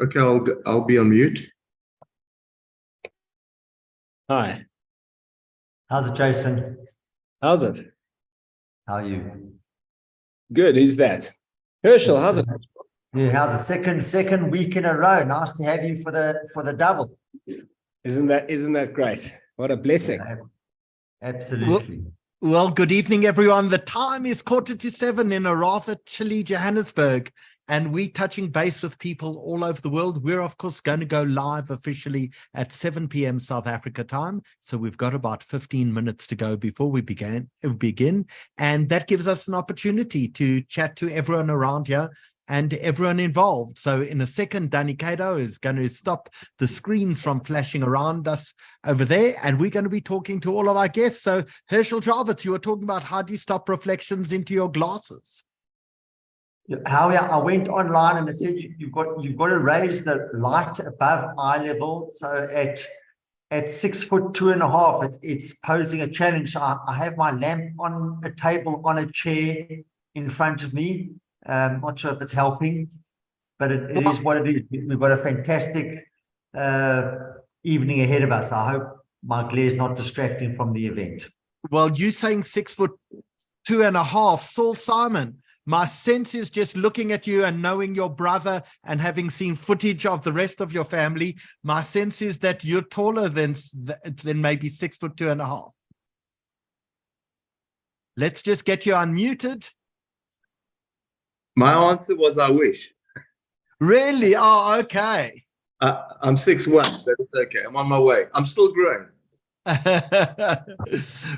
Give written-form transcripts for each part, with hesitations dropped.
Okay, I'll be on mute. Hi, How's it, Jason? how's it? How are you? Good. Who's that? Herschel, how's it? Yeah, how's the second week in a row? Nice to have you for the double. Isn't that great? What a blessing. Yeah, absolutely. Well, good evening, everyone. The time is 7:15 in a rather chilly Johannesburg, and we're touching base with people all over the world. We're, of course, going to go live officially at 7 p.m. South Africa time. So we've got about 15 minutes to go before we begin. And that gives us an opportunity to chat to everyone around here and everyone involved. So in a second, Danny Cato is going to stop the screens from flashing around us over there, and we're going to be talking to all of our guests. So Herschel Jarvis, you were talking about how do you stop reflections into your glasses? I went online and it said you've got to raise the light above eye level. So at 6'2.5", it's posing a challenge. I have my lamp on a table on a chair in front of me. Not sure if it's helping, but it is what it is. We've got a fantastic evening ahead of us. I hope my glare is not distracting from the event. Well, you saying 6'2.5", Saul Simon, my sense is just looking at you and knowing your brother and having seen footage of the rest of your family, my sense is that you're taller than maybe 6'2.5". Let's just get you unmuted. My answer was I wish. Really? Oh, okay. I'm 6'1", but it's okay. I'm on my way. I'm still growing.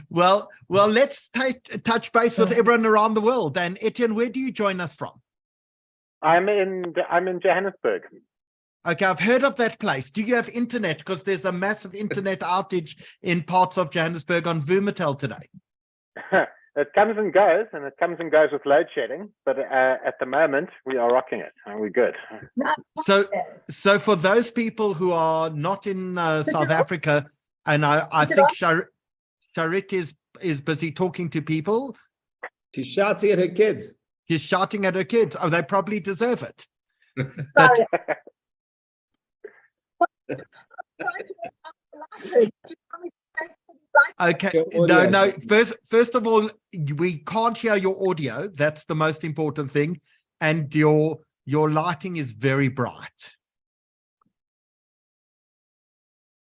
well, let's touch base with everyone around the world. And Etienne, where do you join us from? I'm in Johannesburg. Okay, I've heard of that place. Do you have internet? Because there's a massive internet outage in parts of Johannesburg on Vumatel today. It comes and goes with load shedding, but at the moment we are rocking it and we're good. So for those people who are not in South Africa, and I think Charit is busy talking to people. She's shouting at her kids. She's shouting at her kids. Oh, they probably deserve it. Okay, no. First of all, we can't hear your audio. That's the most important thing. And your lighting is very bright.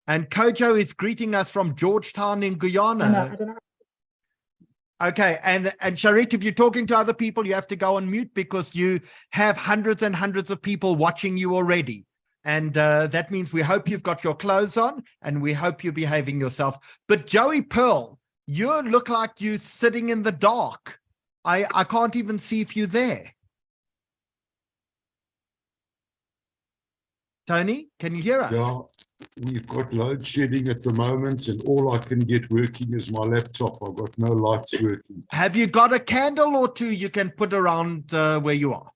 And Kojo is greeting us from Georgetown in Guyana. Okay, and Charit, if you're talking to other people, you have to go on mute because you have hundreds and hundreds of people watching you already. And that means we hope you've got your clothes on and we hope you're behaving yourself. But Joey Pearl, you look like you're sitting in the dark. I can't even see if you're there. Tony, can you hear us? Yeah, we've got load shedding at the moment and all I can get working is my laptop. I've got no lights working. Have you got a candle or two you can put around where you are?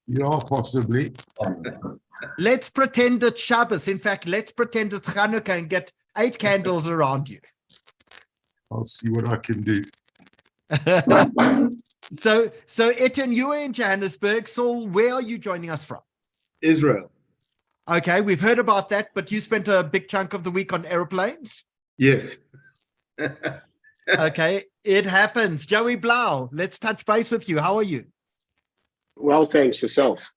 Yeah, possibly. Let's pretend it's Shabbos. In fact, let's pretend it's Hanukkah and get 8 candles around you. I'll see what I can do. So Etienne, you were in Johannesburg. Saul, where are you joining us from? Israel. Okay, we've heard about that, but you spent a big chunk of the week on airplanes? Yes. Okay, it happens. Joey Blau, let's touch base with you. How are you? Well, thanks. Yourself?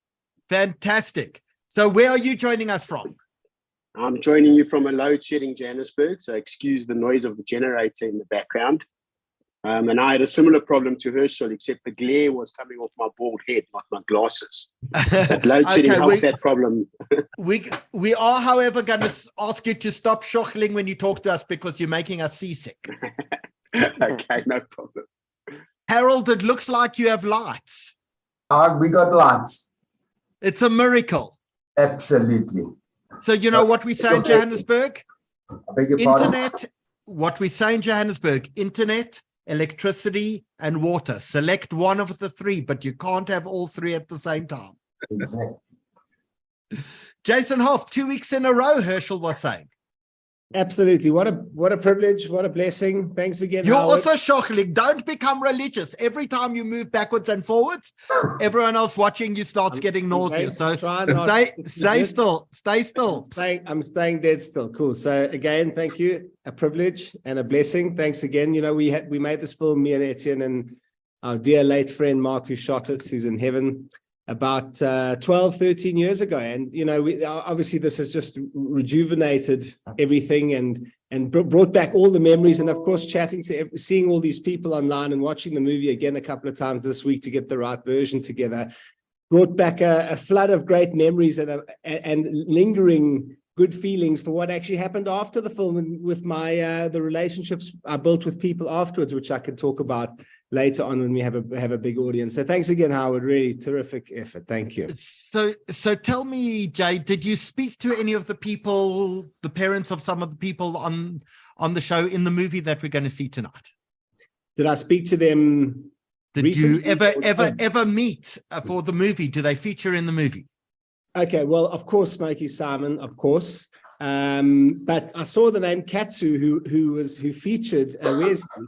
Fantastic. So where are you joining us from? I'm joining you from a load shedding Johannesburg, so excuse the noise of the generator in the background. And I had a similar problem to Herschel, except the glare was coming off my bald head, not my glasses. But load shedding helped that problem. we are, however, going to ask you to stop shochling when you talk to us because you're making us seasick. Okay, no problem. Harold, it looks like you have lights. We got lights. It's a miracle. Absolutely. So you know what we say in Johannesburg? I beg your pardon? Internet, what we say in Johannesburg, internet, electricity, and water. Select one of the 3, but you can't have all 3 at the same time. Exactly. Jason Hoff, 2 weeks in a row, Herschel was saying. Absolutely. What a privilege. What a blessing. Thanks again, You're Howard. also shocking. Don't become religious. Every time you move backwards and forwards, everyone else watching you starts getting nauseous. So stay still. Stay still. I'm staying dead still. Cool. So again, thank you. A privilege and a blessing. Thanks again. You know, we made this film, me and Etienne and our dear late friend Mark, who shot it, who's in heaven, about 12, 13 years ago. And, you know, obviously this has just rejuvenated everything and brought back all the memories. And of course, seeing all these people online and watching the movie again a couple of times this week to get the right version together, brought back a flood of great memories and lingering good feelings for what actually happened after the film and with the relationships I built with people afterwards, which I can talk about later on when we have a big audience. So thanks again, Howard. Really terrific effort. Thank you. So tell me, Jay, did you speak to any of the people, the parents of some of the people on the show in the movie that we're going to see tonight? Did I speak to them? Did you ever meet for the movie? Do they feature in the movie? Okay, well, of course, Smokey Simon, of course. But I saw the name Katsu, who featured.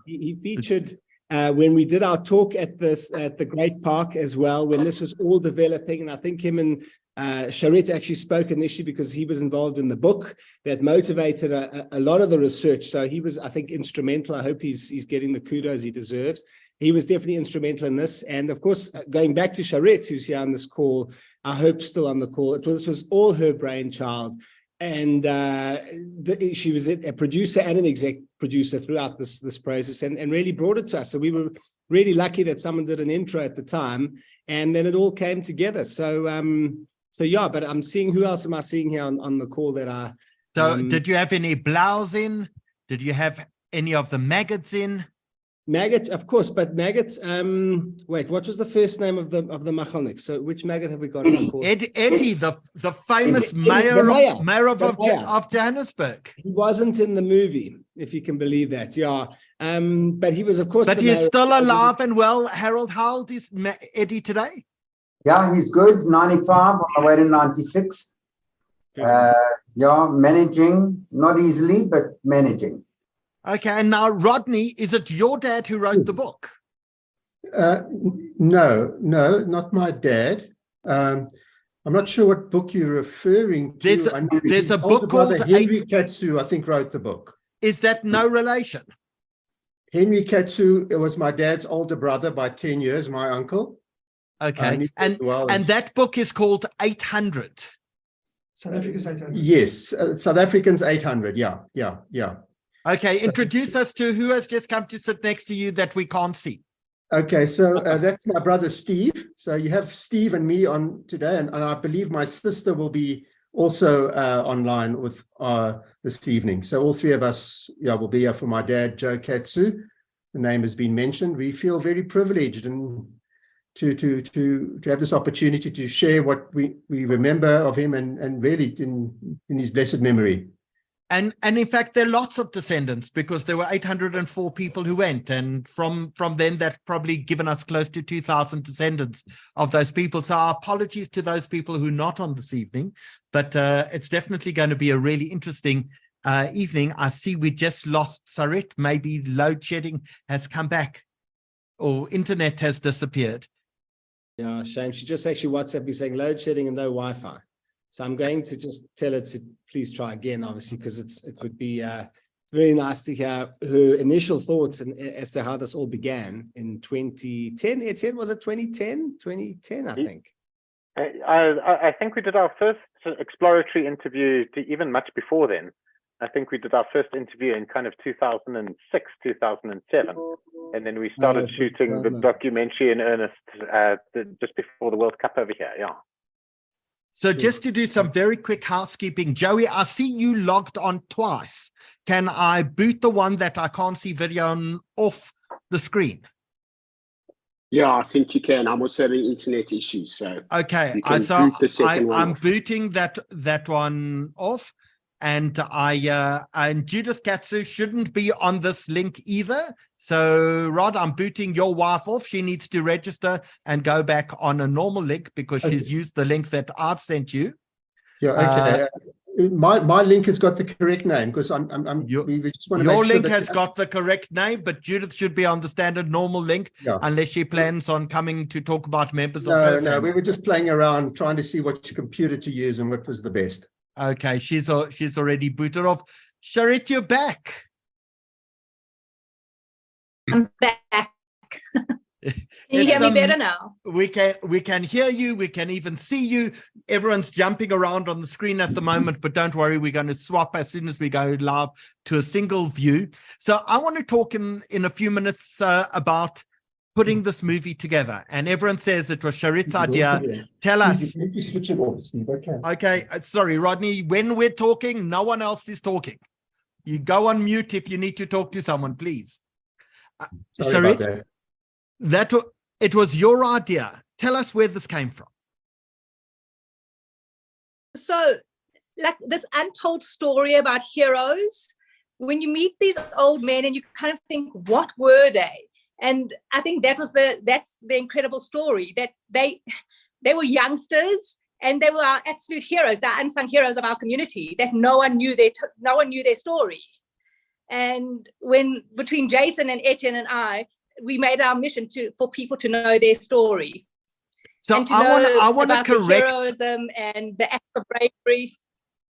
He featured when we did our talk at the Great Park as well, when this was all developing. And I think him and Sharit actually spoke initially because he was involved in the book that motivated a lot of the research. So he was, I think, instrumental. I hope he's getting the kudos he deserves. He was definitely instrumental in this. And of course, going back to Sharit, who's here on this call, I hope still on the call, this was all her brainchild. And she was a producer and an exec producer throughout this process and really brought it to us. So we were really lucky that someone did an intro at the time and then it all came together. So yeah, but I'm seeing, who else am I seeing here on the call that I... So did you have any blouse in? Did you have any of the maggots in? Maggots, of course, but maggots. Wait, what was the first name of the Machalnik? So which maggot have we got? Eddie, the famous mayor of Johannesburg. He wasn't in the movie, if you can believe that. Yeah, but he was, of course. But he's still alive and well. Harold, how old is Eddie today? Yeah, he's good. 95 on the way to 96. Yeah, managing, not easily, but managing. Okay, and now Rodney, is it your dad who wrote the book? No, not my dad. I'm not sure what book you're referring to. There's a book called Henry Katsu, I think, wrote the book. Is that no relation? Henry Katsu, it was my dad's older brother by 10 years, my uncle. Okay, and that book is called 800. South Africa's 800. Yes, South Africans 800. Yeah. Okay, introduce us to who has just come to sit next to you that we can't see. Okay, so that's my brother Steve. So you have Steve and me on today, and I believe my sister will be also online with this evening. So all three of us, will be here for my dad, Joe Katsu. The name has been mentioned. We feel very privileged and to have this opportunity to share what we remember of him and really in his blessed memory. And in fact, there are lots of descendants because there were 804 people who went. And from then, that's probably given us close to 2,000 descendants of those people. So our apologies to those people who are not on this evening, but it's definitely going to be a really interesting evening. I see we just lost Sarit. Maybe load shedding has come back or internet has disappeared. Yeah, shame. She just actually WhatsApped me saying load shedding and no Wi-Fi. So I'm going to just tell her to please try again, obviously, because it would be very nice to hear her initial thoughts as to how this all began in 2010. Etienne, was it 2010? 2010, I think. I think we did our first exploratory interview even much before then. I think we did our first interview in kind of 2006, 2007. And then we started shooting the documentary in earnest just before the World Cup over here, yeah. So just to do some very quick housekeeping, Joey, I see you logged on twice. Can I boot the one that I can't see video on off the screen? Yeah, I think you can. I'm also having internet issues, so okay. I'm booting that one off, and and Judith Katsu shouldn't be on this link either. So Rod, I'm booting your wife off. She needs to register and go back on a normal link because she's used the link that I've sent you. Yeah, okay. My link has got the correct name because we just want to Your make sure link that- has got the correct name, but Judith should be on the standard normal link Yeah. unless she plans on coming to talk about members of No, her no, family. we were just playing around trying to see which computer to use and what was the best. Okay, she's already booted off. Sharit, you're back. I'm back. Can you hear me better now? We can hear you. We can even see you. Everyone's jumping around on the screen at the moment, but don't worry, we're going to swap as soon as we go live to a single view. So I want to talk in a few minutes about putting this movie together. And everyone says it was Sharit's idea. Tell us. Switch it off, Steve. Okay, sorry, Rodney. When we're talking, no one else is talking. You go on mute if you need to talk to someone, please. Sorry about Sharit, that. it was your idea. Tell us where this came from. So, like this untold story about heroes, when you meet these old men and you kind of think, what were they? And I think that's the incredible story, that they were youngsters and they were our absolute heroes, the unsung heroes of our community, that no one knew their story. And when between Jason and Etienne and I, we made our mission for people to know their story. So I want to correct the heroism and the act of bravery.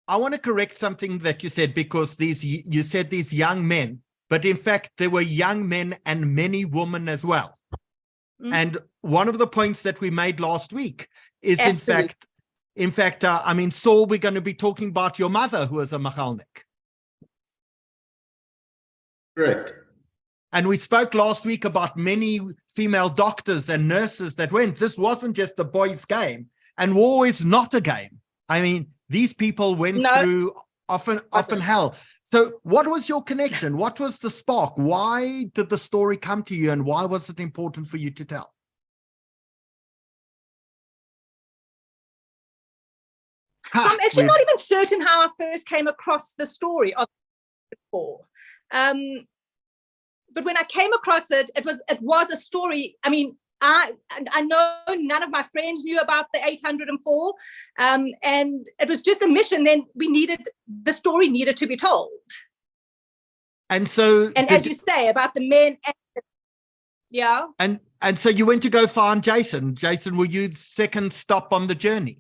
I want to correct something that you said, because you said these young men, but in fact there were young men and many women as well. Mm. And one of the points that we made last week is Absolutely. in fact, Saul, we're going to be talking about your mother, who was a Machalnik. Correct. And we spoke last week about many female doctors and nurses that went. This wasn't just a boys' game, and war is not a game. I mean, these people went through often hell. So what was your connection? What was the spark? Why did the story come to you, and why was it important for you to tell? So I'm actually not even certain how I first came across the story of war. But when I came across it, it was a story. I mean, I know none of my friends knew about the 804, and it was just a mission. Then the story needed to be told. And so, as you say about the men, yeah. And so you went to go find Jason. Jason, were you second stop on the journey?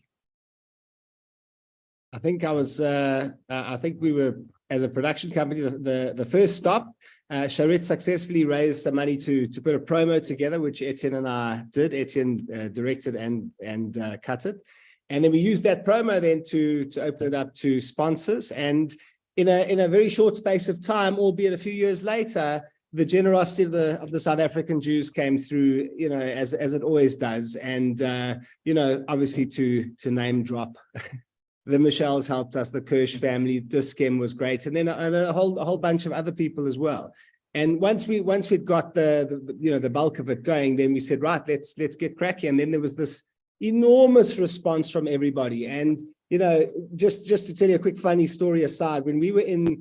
I think I think we were, as a production company, the first stop. Sharit successfully raised some money to put a promo together, which Etienne and I did. Etienne directed and cut it, and then we used that promo then to open it up to sponsors. And in a very short space of time, albeit a few years later, the generosity of the South African Jews came through, as it always does. And obviously to name drop. The Machals helped us, the Kirsch family, Diskem was great, and then a whole bunch of other people as well. And once we'd got the bulk of it going, then we said, right, let's get cracking. And then there was this enormous response from everybody. And just to tell you a quick funny story aside, when we were in,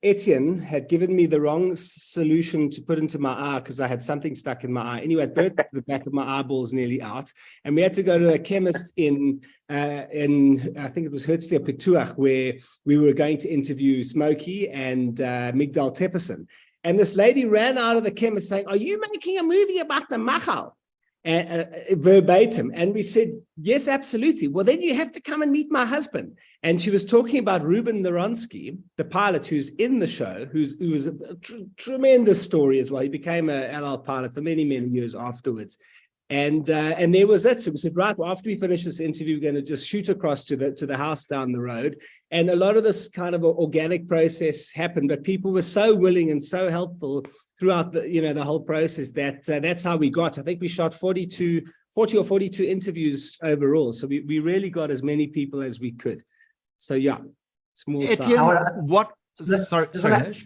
Etienne had given me the wrong solution to put into my eye because I had something stuck in my eye. Anyway, it burnt the back of my eyeballs nearly out, and we had to go to a chemist in I think it was Herzliya Pituach, where we were going to interview Smokey and Migdal Tepperson. And this lady ran out of the chemist saying, "Are you making a movie about the Machal?" Verbatim. And we said, yes, absolutely. Well, then you have to come and meet my husband. And she was talking about Ruben Naronsky, the pilot who's in the show, who was a tremendous story as well. He became an LL pilot for many, many years afterwards. And there was it. So we said, right, well, after we finish this interview, we're going to just shoot across to the house down the road. And a lot of this kind of organic process happened, but people were so willing and so helpful throughout the whole process that that's how we got. I think we shot 40 or 42 interviews overall. So we really got as many people as we could. So yeah, small size. Sorry,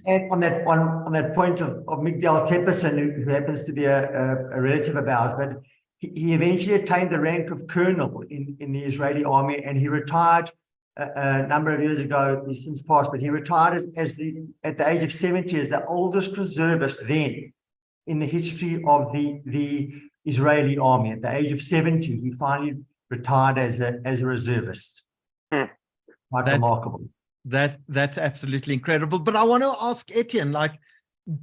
add on that point of Migdal Tepperson, who happens to be a relative of ours, but he eventually attained the rank of colonel in the Israeli army, and he retired a number of years ago. He's since passed, but he retired at the age of 70 as the oldest reservist then in the history of the Israeli army. At the age of 70, he finally retired as a reservist. quite remarkable. That's absolutely incredible. But I want to ask Etienne, like,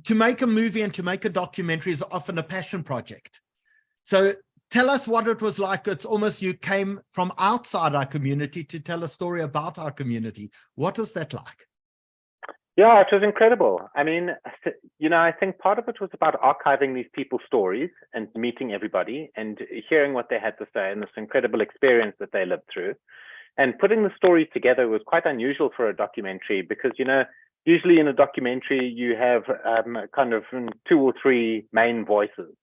to make a movie and to make a documentary is often a passion project. So tell us what it was like. It's almost you came from outside our community to tell a story about our community. What was that like? Yeah, it was incredible. I mean, I think part of it was about archiving these people's stories and meeting everybody and hearing what they had to say and this incredible experience that they lived through. And putting the stories together was quite unusual for a documentary because, usually in a documentary, you have kind of 2 or 3 main voices.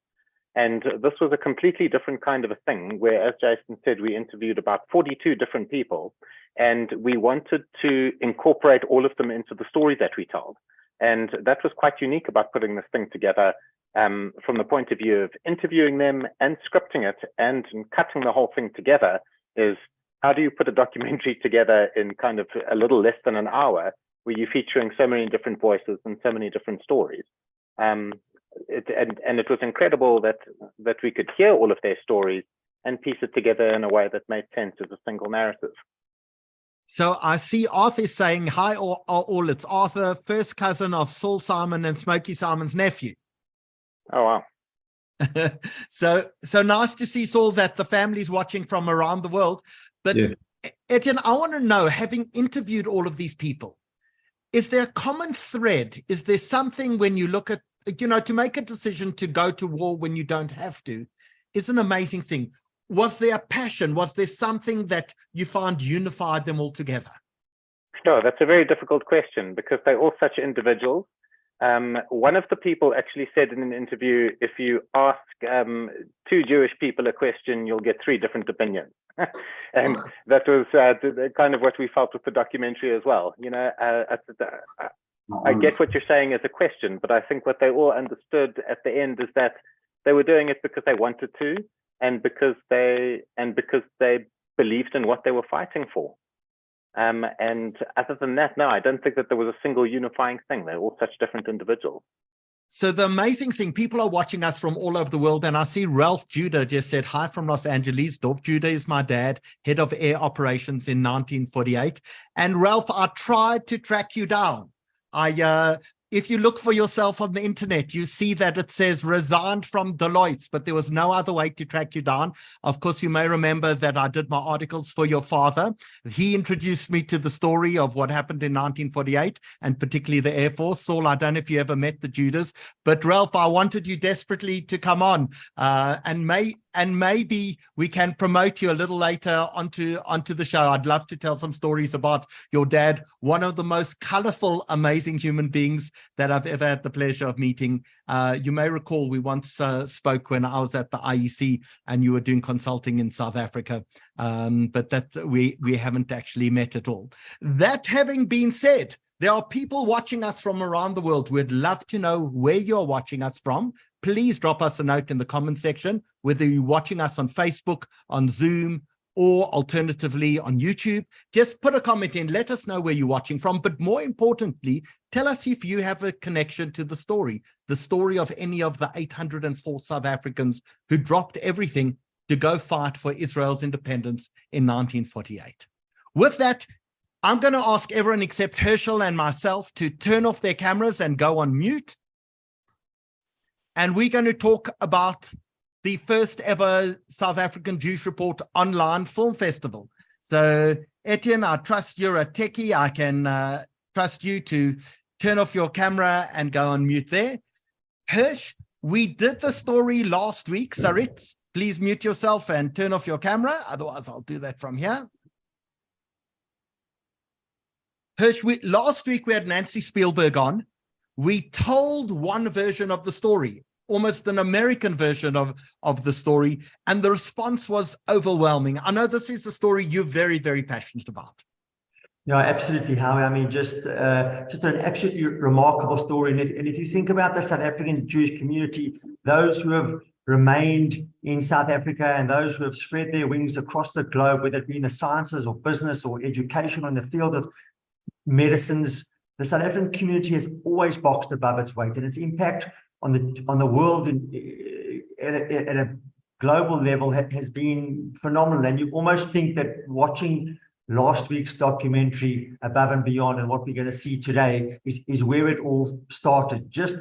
And this was a completely different kind of a thing where, as Jason said, we interviewed about 42 different people and we wanted to incorporate all of them into the story that we told. And that was quite unique about putting this thing together from the point of view of interviewing them and scripting it and cutting the whole thing together is how do you put a documentary together in kind of a little less than an hour where you're featuring so many different voices and so many different stories? It was incredible that we could hear all of their stories and piece it together in a way that made sense as a single narrative. So I see Arthur saying, hi, all. It's Arthur, first cousin of Saul Simon and Smokey Simon's nephew. Oh, wow. So nice to see, Saul, that the family's watching from around the world. But Yeah. Etienne, I want to know, having interviewed all of these people, is there a common thread? Is there something when you look at, to make a decision to go to war when you don't have to is an amazing thing. Was there a passion? Was there something that you found unified them all together? No, that's a very difficult question because they're all such individuals. One of the people actually said in an interview, if you ask 2 Jewish people a question, you'll get 3 different opinions. And that was kind of what we felt with the documentary as well. I get what you're saying as a question, but I think what they all understood at the end is that they were doing it because they wanted to, and because they believed in what they were fighting for. And other than that, no, I don't think that there was a single unifying thing. They're all such different individuals. So the amazing thing, people are watching us from all over the world, and I see Ralph Judah just said, hi from Los Angeles. Dorf Judah is my dad, head of air operations in 1948. And Ralph, I tried to track you down. If you look for yourself on the internet, you see that it says resigned from Deloitte, but there was no other way to track you down. Of course, you may remember that I did my articles for your father. He introduced me to the story of what happened in 1948, and particularly the Air Force. Saul, I don't know if you ever met the Judahs, but Ralph, I wanted you desperately to come on, and maybe we can promote you a little later onto the show. I'd love to tell some stories about your dad, one of the most colorful, amazing human beings that I've ever had the pleasure of meeting. You may recall we once spoke when I was at the IEC and you were doing consulting in South Africa, but that we haven't actually met at all. That having been said, there are people watching us from around the world. We'd love to know where you're watching us from. Please drop us a note in the comment section, whether you're watching us on Facebook, on Zoom, or alternatively on YouTube. Just put a comment in, let us know where you're watching from, but more importantly, tell us if you have a connection to the story of any of the 804 South Africans who dropped everything to go fight for Israel's independence in 1948. With that, I'm going to ask everyone except Herschel and myself to turn off their cameras and go on mute. And we're going to talk about the first ever South African Jewish Report online film festival. So Etienne, I trust you're a techie. I can trust you to turn off your camera and go on mute there. Hirsch, we did the story last week. Sarit, please mute yourself and turn off your camera. Otherwise, I'll do that from here. Hirsch, last week we had Nancy Spielberg on. We told one version of the story, almost an American version of the story, and the response was overwhelming. I know this is a story you're very, very passionate about. Yeah, absolutely, Howie. I mean, just an absolutely remarkable story. And if you think about the South African Jewish community, those who have remained in South Africa and those who have spread their wings across the globe, whether it be in the sciences or business or education or in the field of medicines, the South African community has always boxed above its weight, and its impact on the world at a global level has been phenomenal. And you almost think that watching last week's documentary, Above and Beyond, and what we're going to see today is where it all started. Just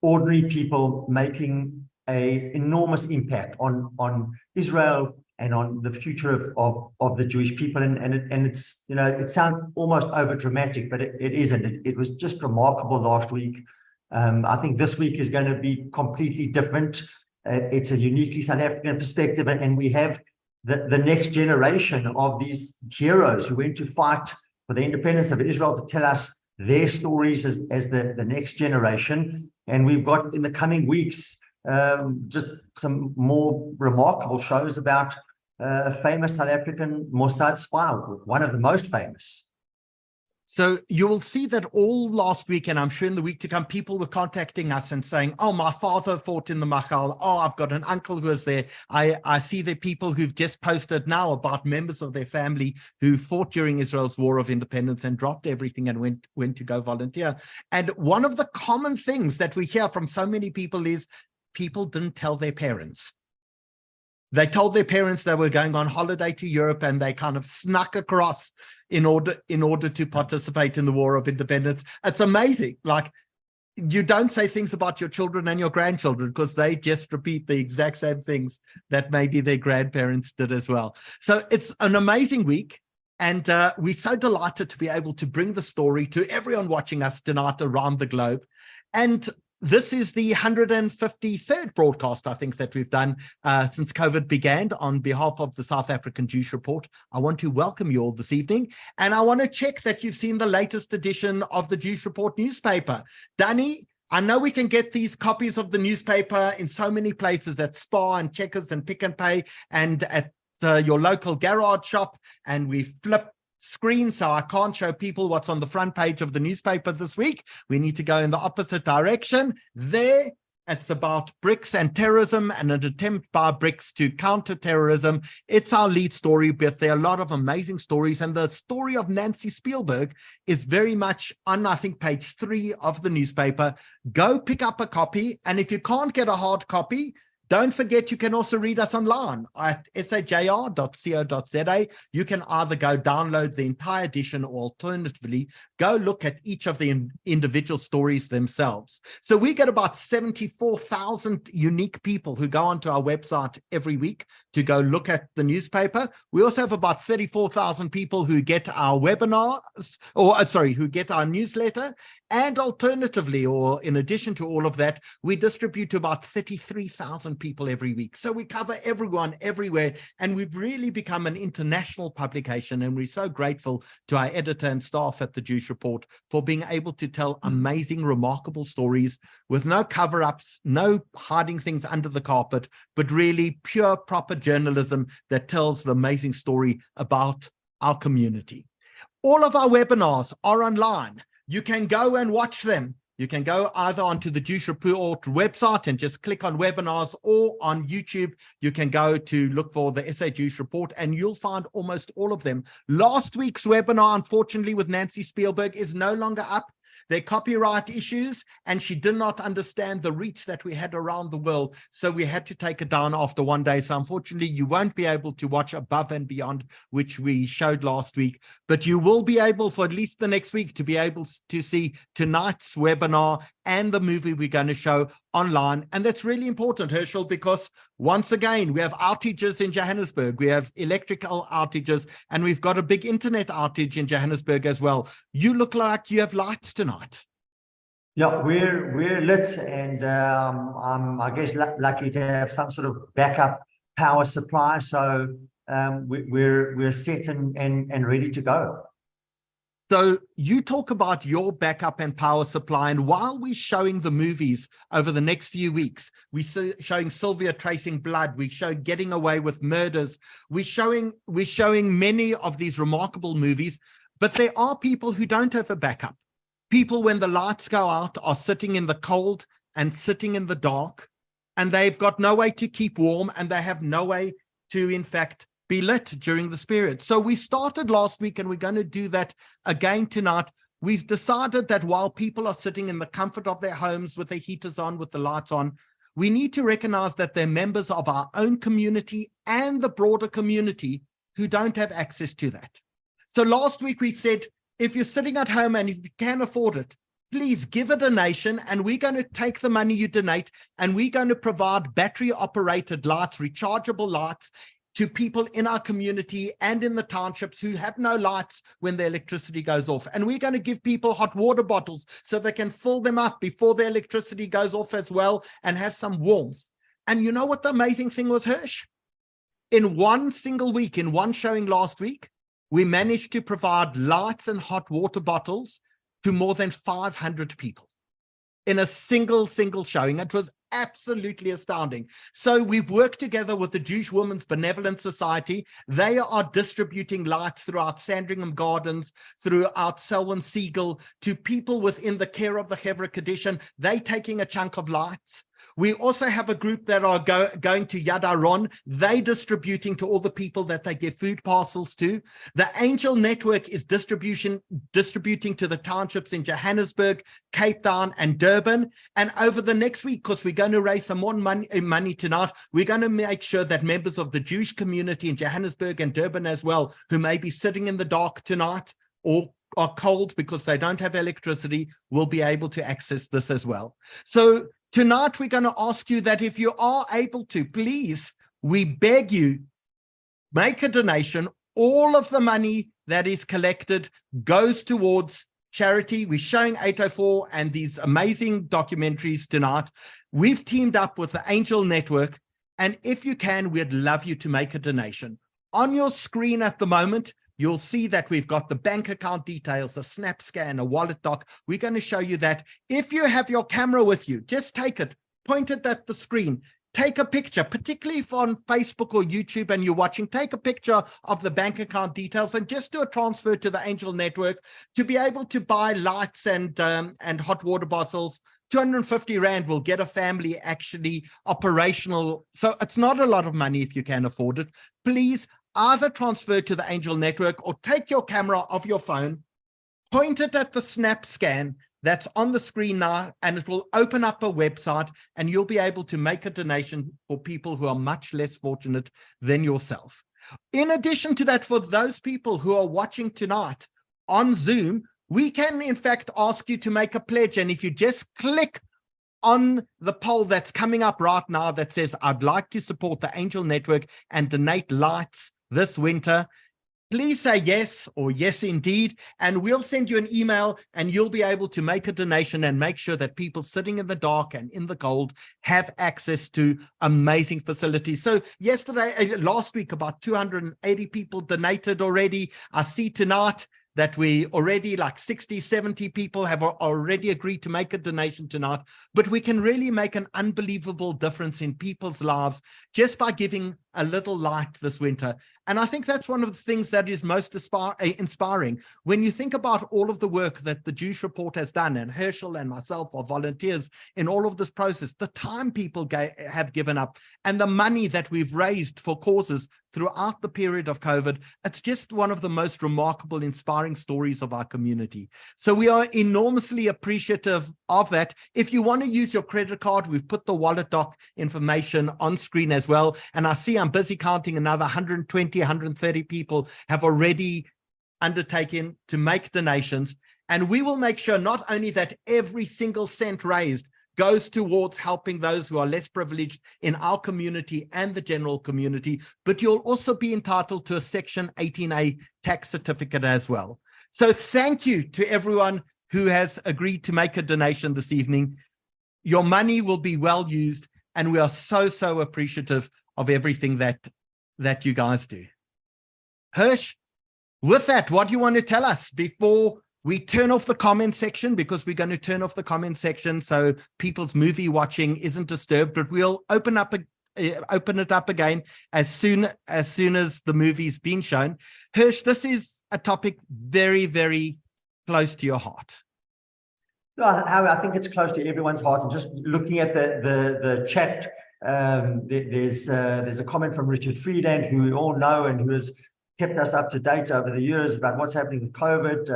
ordinary people making an enormous impact on Israel and on the future of the Jewish people. And it's, you know, it sounds almost over dramatic, but it isn't. It was just remarkable last week. I think this week is going to be completely different. It's a uniquely South African perspective, and we have the next generation of these heroes who went to fight for the independence of Israel to tell us their stories as the next generation. And we've got in the coming weeks just some more remarkable shows about a famous South African Mossad spy, one of the most famous. So you will see that all last week, and I'm sure in the week to come, people were contacting us and saying, oh, my father fought in the Machal. Oh, I've got an uncle who was there. I see the people who've just posted now about members of their family who fought during Israel's War of Independence and dropped everything and went to go volunteer. And one of the common things that we hear from so many people is people didn't tell their parents. They told their parents they were going on holiday to Europe, and they kind of snuck across in order to participate in the War of Independence. It's amazing. Like, you don't say things about your children and your grandchildren because they just repeat the exact same things that maybe their grandparents did as well. So it's an amazing week. And we're so delighted to be able to bring the story to everyone watching us tonight around the globe. And this is the 153rd broadcast, I think, that we've done since COVID began on behalf of the South African Jewish Report. I want to welcome you all this evening, and I want to check that you've seen the latest edition of the Jewish Report newspaper. Danny, I know we can get these copies of the newspaper in so many places at Spar and Checkers and Pick and Pay and at your local garage shop, and we flip screen, so I can't show people what's on the front page of the newspaper this week. We need to go in the opposite direction. There, it's about BRICS and terrorism and an attempt by BRICS to counter terrorism. It's our lead story, but there are a lot of amazing stories. And the story of Nancy Spielberg is very much on, I think, page 3 of the newspaper. Go pick up a copy. And if you can't get a hard copy, don't forget, you can also read us online at sajr.co.za. You can either go download the entire edition or alternatively, go look at each of the individual stories themselves. So we get about 74,000 unique people who go onto our website every week to go look at the newspaper. We also have about 34,000 people who get our webinars, or who get our newsletter. And alternatively, or in addition to all of that, we distribute to about 33,000 people every week. So we cover everyone, everywhere, and we've really become an international publication, and we're so grateful to our editor and staff at the Jewish Report for being able to tell amazing, remarkable stories with no cover-ups, no hiding things under the carpet, but really pure, proper journalism that tells the amazing story about our community. All of our webinars are online. You can go and watch them. You can go either onto the Jewish Report website and just click on webinars, or on YouTube, you can go to look for the SA Jewish Report and you'll find almost all of them. Last week's webinar, unfortunately, with Nancy Spielberg is no longer up. There are copyright issues, and she did not understand the reach that we had around the world. So we had to take it down after one day. So unfortunately, you won't be able to watch Above and Beyond, which we showed last week, but you will be able, for at least the next week, to be able to see tonight's webinar and the movie we're going to show online. And that's really important, Herschel, because once again, we have outages in Johannesburg. We have electrical outages, and we've got a big internet outage in Johannesburg as well. You look like you have lights tonight. Yeah, we're lit, and I'm, I guess, lucky to have some sort of backup power supply. So we're set and ready to go. So you talk about your backup and power supply, and while we're showing the movies over the next few weeks, we're showing Sylvia Tracing Blood, we show Getting Away with Murders, we're showing many of these remarkable movies, but there are people who don't have a backup. People, when the lights go out, are sitting in the cold and sitting in the dark, and they've got no way to keep warm, and they have no way to, in fact, be lit during this period. So we started last week, and we're going to do that again tonight. We've decided that while people are sitting in the comfort of their homes with their heaters on, with the lights on, we need to recognize that they're members of our own community and the broader community who don't have access to that. So last week we said, if you're sitting at home and if you can afford it, please give a donation, and we're going to take the money you donate and we're going to provide battery operated lights, rechargeable lights, to people in our community and in the townships who have no lights when the electricity goes off. And we're going to give people hot water bottles so they can fill them up before the electricity goes off as well and have some warmth. And you know what the amazing thing was, Hirsch? In one single week, in one showing last week, we managed to provide lights and hot water bottles to more than 500 people in a single showing. It was absolutely astounding. So we've worked together with the Jewish Women's Benevolent Society. They are distributing lights throughout Sandringham Gardens, throughout Selwyn Siegel, to people within the care of the Hevra Kaddish. They taking a chunk of lights. We also have a group that are going to Yad Aron. They distributing to all the people that they give food parcels to. The Angel Network is distributing to the townships in Johannesburg, Cape Town, and Durban. And over the next week, because we're going to raise some more money tonight, we're going to make sure that members of the Jewish community in Johannesburg and Durban as well, who may be sitting in the dark tonight or are cold because they don't have electricity, will be able to access this as well. So tonight, we're going to ask you that if you are able to, please, we beg you, make a donation. All of the money that is collected goes towards charity. We're showing 804 and these amazing documentaries tonight. We've teamed up with the Angel Network, and if you can, we'd love you to make a donation. On your screen at the moment, you'll see that we've got the bank account details, a snap scan, a wallet doc. We're going to show you that. If you have your camera with you, just take it, point it at the screen, take a picture, particularly if on Facebook or YouTube and you're watching, take a picture of the bank account details and just do a transfer to the Angel Network to be able to buy lights and hot water bottles. 250 Rand will get a family actually operational. So it's not a lot of money if you can afford it. Please, either transfer to the Angel Network or take your camera of your phone, point it at the snap scan that's on the screen now, and it will open up a website and you'll be able to make a donation for people who are much less fortunate than yourself. In addition to that, for those people who are watching tonight on Zoom, we can in fact ask you to make a pledge. And if you just click on the poll that's coming up right now that says, I'd like to support the Angel Network and donate lights this winter, please say yes or yes indeed, and we'll send you an email and you'll be able to make a donation and make sure that people sitting in the dark and in the cold have access to amazing facilities. So last week, about 280 people donated already. I see tonight that we already like 60, 70 people have already agreed to make a donation tonight, but we can really make an unbelievable difference in people's lives just by giving a little light this winter. And I think that's one of the things that is most inspiring. When you think about all of the work that the Jewish Report has done, and Herschel and myself are volunteers in all of this process, the time people have given up and the money that we've raised for causes throughout the period of COVID, it's just one of the most remarkable, inspiring stories of our community. So we are enormously appreciative of that. If you want to use your credit card, we've put the wallet doc information on screen as well. And I see I'm busy counting another 120, 130 people have already undertaken to make donations. And we will make sure not only that every single cent raised goes towards helping those who are less privileged in our community and the general community, but you'll also be entitled to a Section 18A tax certificate as well. So thank you to everyone who has agreed to make a donation this evening. Your money will be well used, and we are so appreciative of everything that you guys do. Hirsch, with that, what do you want to tell us before we turn off the comment section, because we're going to turn off the comment section so people's movie watching isn't disturbed, but we'll open it up again as soon as the movie's been shown. Hirsch, this is a topic very close to your heart. No, I think it's close to everyone's heart. And just looking at the chat, there's a comment from Richard Friedland, who we all know and who has kept us up to date over the years about what's happening with COVID.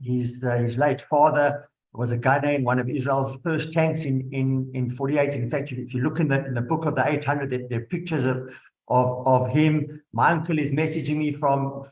His late father was a gunner in one of Israel's first tanks in 48. In fact, if you look in the book of the 800, there are pictures of of him. My uncle is messaging me from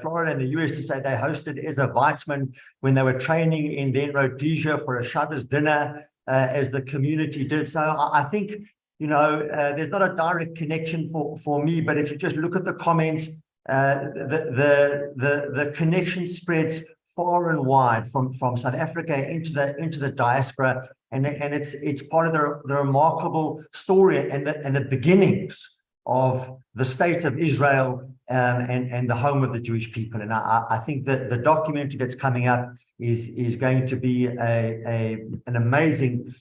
Florida in the US to say they hosted Ezra Weitzman when they were training in then Rhodesia for a Shabbos dinner, as the community did. So I think, you know, there's not a direct connection for me, but if you just look at the comments, the connection spreads far and wide from South Africa into the diaspora, and it's part of the remarkable story and the beginnings of the state of Israel, and the home of the Jewish people. And I think that the documentary that's coming up is going to be an amazing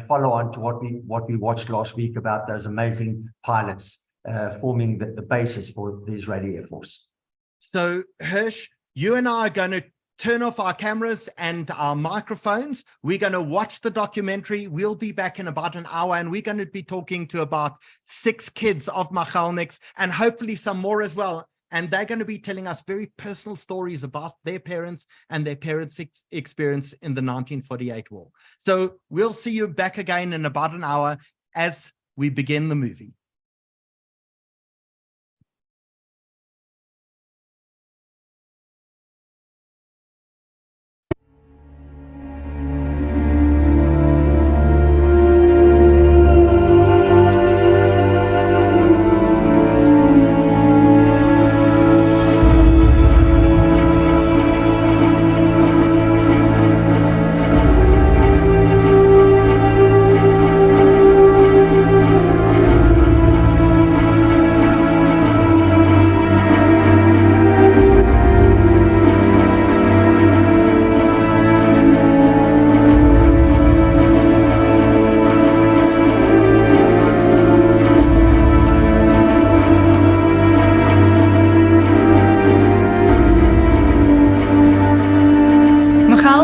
follow-on to what we watched last week about those amazing pilots forming the basis for the Israeli Air Force. So Hirsch, you and I are going to turn off our cameras and our microphones. We're going to watch the documentary. We'll be back in about an hour, and we're going to be talking to about 6 kids of Machalniks and hopefully some more as well. And they're going to be telling us very personal stories about their parents and their parents' experience in the 1948 war. So we'll see you back again in about an hour as we begin the movie.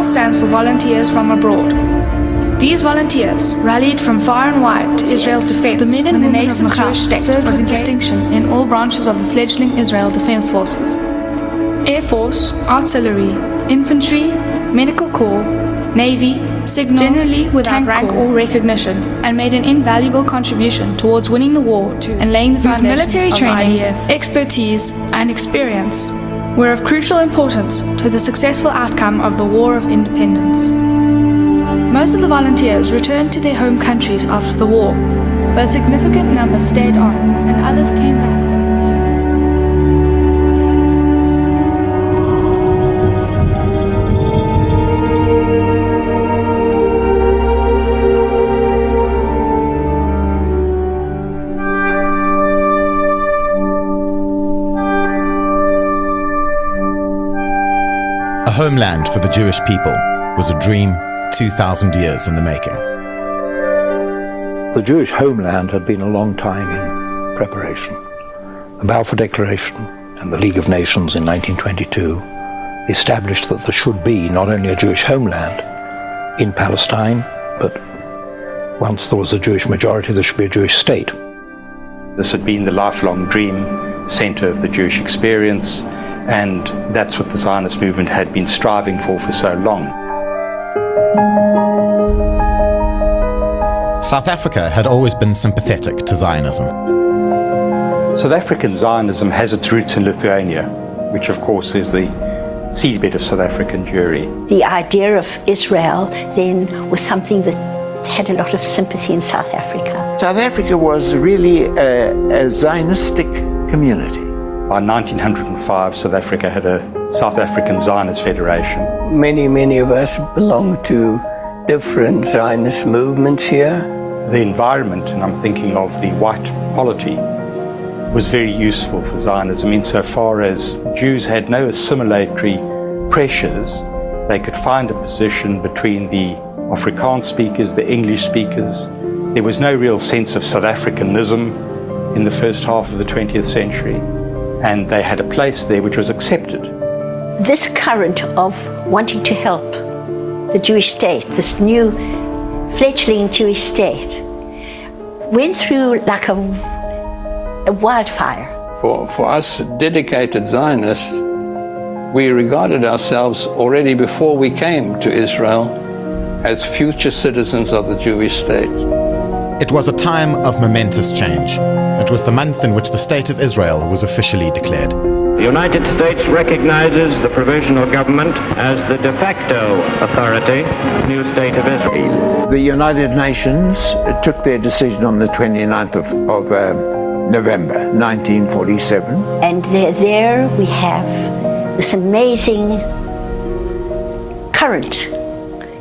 Stands for Volunteers from Abroad. These volunteers rallied from far and wide to Israel's defense. The men and women of Machal served with distinction in all branches of the fledgling Israel Defense Forces: Air Force, Artillery, Infantry, Medical Corps, Navy, Signals, generally without rank or recognition, and made an invaluable contribution towards winning the war and laying the foundations military training, expertise, and experience were of crucial importance to the successful outcome of the War of Independence. Most of the volunteers returned to their home countries after the war, but a significant number stayed on and others came back. A homeland for the Jewish people was a dream 2,000 years in the making. The Jewish homeland had been a long time in preparation. The Balfour Declaration and the League of Nations in 1922 established that there should be not only a Jewish homeland in Palestine, but once there was a Jewish majority, there should be a Jewish state. This had been the lifelong dream, center of the Jewish experience, and that's what the Zionist movement had been striving for so long. South Africa had always been sympathetic to Zionism. South African Zionism has its roots in Lithuania, which of course is the seedbed of South African Jewry. The idea of Israel then was something that had a lot of sympathy in South Africa. South Africa was really a Zionistic community. By 1905, South Africa had a South African Zionist Federation. Many of us belong to different Zionist movements here. The environment, and I'm thinking of the white polity, was very useful for Zionism insofar as Jews had no assimilatory pressures. They could find a position between the Afrikaans speakers, the English speakers. There was no real sense of South Africanism in the first half of the 20th century. And they had a place there which was accepted. This current of wanting to help the Jewish state, this new fledgling Jewish state, went through like a wildfire. For us dedicated Zionists, we regarded ourselves already before we came to Israel as future citizens of the Jewish state. It was a time of momentous change. It was the month in which the State of Israel was officially declared. The United States recognizes the provisional government as the de facto authority of the new State of Israel. The United Nations took their decision on the 29th of November 1947. And there we have this amazing current.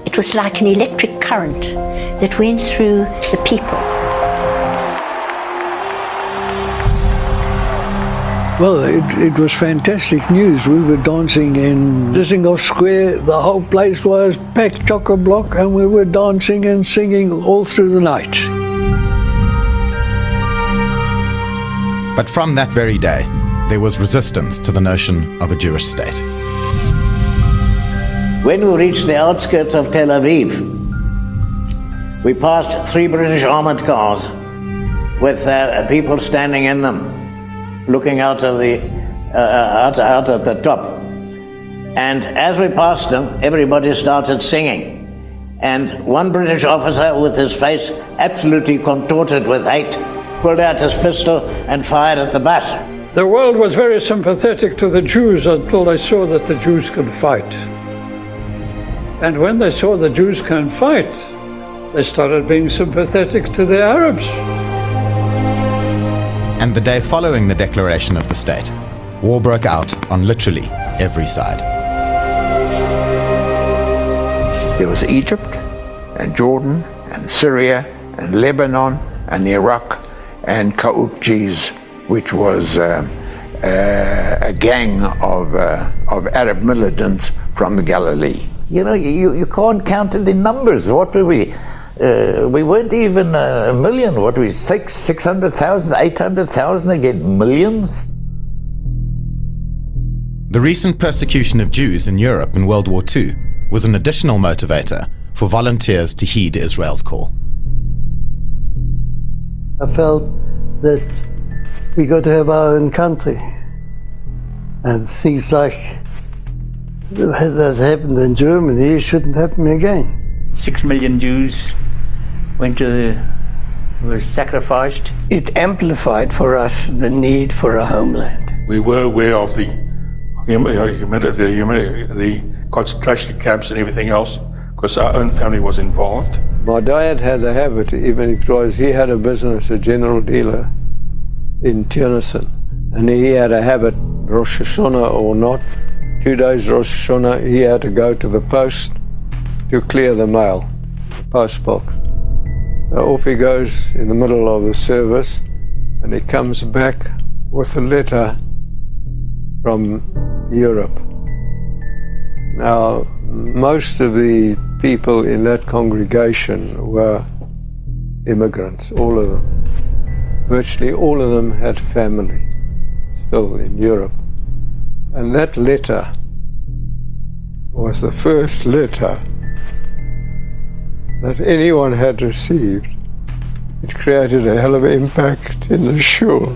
It was like an electric current that went through the people. Well, it was fantastic news. We were dancing in Dizengoff Square. The whole place was packed chock-a-block, and we were dancing and singing all through the night. But from that very day, there was resistance to the notion of a Jewish state. When we reached the outskirts of Tel Aviv, we passed 3 British armored cars with people standing in them, looking out of the out at the top. And as we passed them, everybody started singing. And one British officer, with his face absolutely contorted with hate, pulled out his pistol and fired at the bus. The world was very sympathetic to the Jews until they saw that the Jews could fight. And when they saw the Jews can fight, they started being sympathetic to the Arabs. And the day following the declaration of the state, war broke out on literally every side. There was Egypt and Jordan and Syria and Lebanon and Iraq and Qaukjiz, which was a gang of Arab militants from Galilee. You know, you can't count it in numbers. What were we? We weren't even a million. What were we? 600,000, 800,000 again? Millions? The recent persecution of Jews in Europe in World War II was an additional motivator for volunteers to heed Israel's call. I felt that we got to have our own country. And things like that happened in Germany shouldn't happen again. 6 million Jews were sacrificed. It amplified for us the need for a homeland. We were aware of the concentration camps and everything else, because our own family was involved. My dad had a habit, even because he had a business, a general dealer in Tennessee, and he had a habit, Rosh Hashanah or not, 2 days Rosh Hashanah, he had to go to the post to clear the mail, the post box. So off he goes in the middle of the service, and he comes back with a letter from Europe. Now, most of the people in that congregation were immigrants, all of them. Virtually all of them had family still in Europe. And that letter was the first letter that anyone had received. It created a hell of an impact in the shul.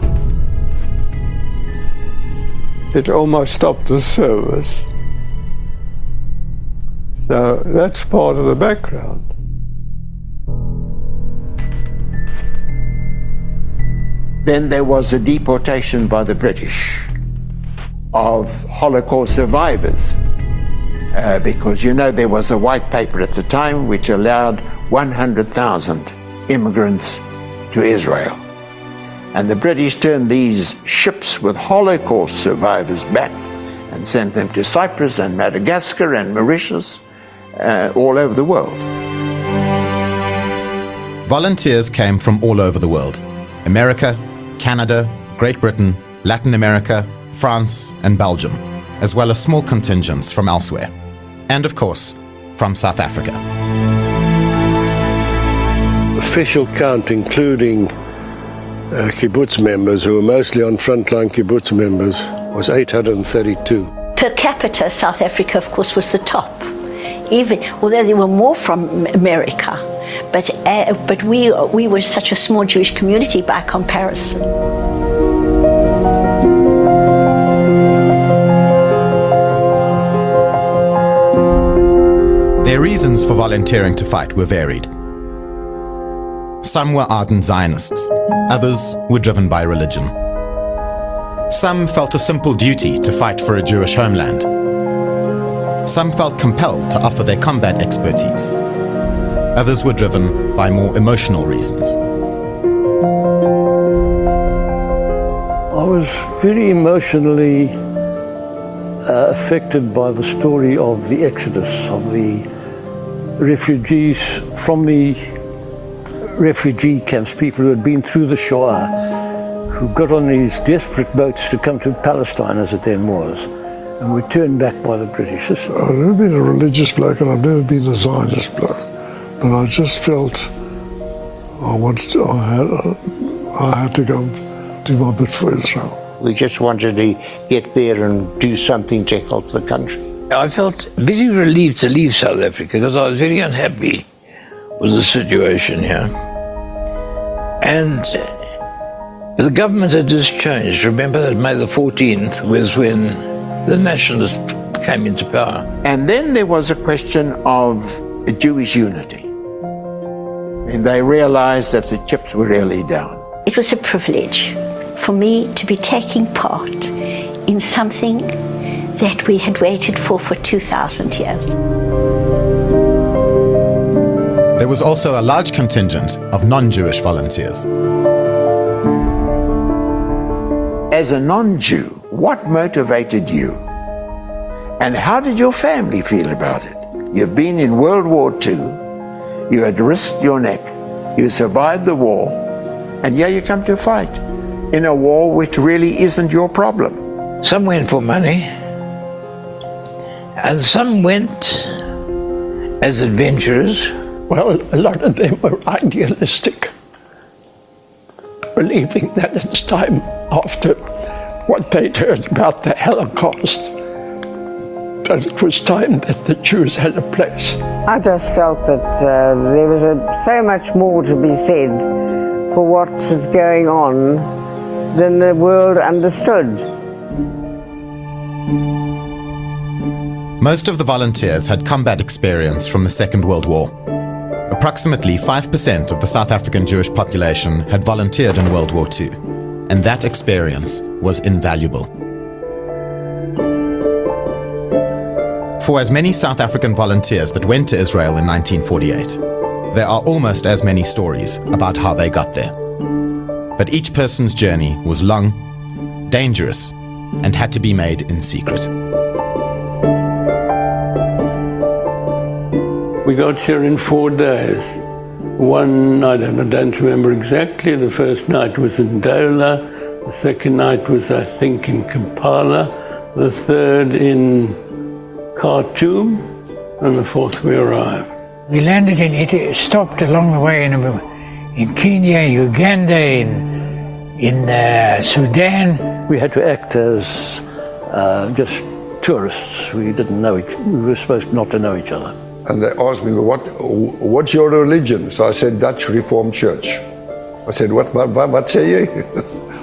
It almost stopped the service. So that's part of the background. Then there was a deportation by the British of Holocaust survivors, because you know there was a white paper at the time which allowed 100,000 immigrants to Israel. And the British turned these ships with Holocaust survivors back and sent them to Cyprus and Madagascar and Mauritius, all over the world. Volunteers came from all over the world: America, Canada, Great Britain, Latin America, France, and Belgium, as well as small contingents from elsewhere. And of course, from South Africa. Official count, including kibbutz members, who were mostly on frontline kibbutz members, was 832. Per capita, South Africa, of course, was the top. Even although there were more from America, but we were such a small Jewish community by comparison. Their reasons for volunteering to fight were varied. Some were ardent Zionists, others were driven by religion. Some felt a simple duty to fight for a Jewish homeland. Some felt compelled to offer their combat expertise. Others were driven by more emotional reasons. I was very emotionally affected by the story of the exodus of the refugees from the refugee camps, people who had been through the Shoah, who got on these desperate boats to come to Palestine, as it then was, and were turned back by the British. I've never been a religious bloke and I've never been a Zionist bloke, but I just felt I had to go do my bit for Israel. We just wanted to get there and do something to help the country. I felt very relieved to leave South Africa because I was very unhappy with the situation here. And the government had just changed. Remember that May the 14th was when the nationalists came into power. And then there was a question of Jewish unity. And they realized that the chips were really down. It was a privilege for me to be taking part in something that we had waited for 2,000 years. There was also a large contingent of non-Jewish volunteers. As a non-Jew, what motivated you? And how did your family feel about it? You've been in World War II, you had risked your neck, you survived the war, and here you come to fight in a war which really isn't your problem. Some went for money, and some went as adventurers. Well, a lot of them were idealistic, believing that it's time after what they'd heard about the Holocaust, that it was time that the Jews had a place. I just felt that there was so much more to be said for what was going on than the world understood. Most of the volunteers had combat experience from the Second World War. Approximately 5% of the South African Jewish population had volunteered in World War II, and that experience was invaluable. For as many South African volunteers that went to Israel in 1948, there are almost as many stories about how they got there. But each person's journey was long, dangerous, and had to be made in secret. We got here in 4 days. One night, I don't remember exactly, the first night was in Dola, the second night was, I think, in Kampala, the third in Khartoum, and the fourth we arrived. We landed in, stopped along the way in Kenya, Uganda, in Sudan. We had to act as just tourists. We didn't know we were supposed not to know each other. And they asked me, what's your religion? So I said, Dutch Reformed Church. I said, what say you?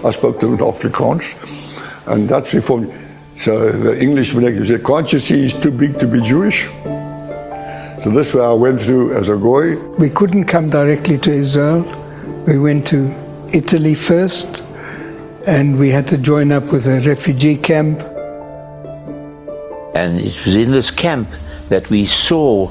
I spoke to them in Afrikaans, and Dutch Reformed. So the Englishman said, can't you see he's too big to be Jewish? So this way I went through as a goy. We couldn't come directly to Israel. We went to Italy first, and we had to join up with a refugee camp. And it was in this camp that we saw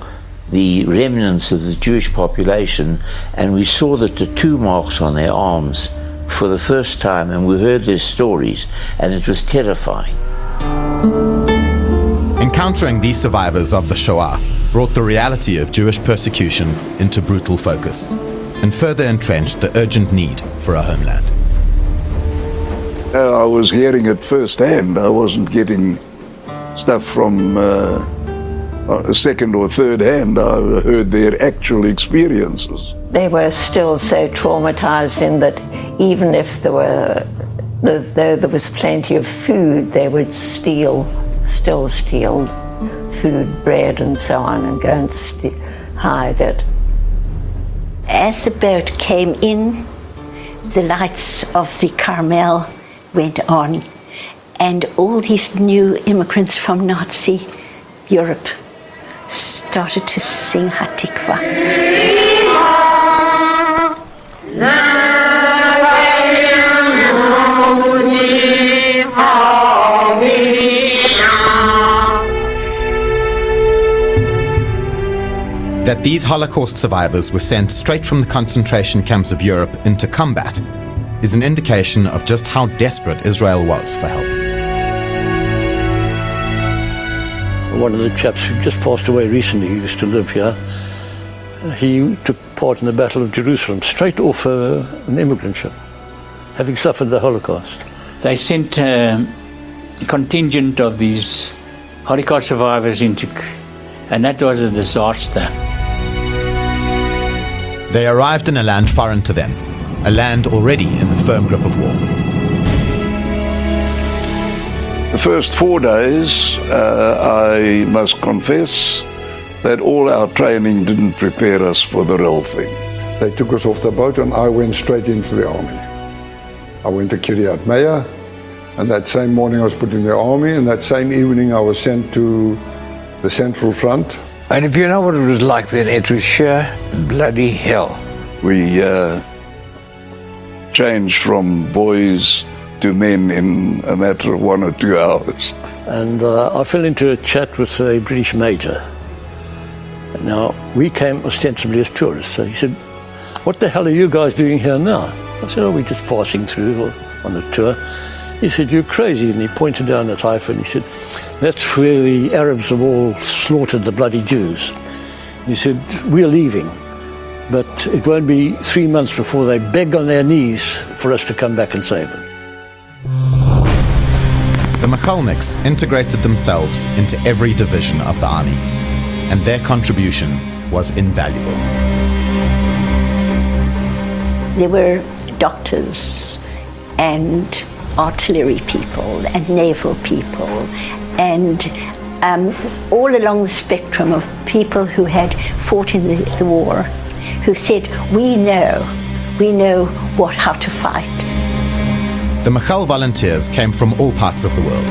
the remnants of the Jewish population, and we saw the tattoo marks on their arms for the first time, and we heard their stories, and it was terrifying. Encountering these survivors of the Shoah brought the reality of Jewish persecution into brutal focus, and further entrenched the urgent need for a homeland. I was hearing it firsthand. I wasn't getting stuff from second or third hand. I heard their actual experiences. They were still so traumatized in that even if though there was plenty of food, they would still steal food, bread and so on, and go and hide it. As the boat came in, the lights of the Carmel went on, and all these new immigrants from Nazi Europe started to sing Hatikva. That these Holocaust survivors were sent straight from the concentration camps of Europe into combat is an indication of just how desperate Israel was for help. One of the chaps who just passed away recently, he used to live here, he took part in the Battle of Jerusalem, straight off an immigrant ship, having suffered the Holocaust. They sent a contingent of these Holocaust survivors into, and that was a disaster. They arrived in a land foreign to them, a land already in the firm grip of war. The first 4 days, I must confess that all our training didn't prepare us for the real thing. They took us off the boat and I went straight into the army. I went to Kiryat Meah, and that same morning I was put in the army, and that same evening I was sent to the Central Front. And if you know what it was like then, it was sheer bloody hell. We changed from boys to men in a matter of 1 or 2 hours. And I fell into a chat with a British major. Now, we came ostensibly as tourists, so he said, "What the hell are you guys doing here now?" I said, "Oh, we're just passing through on a tour." He said, "You're crazy," and he pointed down at Haifa and he said, "That's where the Arabs have all slaughtered the bloody Jews." He said, "We're leaving, but it won't be 3 months before they beg on their knees for us to come back and save them." The Machalniks integrated themselves into every division of the army, and their contribution was invaluable. There were doctors and artillery people and naval people and all along the spectrum of people who had fought in the war, who said, we know how to fight. The Machal volunteers came from all parts of the world,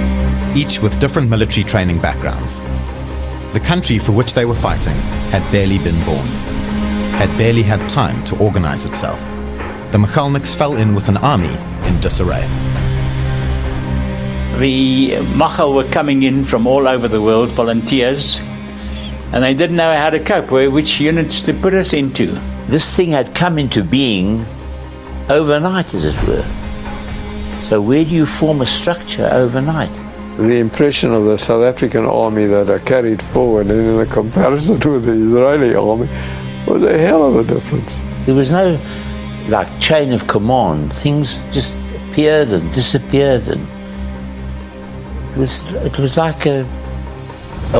each with different military training backgrounds. The country for which they were fighting had barely been born, had barely had time to organize itself. The Machalniks fell in with an army in disarray. The Machal were coming in from all over the world, volunteers, and they didn't know how to cope, which units to put us into. This thing had come into being overnight, as it were. So where do you form a structure overnight? The impression of the South African army that I carried forward and in the comparison to the Israeli army was a hell of a difference. There was no chain of command. Things just appeared and disappeared, and it was like a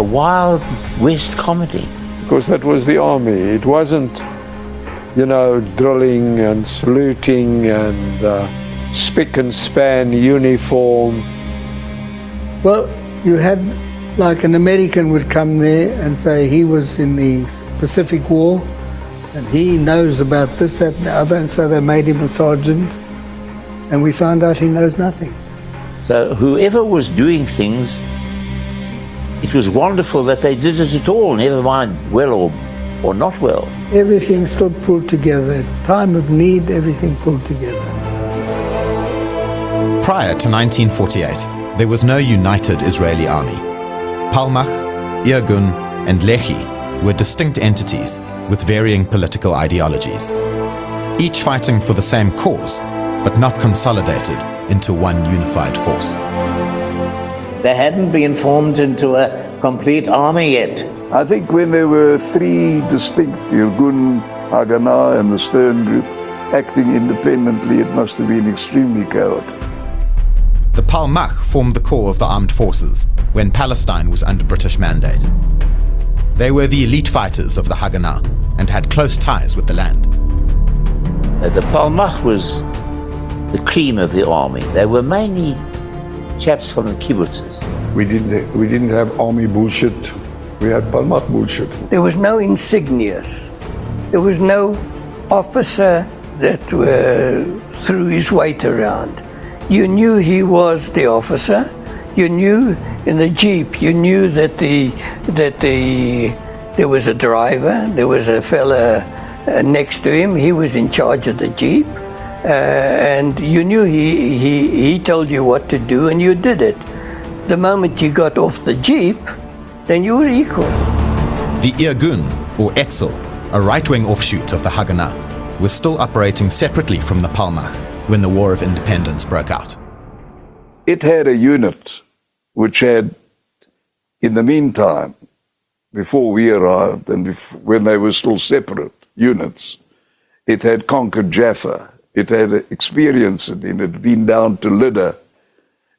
Wild West comedy. Because that was the army. It wasn't, drilling and saluting and spick and span uniform. Well, you had like an American would come there and say he was in the Pacific War and he knows about this, that and the other, and so they made him a sergeant, and we found out he knows nothing. So whoever was doing things, it was wonderful that they did it at all, never mind well or not well. Everything still pulled together. At time of need, everything pulled together. Prior to 1948, there was no united Israeli army. Palmach, Irgun, and Lehi were distinct entities with varying political ideologies, each fighting for the same cause, but not consolidated into one unified force. They hadn't been formed into a complete army yet. I think when there were three distinct, Irgun, Haganah, and the Stern Group, acting independently, it must have been extremely chaotic. The Palmach formed the core of the armed forces when Palestine was under British mandate. They were the elite fighters of the Haganah and had close ties with the land. The Palmach was the cream of the army. They were mainly chaps from the kibbutzes. We didn't have army bullshit. We had Palmach bullshit. There was no insignias. There was no officer that threw his weight around. You knew he was the officer. You knew in the jeep. You knew that there was a driver. There was a fella next to him. He was in charge of the jeep, and you knew he told you what to do, and you did it. The moment you got off the jeep, then you were equal. The Irgun or Etzel, a right-wing offshoot of the Haganah, was still operating separately from the Palmach when the War of Independence broke out. It had a unit which had, in the meantime, before we arrived and when they were still separate units, it had conquered Jaffa. It had experience it had been down to Lydda.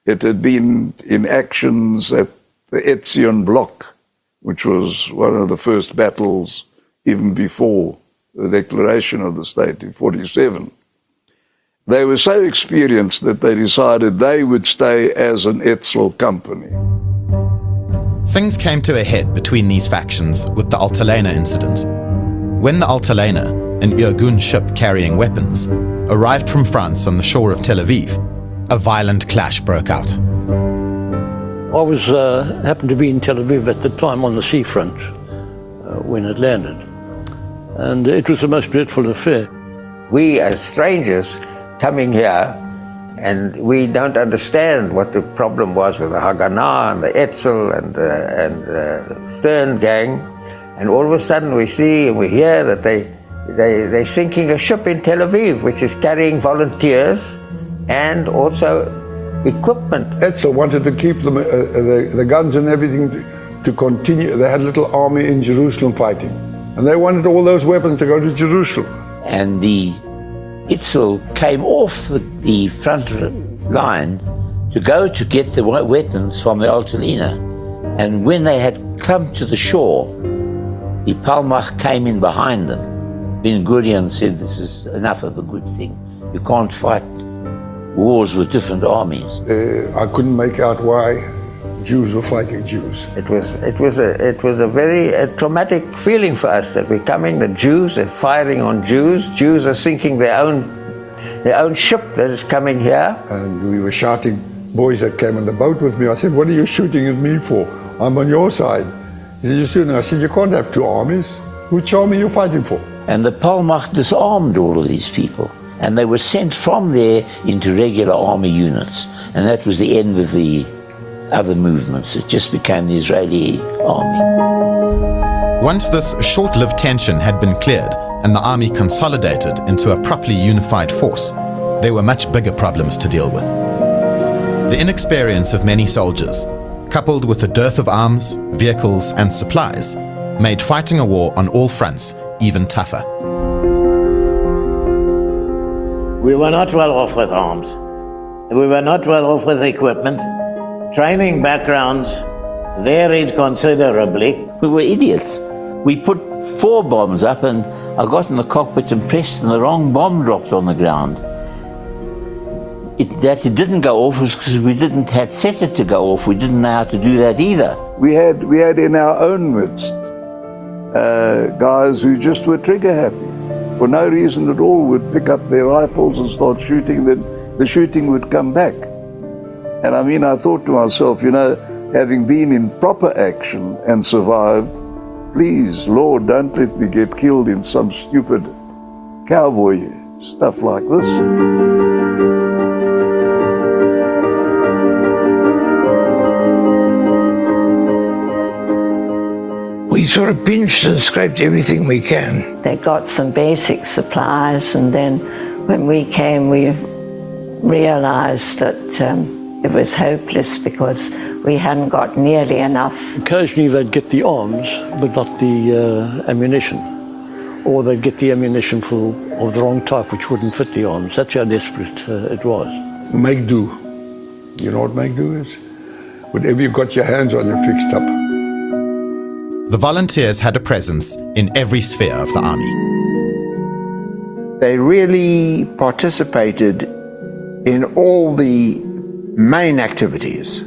It had been in actions at the Etzion Block, which was one of the first battles even before the declaration of the state in 47. They were so experienced that they decided they would stay as an Etzel company. Things came to a head between these factions with the Altalena incident. When the Altalena, an Irgun ship carrying weapons, arrived from France on the shore of Tel Aviv, a violent clash broke out. I was happened to be in Tel Aviv at the time on the seafront when it landed, and it was the most dreadful affair. We as strangers coming here, and we don't understand what the problem was with the Haganah and the Etzel and the Stern gang, and all of a sudden we see and we hear that they're sinking a ship in Tel Aviv which is carrying volunteers and also equipment. Etzel wanted to keep them, the guns and everything to continue. They had a little army in Jerusalem fighting, and they wanted all those weapons to go to Jerusalem. And the Etzel came off the front line to go to get the weapons from the Altalena, and when they had come to the shore, the Palmach came in behind them. Ben Gurion said, "This is enough of a good thing. You can't fight wars with different armies." I couldn't make out why Jews were fighting Jews. It was a very traumatic feeling for us that we're coming, the Jews are firing on Jews. Jews are sinking their own ship that is coming here. And we were shouting, boys that came on the boat with me, I said, "What are you shooting at me for? I'm on your side." He said, "You're shooting." I said, "You can't have two armies. Which army are you fighting for?" And the Palmach disarmed all of these people, and they were sent from there into regular army units, and that was the end of the other movements. It just became the Israeli army. Once this short-lived tension had been cleared and the army consolidated into a properly unified force, there were much bigger problems to deal with. The inexperience of many soldiers, coupled with the dearth of arms, vehicles, and supplies, made fighting a war on all fronts even tougher. We were not well off with arms. We were not well off with equipment. Training backgrounds varied considerably. We were idiots. We put 4 bombs up, and I got in the cockpit and pressed, and the wrong bomb dropped on the ground. That it didn't go off was because we didn't had set it to go off. We didn't know how to do that either. We had in our own midst guys who just were trigger happy. For no reason at all would pick up their rifles and start shooting, then the shooting would come back. And I mean, I thought to myself, you know, having been in proper action and survived, please, Lord, don't let me get killed in some stupid cowboy stuff like this. We sort of pinched and scraped everything we can. They got some basic supplies, and then when we came, we realized that it was hopeless because we hadn't got nearly enough. Occasionally they'd get the arms, but not the ammunition. Or they'd get the ammunition of the wrong type, which wouldn't fit the arms. That's how desperate it was. Make do. You know what make do is? Whatever you got your hands on, you fixed up. The volunteers had a presence in every sphere of the army. They really participated in all the main activities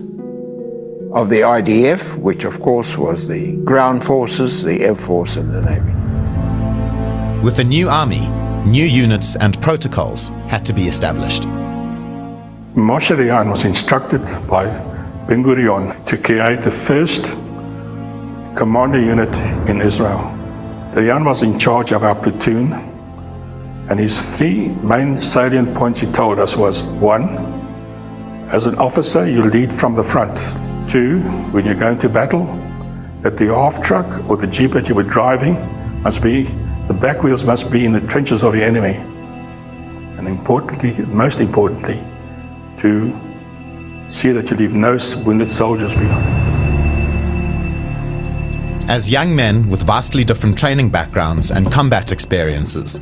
of the IDF, which of course was the ground forces, the air force and the navy. With the new army, new units and protocols had to be established. Moshe Dayan was instructed by Ben Gurion to create the first commander unit in Israel. Dayan was in charge of our platoon, and his 3 main salient points he told us was: 1, as an officer you lead from the front. 2, when you go into battle, that the half truck or the jeep that you were driving the back wheels must be in the trenches of the enemy. And importantly, most importantly, to see that you leave no wounded soldiers behind. As young men with vastly different training backgrounds and combat experiences,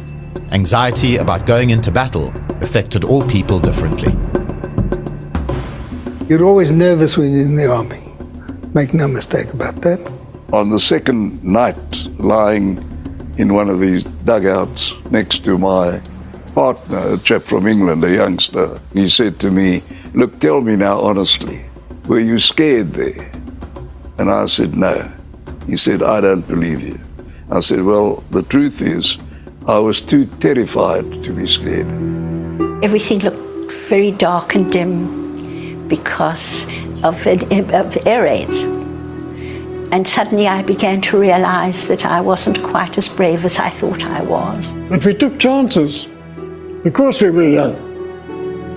anxiety about going into battle affected all people differently. You're always nervous when you're in the army. Make no mistake about that. On the second night, lying in one of these dugouts next to my partner, a chap from England, a youngster, he said to me, "Look, tell me now honestly, were you scared there?" And I said, "No." He said, "I don't believe you." I said, "Well, the truth is, I was too terrified to be scared." Everything looked very dark and dim because of air raids. And suddenly I began to realize that I wasn't quite as brave as I thought I was. But we took chances because we were young.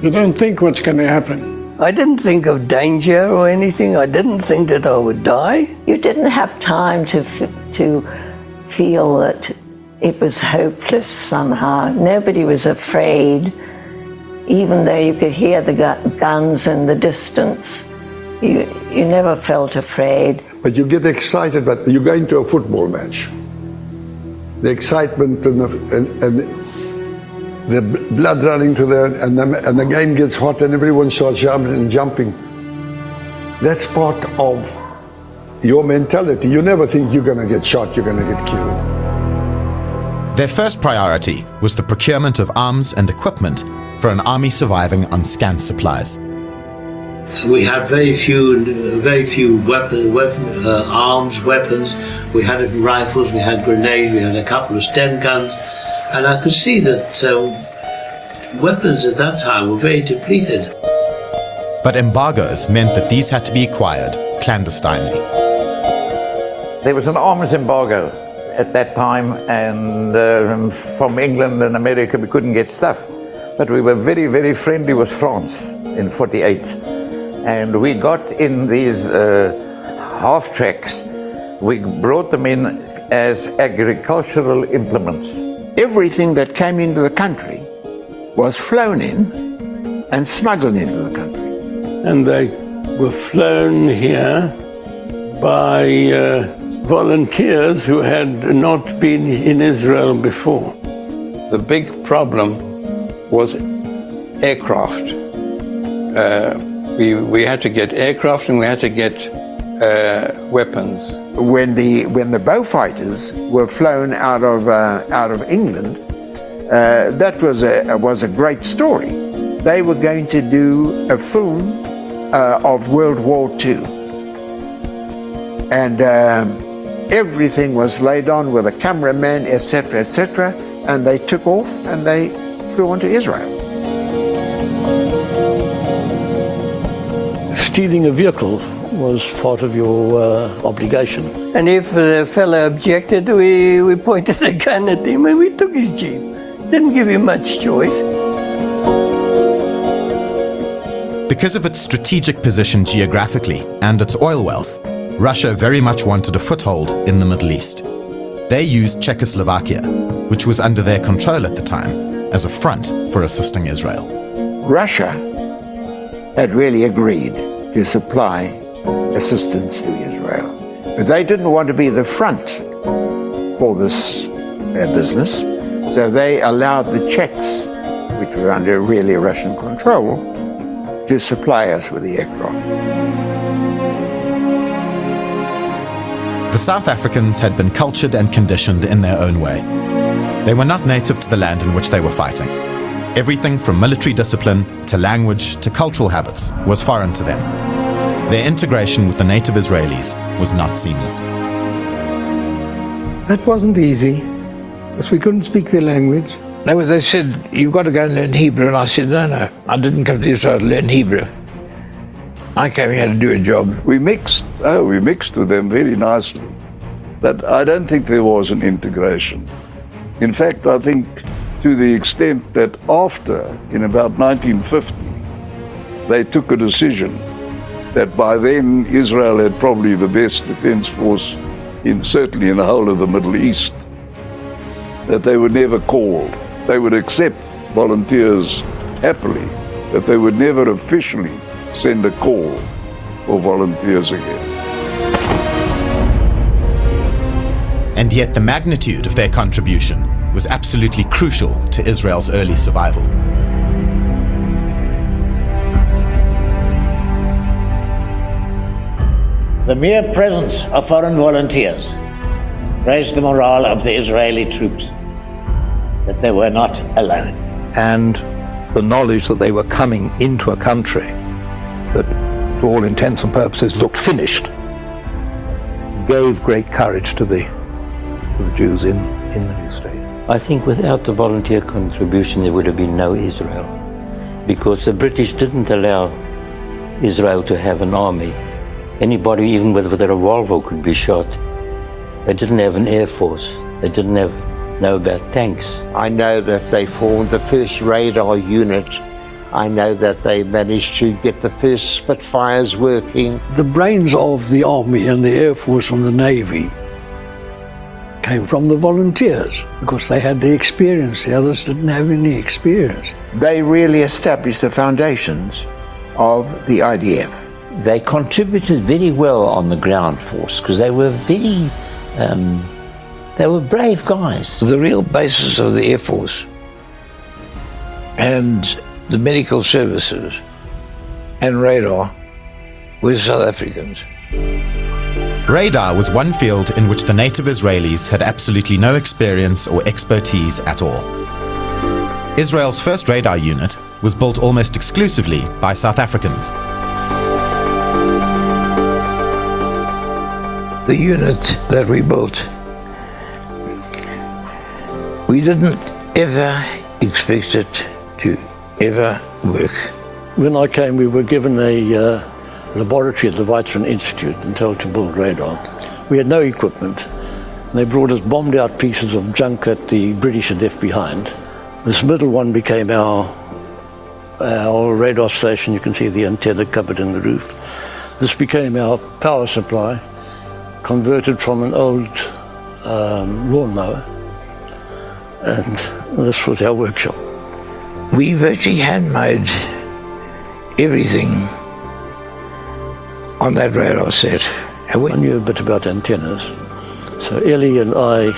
You don't think what's going to happen. I didn't think of danger or anything. I didn't think that I would die. You didn't have time to feel that it was hopeless somehow. Nobody was afraid, even though you could hear the guns in the distance. You never felt afraid. But you get excited, but you go into a football match. The excitement and the blood running to there, and the game gets hot and everyone starts jumping. That's part of your mentality. You never think you're going to get shot, you're going to get killed. Their first priority was the procurement of arms and equipment for an army surviving on scant supplies. We had very few arms, weapons. We had rifles, we had grenades, we had a couple of Sten guns, and I could see that weapons at that time were very depleted. But embargoes meant that these had to be acquired clandestinely. There was an arms embargo at that time, and from England and America we couldn't get stuff. But we were very, very friendly with France in '48. And we got in these half-tracks. We brought them in as agricultural implements. Everything that came into the country was flown in and smuggled into the country. And they were flown here by volunteers who had not been in Israel before. The big problem was aircraft. We had to get aircraft and we had to get weapons. When the Beaufighters were flown out of England, that was a great story. They were going to do a film of World War II, and everything was laid on with a cameraman, etc., etc., and they took off and they flew on to Israel. Stealing a vehicle was part of your obligation. And if the fellow objected, we pointed a gun at him and we took his jeep. Didn't give him much choice. Because of its strategic position geographically and its oil wealth, Russia very much wanted a foothold in the Middle East. They used Czechoslovakia, which was under their control at the time, as a front for assisting Israel. Russia had really agreed to supply assistance to Israel. But they didn't want to be the front for this business, so they allowed the Czechs, which were under really Russian control, to supply us with the aircraft. The South Africans had been cultured and conditioned in their own way. They were not native to the land in which they were fighting. Everything from military discipline to language to cultural habits was foreign to them. Their integration with the native Israelis was not seamless. That wasn't easy, because we couldn't speak their language. No, they said, you've got to go and learn Hebrew. And I said, no, I didn't come to Israel to learn Hebrew. I came here to do a job. We mixed with them very nicely. But I don't think there was an integration. In fact, I think to the extent that after, in about 1950, they took a decision that by then Israel had probably the best defense force certainly in the whole of the Middle East. that they were never called. They would accept volunteers happily, but they would never officially send a call for volunteers again. And yet the magnitude of their contribution was absolutely crucial to Israel's early survival. The mere presence of foreign volunteers raised the morale of the Israeli troops, that they were not alone. And the knowledge that they were coming into a country that, to all intents and purposes, looked finished, gave great courage to the Jews in the new state. I think without the volunteer contribution there would have been no Israel, because the British didn't allow Israel to have an army. Anybody, even with a revolver, could be shot. They didn't have an air force. They didn't know about tanks. I know that they formed the first radar unit. I know that they managed to get the first Spitfires working. The brains of the Army and the Air Force and the Navy came from the volunteers because they had the experience. The others didn't have any experience. They really established the foundations of the IDF. They contributed very well on the ground force because they were very, they were brave guys. The real basis of the Air Force and the medical services and radar were South Africans. Radar was one field in which the native Israelis had absolutely no experience or expertise at all. Israel's first radar unit was built almost exclusively by South Africans. The unit that we built, we didn't ever expect it to ever work. When I came, we were given a laboratory at the Weizmann Institute and told to build radar. We had no equipment. They brought us bombed out pieces of junk that the British had left behind. This middle one became our radar station. You can see the antenna covered in the roof. This became our power supply, converted from an old lawnmower, and this was our workshop. We virtually handmade everything on that radar set. I knew a bit about antennas, so Ellie and I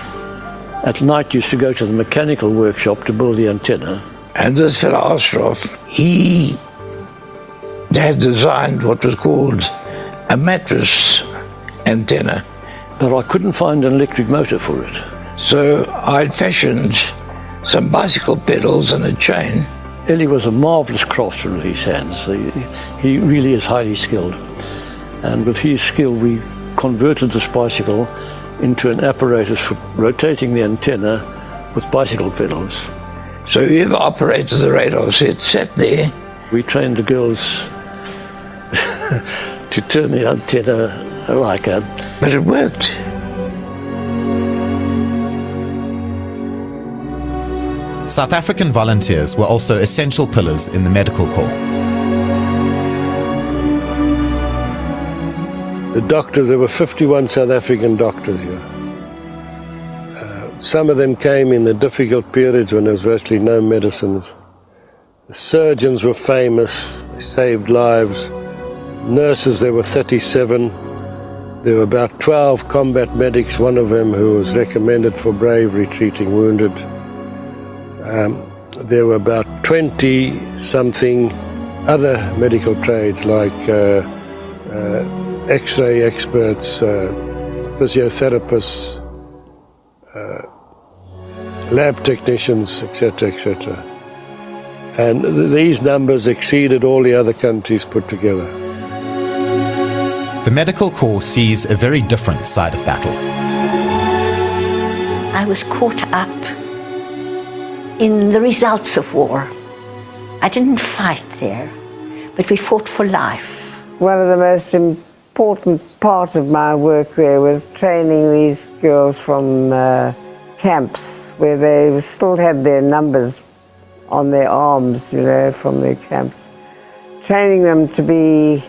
at night used to go to the mechanical workshop to build the antenna. And this fellow Ostroff, he had designed what was called a mattress antenna. But I couldn't find an electric motor for it. So I fashioned some bicycle pedals and a chain. Ellie was a marvellous craftsman with his hands. He really is highly skilled. And with his skill, we converted this bicycle into an apparatus for rotating the antenna with bicycle pedals. So whoever operated the radar set sat there. We trained the girls to turn the antenna like that. But it worked. South African volunteers were also essential pillars in the medical corps. The doctors, there were 51 South African doctors here. Some of them came in the difficult periods when there was virtually no medicines. The surgeons were famous, they saved lives. Nurses, there were 37. There were about 12 combat medics, one of them who was recommended for bravery treating wounded. There were about 20-something other medical trades like X-ray experts, physiotherapists, lab technicians, etc., etc. And these numbers exceeded all the other countries put together. The medical corps sees a very different side of battle. I was caught up in the results of war. I didn't fight there, but we fought for life. One of the most important parts of my work there was training these girls from camps where they still had their numbers on their arms, you know, from their camps. Training them to be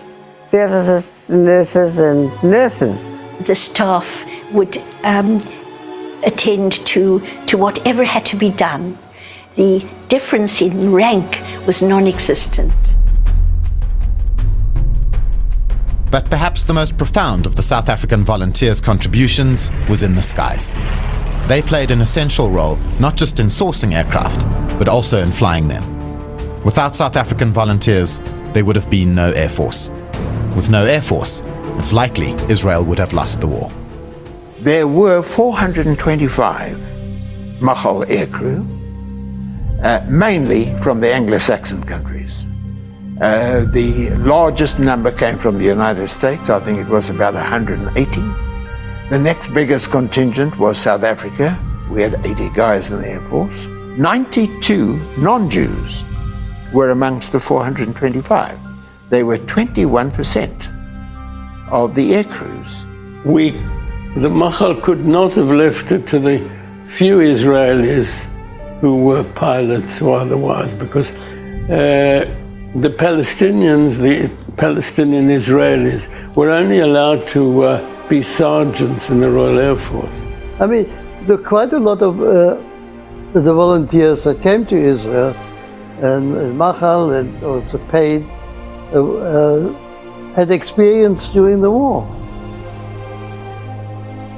theatrists, nurses and nurses. The staff would attend to whatever had to be done. The difference in rank was non-existent. But perhaps the most profound of the South African volunteers' contributions was in the skies. They played an essential role not just in sourcing aircraft, but also in flying them. Without South African volunteers, there would have been no Air Force. With no Air Force, it's likely Israel would have lost the war. There were 425 Machal aircrew, mainly from the Anglo-Saxon countries. The largest number came from the United States. I think it was about 180. The next biggest contingent was South Africa. We had 80 guys in the Air Force. 92 non-Jews were amongst the 425. They were 21% of the air crews. The Machal could not have left it to the few Israelis who were pilots or otherwise, because the Palestinians, the Palestinian Israelis, were only allowed to be sergeants in the Royal Air Force. I mean, there were quite a lot of the volunteers that came to Israel, and Machal and also paid, had experience during the war.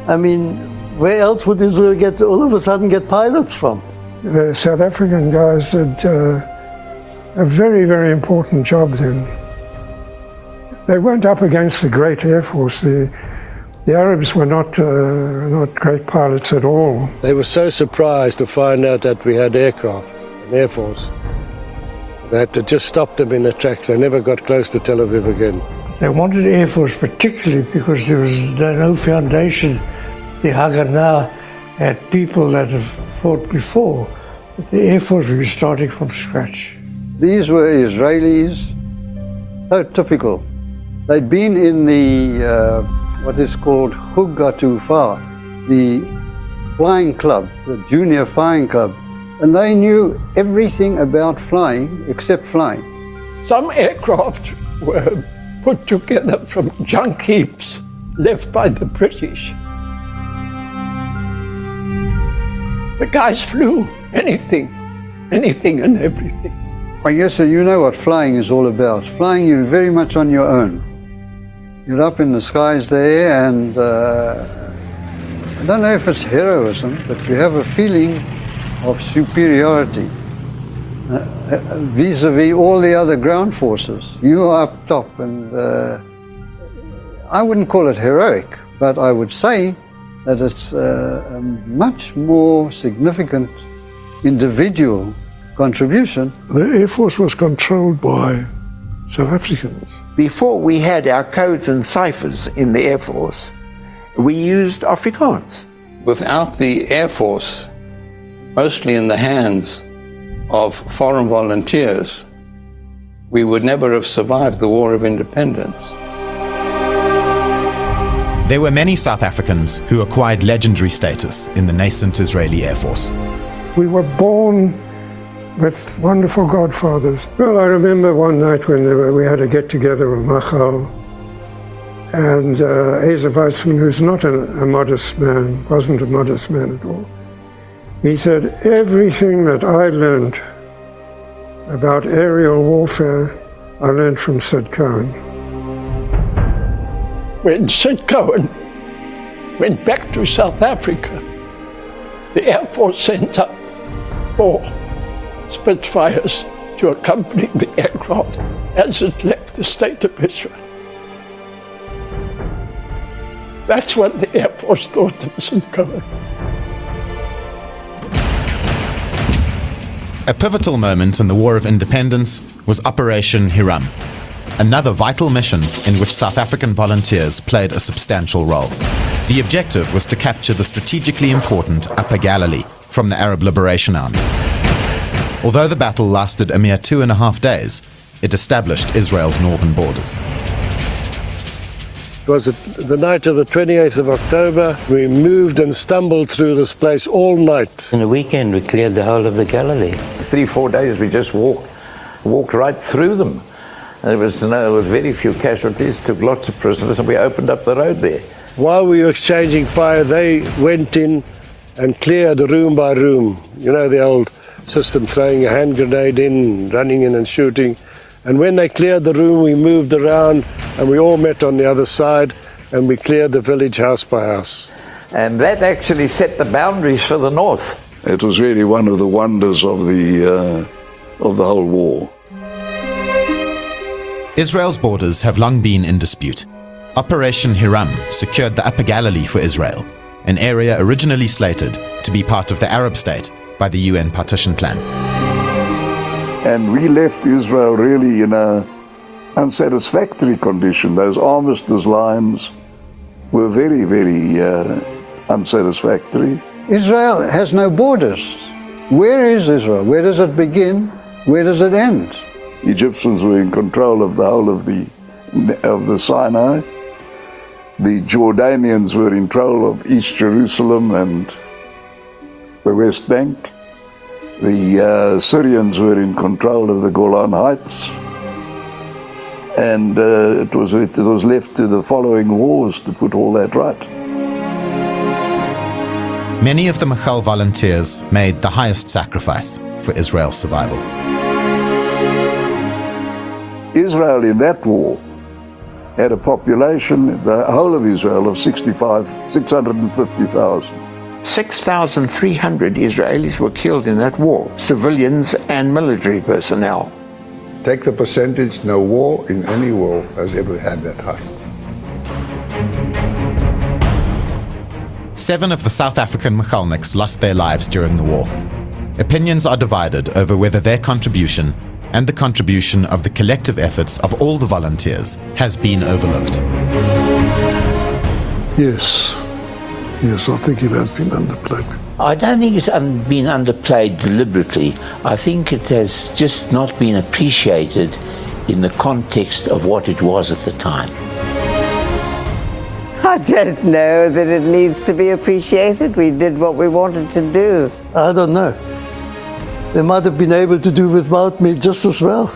I mean, where else would Israel all of a sudden get pilots from? The South African guys did a very, very important job then. They weren't up against the great Air Force. The Arabs were not great pilots at all. They were so surprised to find out that we had aircraft, an Air Force. They had to just stop them in the tracks. They never got close to Tel Aviv again. They wanted Air Force particularly because there was no foundation. The Haganah had people that have fought before. But the Air Force was starting from scratch. These were Israelis, so typical. They'd been in the, what is called Chug HaTufa, the flying club, the junior flying club, and they knew everything about flying except flying. Some aircraft were put together from junk heaps left by the British. The guys flew anything and everything. I guess you know what flying is all about. Flying, you're very much on your own. You're up in the skies there, and I don't know if it's heroism, but you have a feeling of superiority vis-a-vis all the other ground forces. You are up top, and I wouldn't call it heroic, but I would say that it's a much more significant individual contribution. The Air Force was controlled by South Africans. Before we had our codes and ciphers in the Air Force, we used Afrikaans. Without the Air Force, mostly in the hands of foreign volunteers, we would never have survived the War of Independence. There were many South Africans who acquired legendary status in the nascent Israeli Air Force. We were born with wonderful godfathers. Well, I remember one night when we had a get-together with Machal, and Asa Weizmann, who's not a modest man, wasn't a modest man at all, he said, everything that I learned about aerial warfare, I learned from Sid Cohen. When Sid Cohen went back to South Africa, the Air Force sent up 4 Spitfires to accompany the aircraft as it left the state of Israel. That's what the Air Force thought of Sid Cohen. A pivotal moment in the War of Independence was Operation Hiram, another vital mission in which South African volunteers played a substantial role. The objective was to capture the strategically important Upper Galilee from the Arab Liberation Army. Although the battle lasted a mere 2.5 days, it established Israel's northern borders. It was the night of the 28th of October. We moved and stumbled through this place all night. In a weekend, we cleared the whole of the Galilee. 3-4 days, we just walked right through them. There was very few casualties, took lots of prisoners, and we opened up the road there. While we were exchanging fire, they went in and cleared room by room. You know the old system, throwing a hand grenade in, running in and shooting. And when they cleared the room, we moved around and we all met on the other side and we cleared the village house by house. And that actually set the boundaries for the north. It was really one of the wonders of the whole war. Israel's borders have long been in dispute. Operation Hiram secured the Upper Galilee for Israel, an area originally slated to be part of the Arab state by the UN partition plan. And we left Israel really in an unsatisfactory condition. Those armistice lines were very, very unsatisfactory. Israel has no borders. Where is Israel? Where does it begin? Where does it end? Egyptians were in control of the whole of the Sinai. The Jordanians were in control of East Jerusalem and the West Bank. The Syrians were in control of the Golan Heights. And it was left to the following wars to put all that right. Many of the Machal volunteers made the highest sacrifice for Israel's survival. Israel in that war had a population, the whole of Israel, of 650,000. 6,300 Israelis were killed in that war, civilians and military personnel. Take the percentage, no war in any war has ever had that high. 7 of the South African Machalniks lost their lives during the war. Opinions are divided over whether their contribution and the contribution of the collective efforts of all the volunteers has been overlooked. Yes, I think it has been underplayed. I don't think it's been underplayed deliberately. I think it has just not been appreciated in the context of what it was at the time. I don't know that it needs to be appreciated. We did what we wanted to do. I don't know. They might have been able to do without me just as well.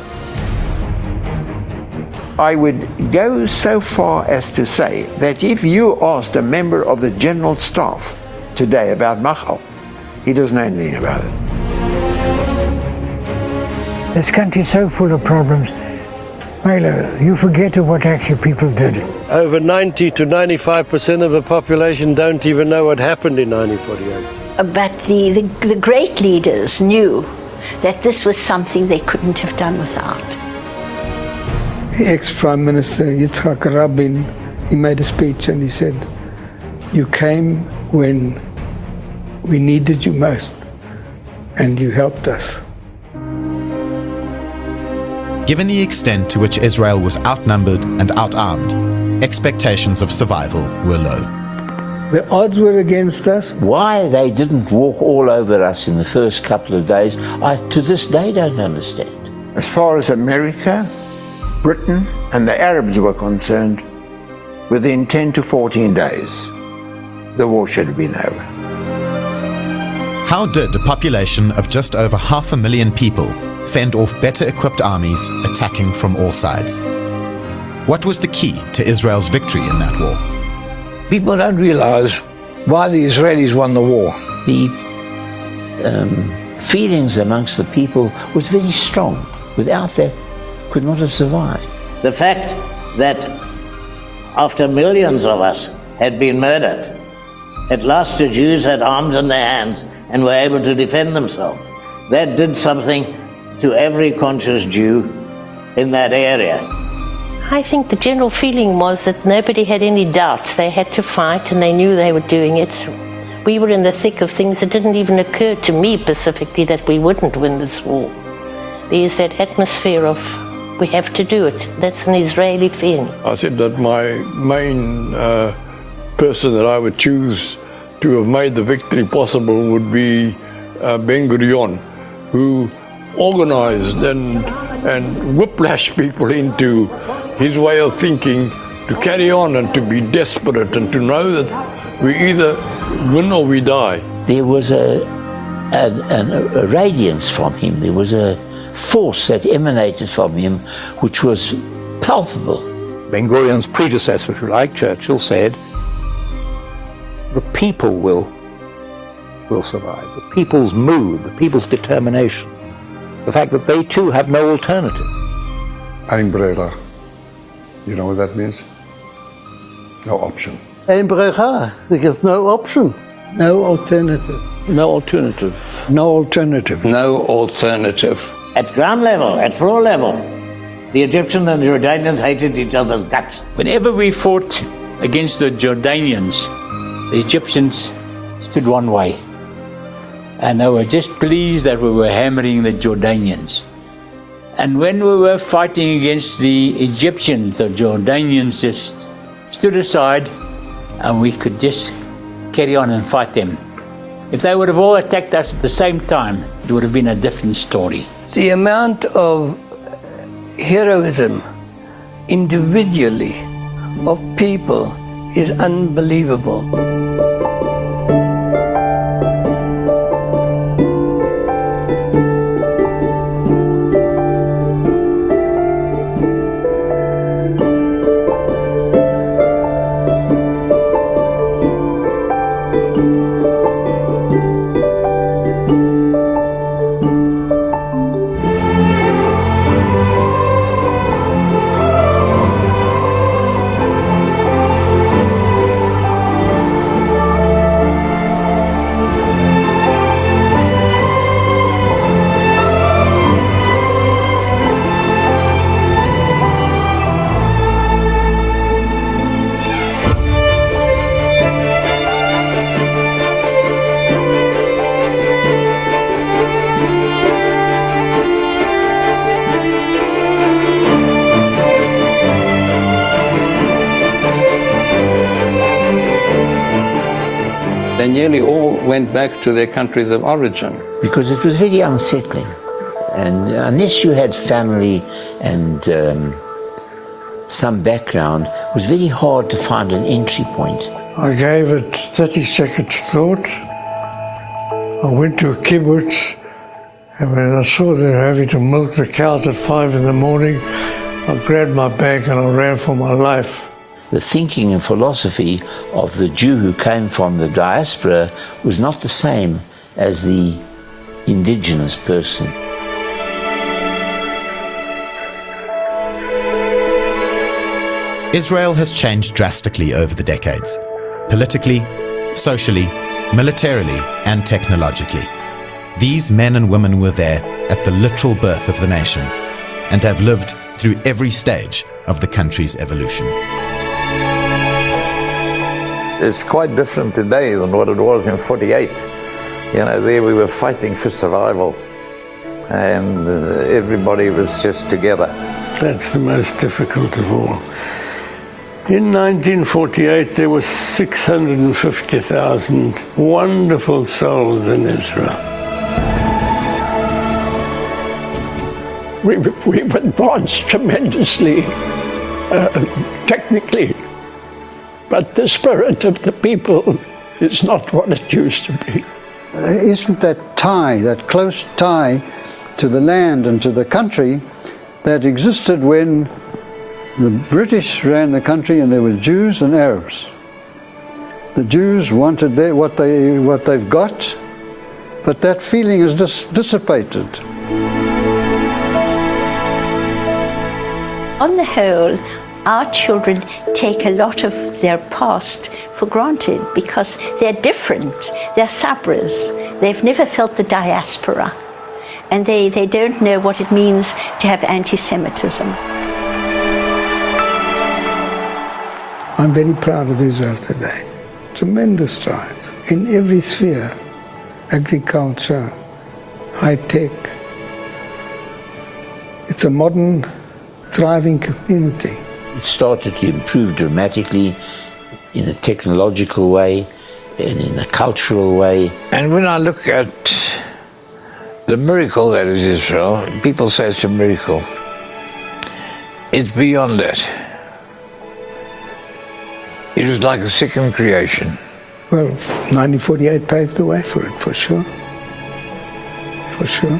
I would go so far as to say that if you asked a member of the General Staff today about Machal, he doesn't know anything about it. This country is so full of problems. Milo, you forget what actually people did. Over 90 to 95% of the population don't even know what happened in 1948. But the great leaders knew that this was something they couldn't have done without. The ex-Prime Minister Yitzhak Rabin, he made a speech and he said, "You came when we needed you most, and you helped us." Given the extent to which Israel was outnumbered and out-armed, expectations of survival were low. The odds were against us. Why they didn't walk all over us in the first couple of days, I to this day don't understand. As far as America, Britain and the Arabs were concerned, within 10 to 14 days, the war should have been over. How did a population of just over 500,000 people fend off better equipped armies attacking from all sides? What was the key to Israel's victory in that war? People don't realize why the Israelis won the war. The feelings amongst the people was very strong. Without that, could not have survived. The fact that after millions of us had been murdered, at last the Jews had arms in their hands and were able to defend themselves. That did something to every conscious Jew in that area. I think the general feeling was that nobody had any doubts. They had to fight and they knew they were doing it. We were in the thick of things. It didn't even occur to me specifically that we wouldn't win this war. There is that atmosphere of we have to do it. That's an Israeli feeling. I said that my main person that I would choose to have made the victory possible would be Ben-Gurion, who organized and whiplashed people into his way of thinking to carry on and to be desperate and to know that we either win or we die. There was a radiance from him. There was a force that emanated from him which was palpable. Ben-Gurion's predecessor, if you like, Churchill, said, "The people will will survive. The people's mood, the people's determination, the fact that they too have no alternative. Einbrecher. You know what that means? No option. Einbrecher, there's no option. No alternative. No alternative. No alternative. No alternative. At ground level, at floor level, the Egyptians and the Jordanians hated each other's guts. Whenever we fought against the Jordanians, the Egyptians stood one way. And they were just pleased that we were hammering the Jordanians. And when we were fighting against the Egyptians, the Jordanians just stood aside and we could just carry on and fight them. If they would have all attacked us at the same time, it would have been a different story. The amount of heroism individually of people is unbelievable. They nearly all went back to their countries of origin. Because it was very unsettling. And unless you had family and some background, it was very hard to find an entry point. I gave it 30 seconds thought. I went to a kibbutz, and when I saw they were having to milk the cows at 5 in the morning, I grabbed my bag and I ran for my life. The thinking and philosophy of the Jew who came from the diaspora was not the same as the indigenous person. Israel has changed drastically over the decades, politically, socially, militarily, and technologically. These men and women were there at the literal birth of the nation and have lived through every stage of the country's evolution. It's quite different today than what it was in 48. You know, there we were fighting for survival and everybody was just together. That's the most difficult of all. In 1948, there were 650,000 wonderful souls in Israel. We've advanced tremendously, technically, but the spirit of the people is not what it used to be. Isn't that tie, that close tie to the land and to the country that existed when the British ran the country and there were Jews and Arabs. The Jews wanted what they've got, but that feeling is dissipated. On the whole, our children take a lot of their past for granted because they're different, they're Sabras, they've never felt the diaspora, and they don't know what it means to have anti-Semitism. I'm very proud of Israel today. Tremendous strides in every sphere, agriculture, high tech. It's a modern, thriving community. It started to improve dramatically in a technological way and in a cultural way. And when I look at the miracle that is Israel, people say it's a miracle. It's beyond that. It was like a second creation. Well, 1948 paved the way for it, for sure. For sure.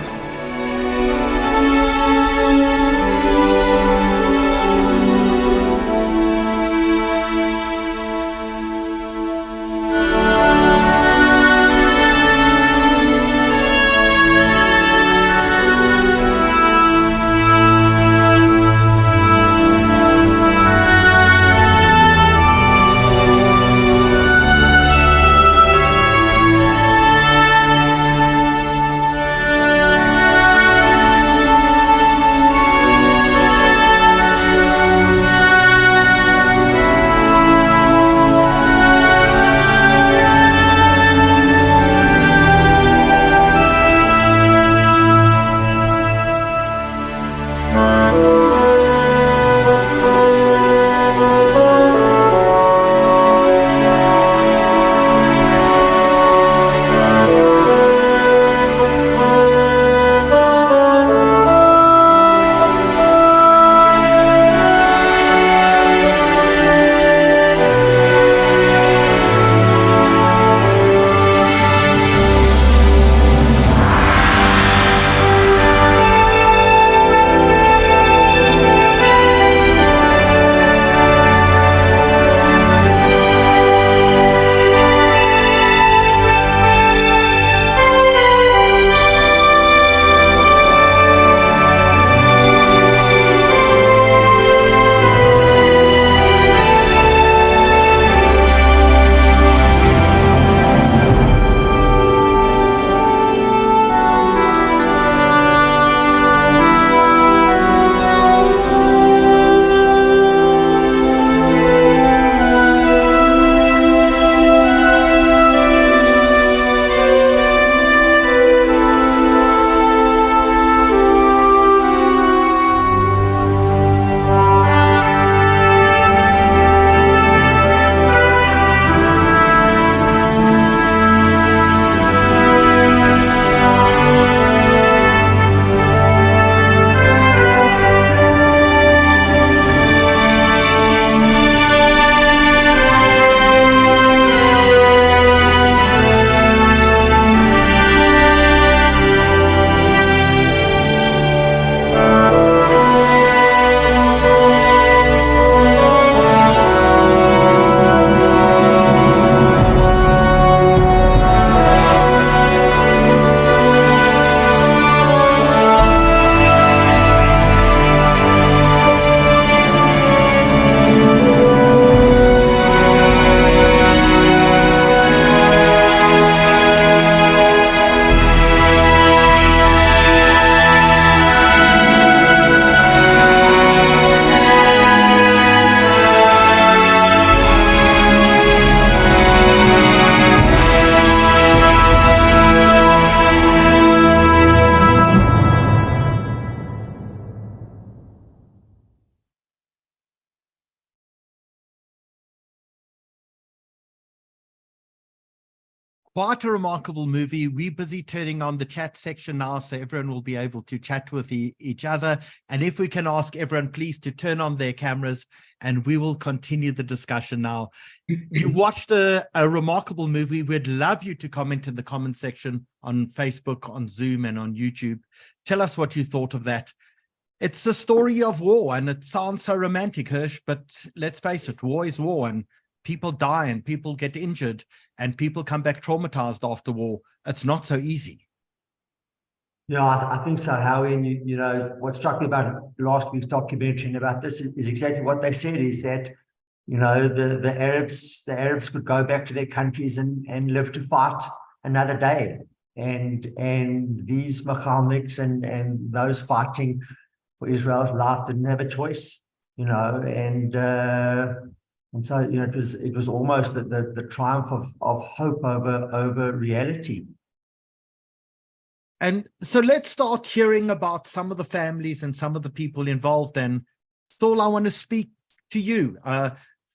Quite a remarkable movie. We're busy turning on the chat section now, so everyone will be able to chat with each other. And if we can ask everyone, please, to turn on their cameras, and we will continue the discussion now. You watched a remarkable movie. We'd love you to comment in the comment section on Facebook, on Zoom, and on YouTube. Tell us what you thought of that. It's the story of war, and it sounds so romantic, Hirsch, but let's face it, war is war, and people die and people get injured and people come back traumatized after war. It's not so easy. Yeah, I think so, Howie. And you know, what struck me about last week's documentary and about this is exactly what they said, is that, you know, the Arabs could go back to their countries and live to fight another day. And these Machal and those fighting for Israel's life didn't have a choice, you know, and so, you know, it was almost the triumph of hope over reality. And so let's start hearing about some of the families and some of the people involved. And Saul, I want to speak to you.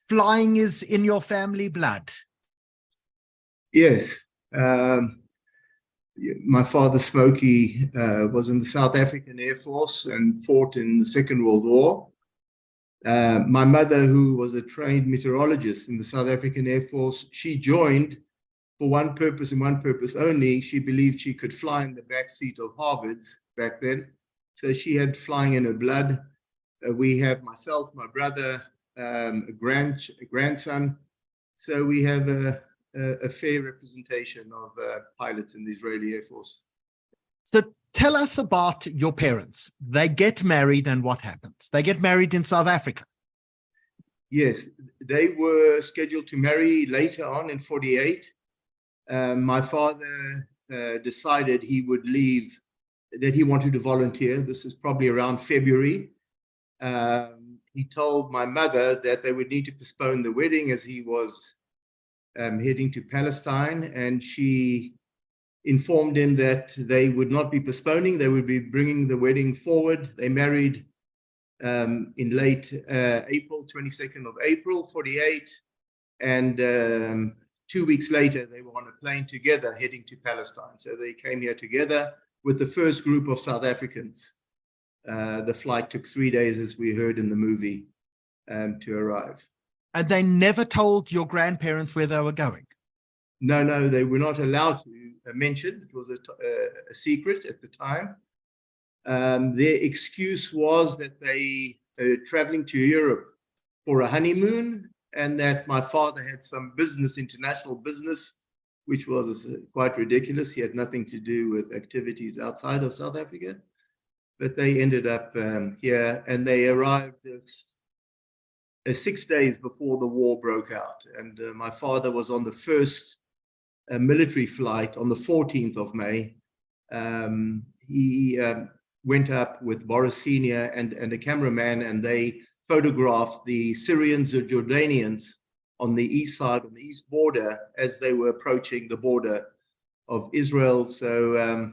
Flying is in your family blood. Yes. My father, Smokey, was in the South African Air Force and fought in the Second World War. My mother, who was a trained meteorologist in the South African Air Force, she joined for one purpose and one purpose only. She believed she could fly in the back seat of Harvard's back then. So she had flying in her blood. We have myself, my brother, a grandson. So we have a fair representation of pilots in the Israeli Air Force. So tell us about your parents. They get married, and what happens? They get married in South Africa. Yes, they were scheduled to marry later on in 48. My father decided he would leave, that he wanted to volunteer. This is probably around February. He told my mother that they would need to postpone the wedding as he was heading to Palestine, and she informed him that they would not be postponing, they would be bringing the wedding forward. They married in late April, 22nd of April, 48. And 2 weeks later, they were on a plane together heading to Palestine. So they came here together with the first group of South Africans. The flight took 3 days, as we heard in the movie, to arrive. And they never told your grandparents where they were going? No, they were not allowed to mention. It was a secret at the time. Their excuse was that they were traveling to Europe for a honeymoon, and that my father had some business, international business, which was quite ridiculous. He had nothing to do with activities outside of South Africa. But they ended up here, and they arrived 6 days before the war broke out. And my father was on the first military flight on the 14th of May. He went up with Boris Senior and a cameraman, and they photographed the Syrians or Jordanians on the east side, on the east border, as they were approaching the border of Israel. So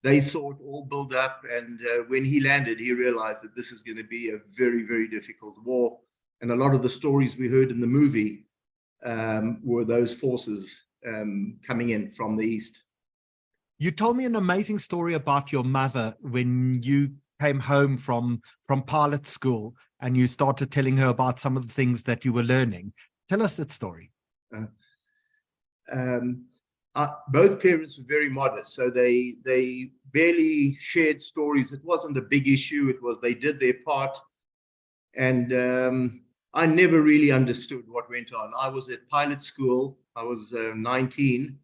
they saw it all build up, and when he landed, he realized that this is going to be a very, very difficult war. And a lot of the stories we heard in the movie were those forces coming in from the east. You told me an amazing story about your mother when you came home from pilot school, and you started telling her about some of the things that you were learning. Tell us that story. Both parents were very modest, so they barely shared stories. It wasn't a big issue. It was they did their part. And I never really understood what went on. I was at pilot school. I was 19.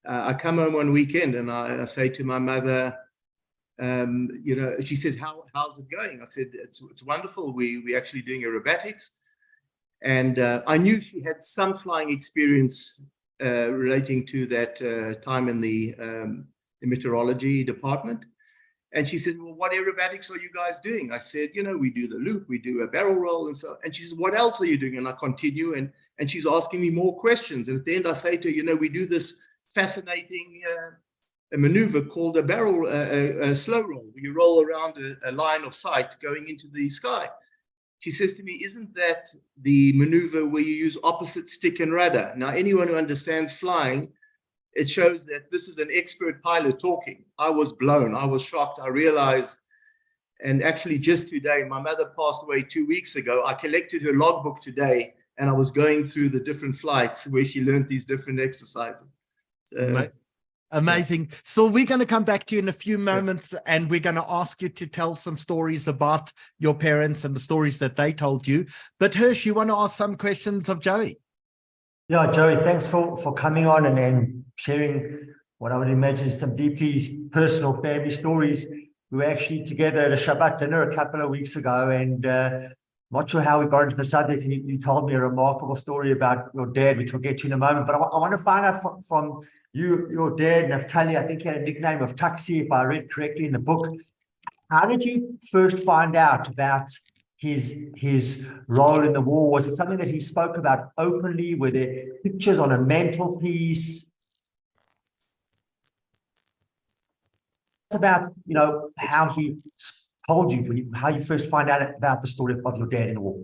I come home one weekend and I say to my mother, you know, she says, how's it going? I said, it's wonderful. We're actually doing aerobatics. And I knew she had some flying experience relating to that time in the meteorology department. And she said, well, what aerobatics are you guys doing? I said, you know, we do the loop, we do a barrel roll and so. And she said, what else are you doing? And I continue, and she's asking me more questions. And at the end, I say to her, you know, we do this fascinating a maneuver called a barrel, a slow roll. You roll around a line of sight going into the sky. She says to me, isn't that the maneuver where you use opposite stick and rudder? Now, anyone who understands flying it shows that this is an expert pilot talking. I was blown. I was shocked. I realized, and actually just today, my mother passed away 2 weeks ago. I collected her logbook today, and I was going through the different flights where she learned these different exercises. So, amazing. So we're going to come back to you in a few moments, and we're going to ask you to tell some stories about your parents and the stories that they told you. But Hirsch, you want to ask some questions of Joey? Yeah, Joey, thanks for coming on and sharing what I would imagine is some deeply personal family stories. We were actually together at a Shabbat dinner a couple of weeks ago, and not sure how we got into the subject, and you told me a remarkable story about your dad, which we'll get to in a moment. But I want to find out from you, your dad, Naftali, I think he had a nickname of Taxi, if I read correctly in the book. How did you first find out about his role in the war? Was it something that he spoke about openly? Were there pictures on a mantelpiece? About, you know, how he told you, how you first find out about the story of your dad in the war.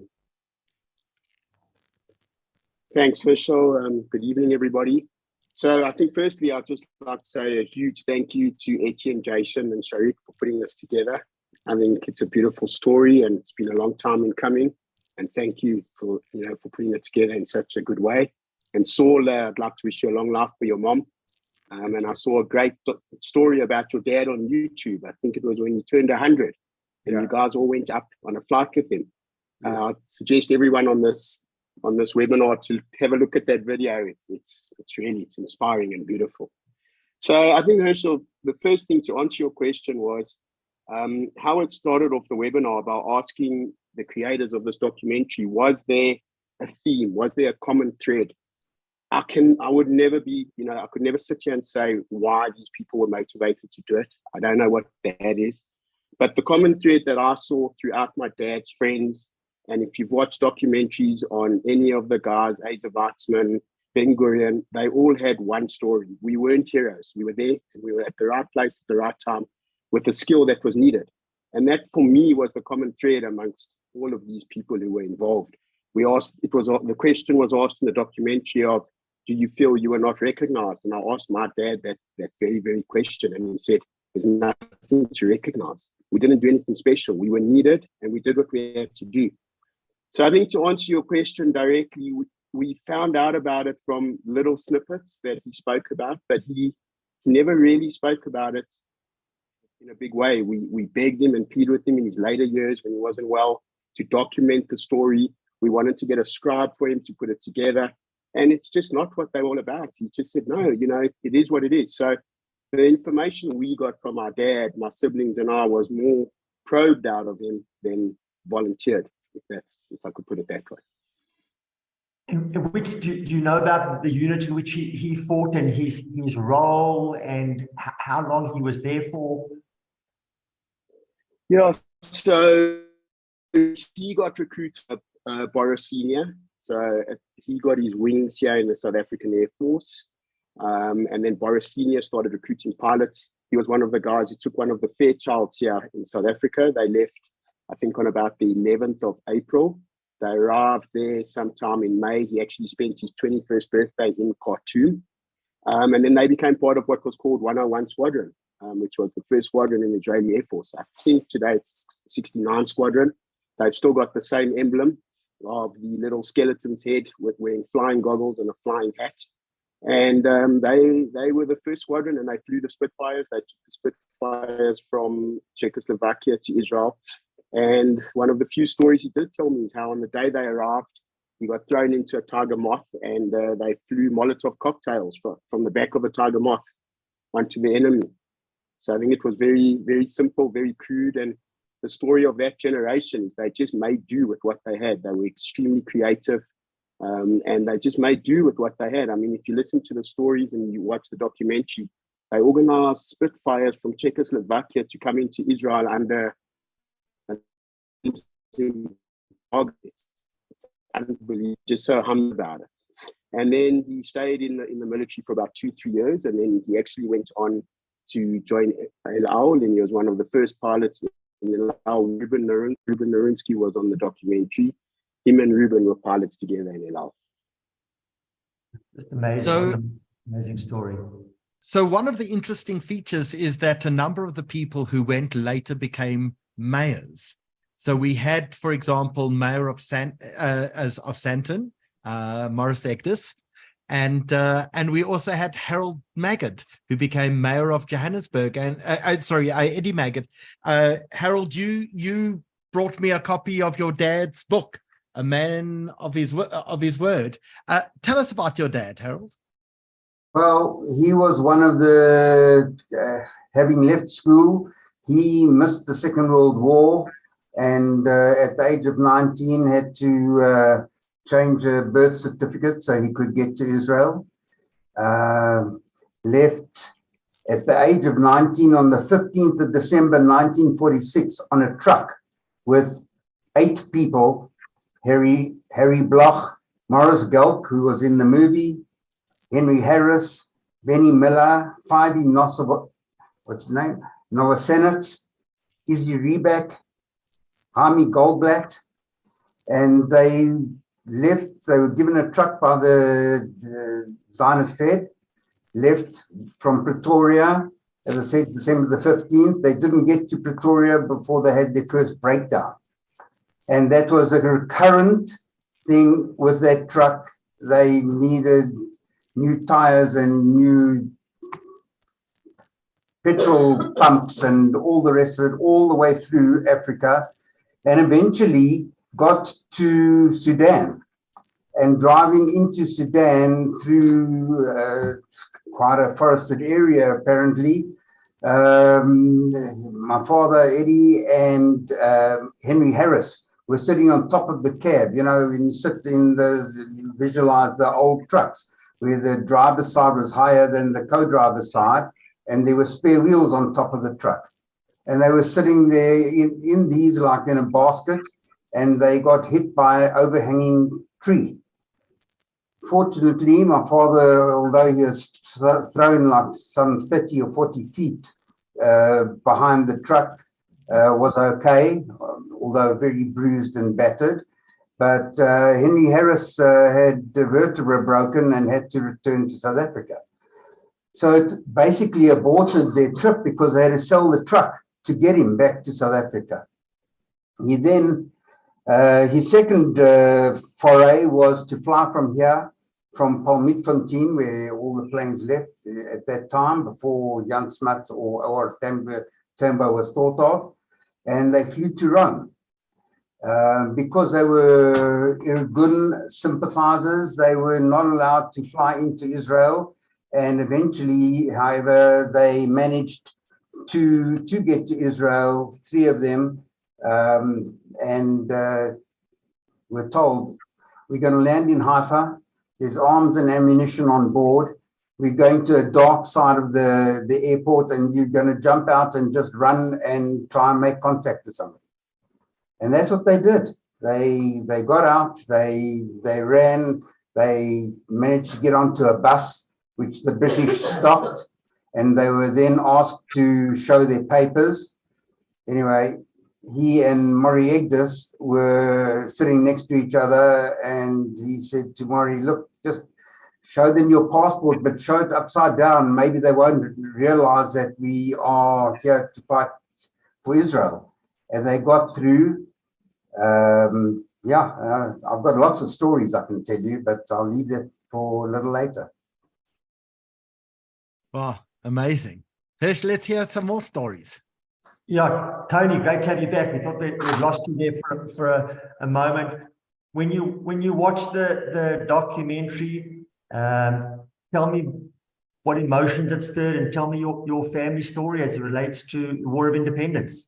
Thanks, Machal. Good evening, everybody. So I think firstly, I'd just like to say a huge thank you to Etienne, Jason, and Sharik for putting this together. I think it's a beautiful story, and it's been a long time in coming. And thank you for putting it together in such a good way. And Saul, I'd like to wish you a long life for your mom. And I saw a great story about your dad on YouTube. I think it was when he turned 100, and you guys all went up on a flight with him. I suggest everyone on this webinar to have a look at that video. It's inspiring and beautiful. So I think, Herschel, the first thing to answer your question was how it started off the webinar about asking the creators of this documentary, was there a theme? Was there a common thread? I would never be, I could never sit here and say why these people were motivated to do it. I don't know what that is. But the common thread that I saw throughout my dad's friends, and if you've watched documentaries on any of the guys, Asa Weizmann, Ben Gurion, they all had one story. We weren't heroes. We were there, and we were at the right place at the right time with the skill that was needed. And that, for me, was the common thread amongst all of these people who were involved. The question was asked in the documentary of, do you feel you were not recognized? And I asked my dad that very, very question, and he said, there's nothing to recognize. We didn't do anything special. We were needed, and we did what we had to do. So I think to answer your question directly, we found out about it from little snippets that he spoke about, but he never really spoke about it in a big way. We begged him and pleaded with him in his later years when he wasn't well to document the story. We wanted to get a scribe for him to put it together. And it's just not what they're all about. He just said, no, it is what it is. So the information we got from our dad, my siblings and I, was more probed out of him than volunteered, if I could put it that way. And which do you know about the unit in which he fought and his role and how long he was there for? Yeah, so he got recruited Boris Senior. So he got his wings here in the South African Air Force. And then Boris Senior started recruiting pilots. He was one of the guys who took one of the Fairchilds here in South Africa. They left, I think, on about the 11th of April. They arrived there sometime in May. He actually spent his 21st birthday in Khartoum. And then they became part of what was called 101 Squadron, which was the first squadron in the Israeli Air Force. I think today it's 69 Squadron. They've still got the same emblem of the little skeleton's head with wearing flying goggles and a flying hat. And they were the first squadron, and they flew the Spitfires. They took the Spitfires from Czechoslovakia to Israel. And one of the few stories he did tell me is how on the day they arrived, he got thrown into a Tiger Moth, and they flew Molotov cocktails from the back of a Tiger Moth onto the enemy. So I think it was very, very simple, very crude. And the story of that generation is they just made do with what they had. They were extremely creative, and they just made do with what they had. I mean, if you listen to the stories and you watch the documentary, they organized Spitfires from Czechoslovakia to come into Israel under unbelievable, just so humble about it. And then he stayed in the military for about 2-3 years, and then he actually went on to join El Al, and he was one of the first pilots in El Al. Ruben Narinsky was on the documentary. Him and Ruben were pilots together in El Al. Just amazing. So Amazing story. So one of the interesting features is that a number of the people who went later became mayors. So we had, for example, Mayor of Sandton, Morris Egdes, and we also had Harold Maggott, who became mayor of Johannesburg. And Eddie Maggott. Harold, you brought me a copy of your dad's book, A Man of His Word. Tell us about your dad, Harold. Well, he was one of the, having left school, he missed the Second World War, and at the age of 19 had to change a birth certificate so he could get to Israel. Left at the age of 19 on the 15th of December 1946 on a truck with 8 people, Harry Bloch, Morris Gelk, who was in the movie, Henry Harris, Benny Miller, Fyvie Noah Sennett, Izzy Reback, Hami Goldblatt, and they left. They were given a truck by the Zionist Fed, left from Pretoria, as I said, December the 15th. They didn't get to Pretoria before they had their first breakdown. And that was a recurrent thing with that truck. They needed new tires and new petrol pumps and all the rest of it, all the way through Africa, and eventually got to Sudan. And driving into Sudan through quite a forested area, apparently, my father, Eddie, and Henry Harris were sitting on top of the cab. You know, when you sit in you visualize the old trucks, where the driver's side was higher than the co-driver's side, and there were spare wheels on top of the truck. And they were sitting there in these, like in a basket, and they got hit by an overhanging tree. Fortunately, my father, although he was thrown like some 30 or 40 feet behind the truck, was okay, although very bruised and battered. But Henry Harris had the vertebra broken and had to return to South Africa. So it basically aborted their trip because they had to sell the truck to get him back to South Africa. He then, his second foray was to fly from here, from Palmytfontein, where all the planes left at that time, before Jan Smuts or Tambo was thought of, and they flew to Rome. Because they were Irgun sympathizers, they were not allowed to fly into Israel, and eventually, however, they managed to get to Israel, 3 of them, and were told, we're going to land in Haifa, there's arms and ammunition on board, we're going to a dark side of the airport, and you're going to jump out and just run and try and make contact with somebody. And that's what they did. They got out, they ran, they managed to get onto a bus, which the British stopped, and they were then asked to show their papers. Anyway, he and Murray Egdes were sitting next to each other, and he said to Murray, look, just show them your passport, but show it upside down. Maybe they won't realize that we are here to fight for Israel. And they got through. I've got lots of stories I can tell you, but I'll leave it for a little later. Wow, amazing. Hirsch, let's hear some more stories. Yeah, Tony, great to have you back. We thought we'd lost you there for a moment. When you watch the documentary, tell me what emotions it stirred, and tell me your family story as it relates to the War of Independence.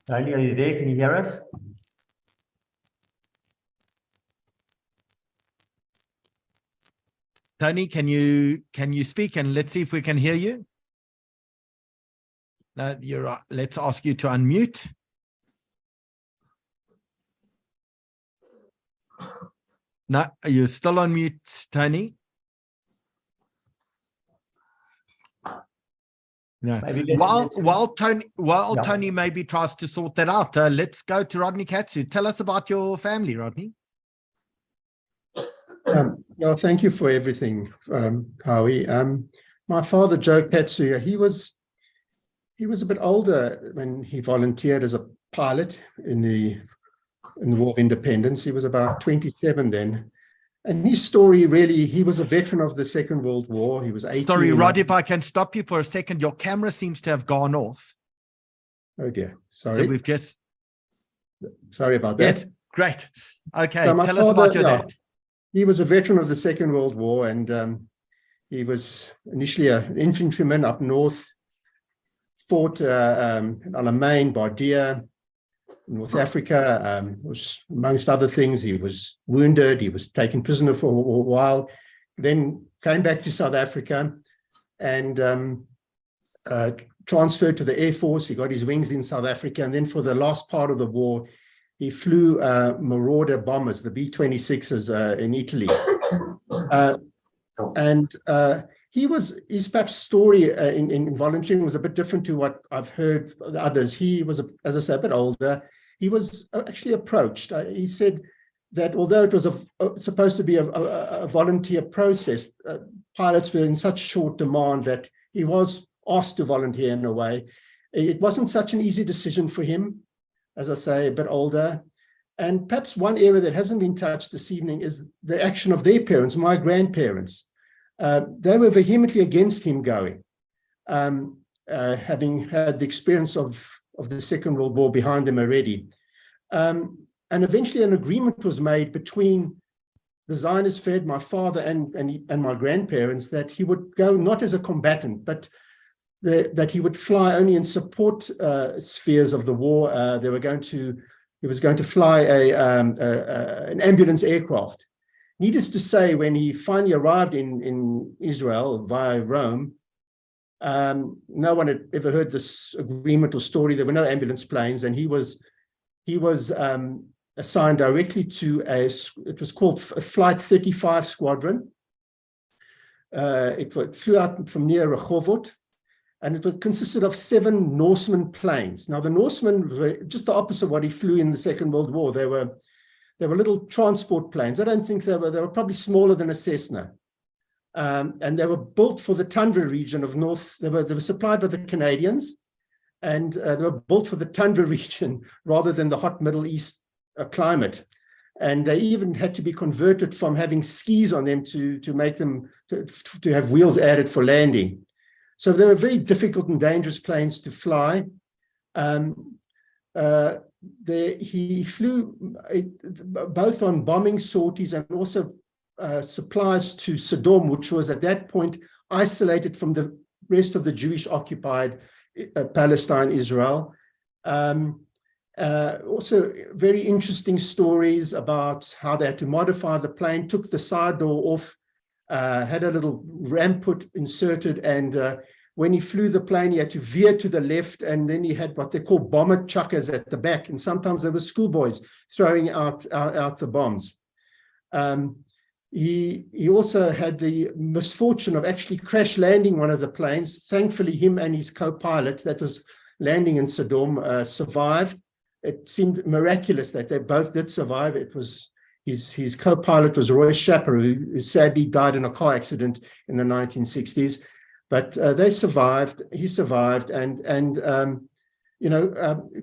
Tony, are you there? Can you hear us? Tony, can you speak, and let's see if we can hear you? No, you're right. Let's ask you to unmute. No, you're still on mute, Tony. Yeah. Maybe While Yeah. Tony maybe tries to sort that out, let's go to Rodney Katsu. Tell us about your family, Rodney. Well, thank you for everything, Howie. My father, Joe Katsu, he was a bit older when he volunteered as a pilot in the War of Independence. He was about 27 then. And his story really, he was a veteran of the Second World War. He was 18. Sorry, Rod, if I can stop you for a second, your camera seems to have gone off. Oh dear, sorry. So we've just... Sorry about that. Yes, great. Okay, So my tell us about your dad. He was a veteran of the Second World War, and he was initially an infantryman up north, fought on Alamein, Bardia, North Africa, was, amongst other things. He was wounded, he was taken prisoner for a while, then came back to South Africa and transferred to the Air Force. He got his wings in South Africa, and then for the last part of the war, he flew Marauder bombers, the B-26s in Italy. His perhaps story in volunteering was a bit different to what I've heard others. He was, as I said, a bit older. He was actually approached. He said that although it was supposed to be a volunteer process, pilots were in such short demand that he was asked to volunteer in a way. It wasn't such an easy decision for him, as I say, a bit older. And perhaps one area that hasn't been touched this evening is the action of their parents, my grandparents. They were vehemently against him going, having had the experience of the Second World War behind them already. And eventually an agreement was made between the Zionist Fed, my father and my grandparents, that he would go not as a combatant, but that he would fly only in support spheres of the war. He was going to fly an ambulance aircraft. Needless to say, when he finally arrived in Israel via Rome, no one had ever heard this agreement or story. There were no ambulance planes, and he was assigned directly to it was called a Flight 35 Squadron. It flew out from near Rehovot, and it consisted of 7 Norseman planes. Now, the Norsemen were just the opposite of what he flew in the Second World War. They were little transport planes. I don't think they were probably smaller than a Cessna. And they were built for the tundra region of North. They were supplied by the Canadians, and they were built for the tundra region rather than the hot Middle East climate. And they even had to be converted from having skis on them to make them, to have wheels added for landing. So they were very difficult and dangerous planes to fly. He flew both on bombing sorties and also supplies to Sodom, which was at that point isolated from the rest of the Jewish occupied Palestine, Israel. Also very interesting stories about how they had to modify the plane, took the side door off, had a little ramp inserted, and when he flew the plane, he had to veer to the left, and then he had what they call bomber chuckers at the back, and sometimes there were schoolboys throwing out the bombs. He also had the misfortune of actually crash landing one of the planes. Thankfully, him and his co-pilot that was landing in Sodom survived. It seemed miraculous that they both did survive. It was his co-pilot was Roy Schapper, who sadly died in a car accident in the 1960s. But they survived. He survived, and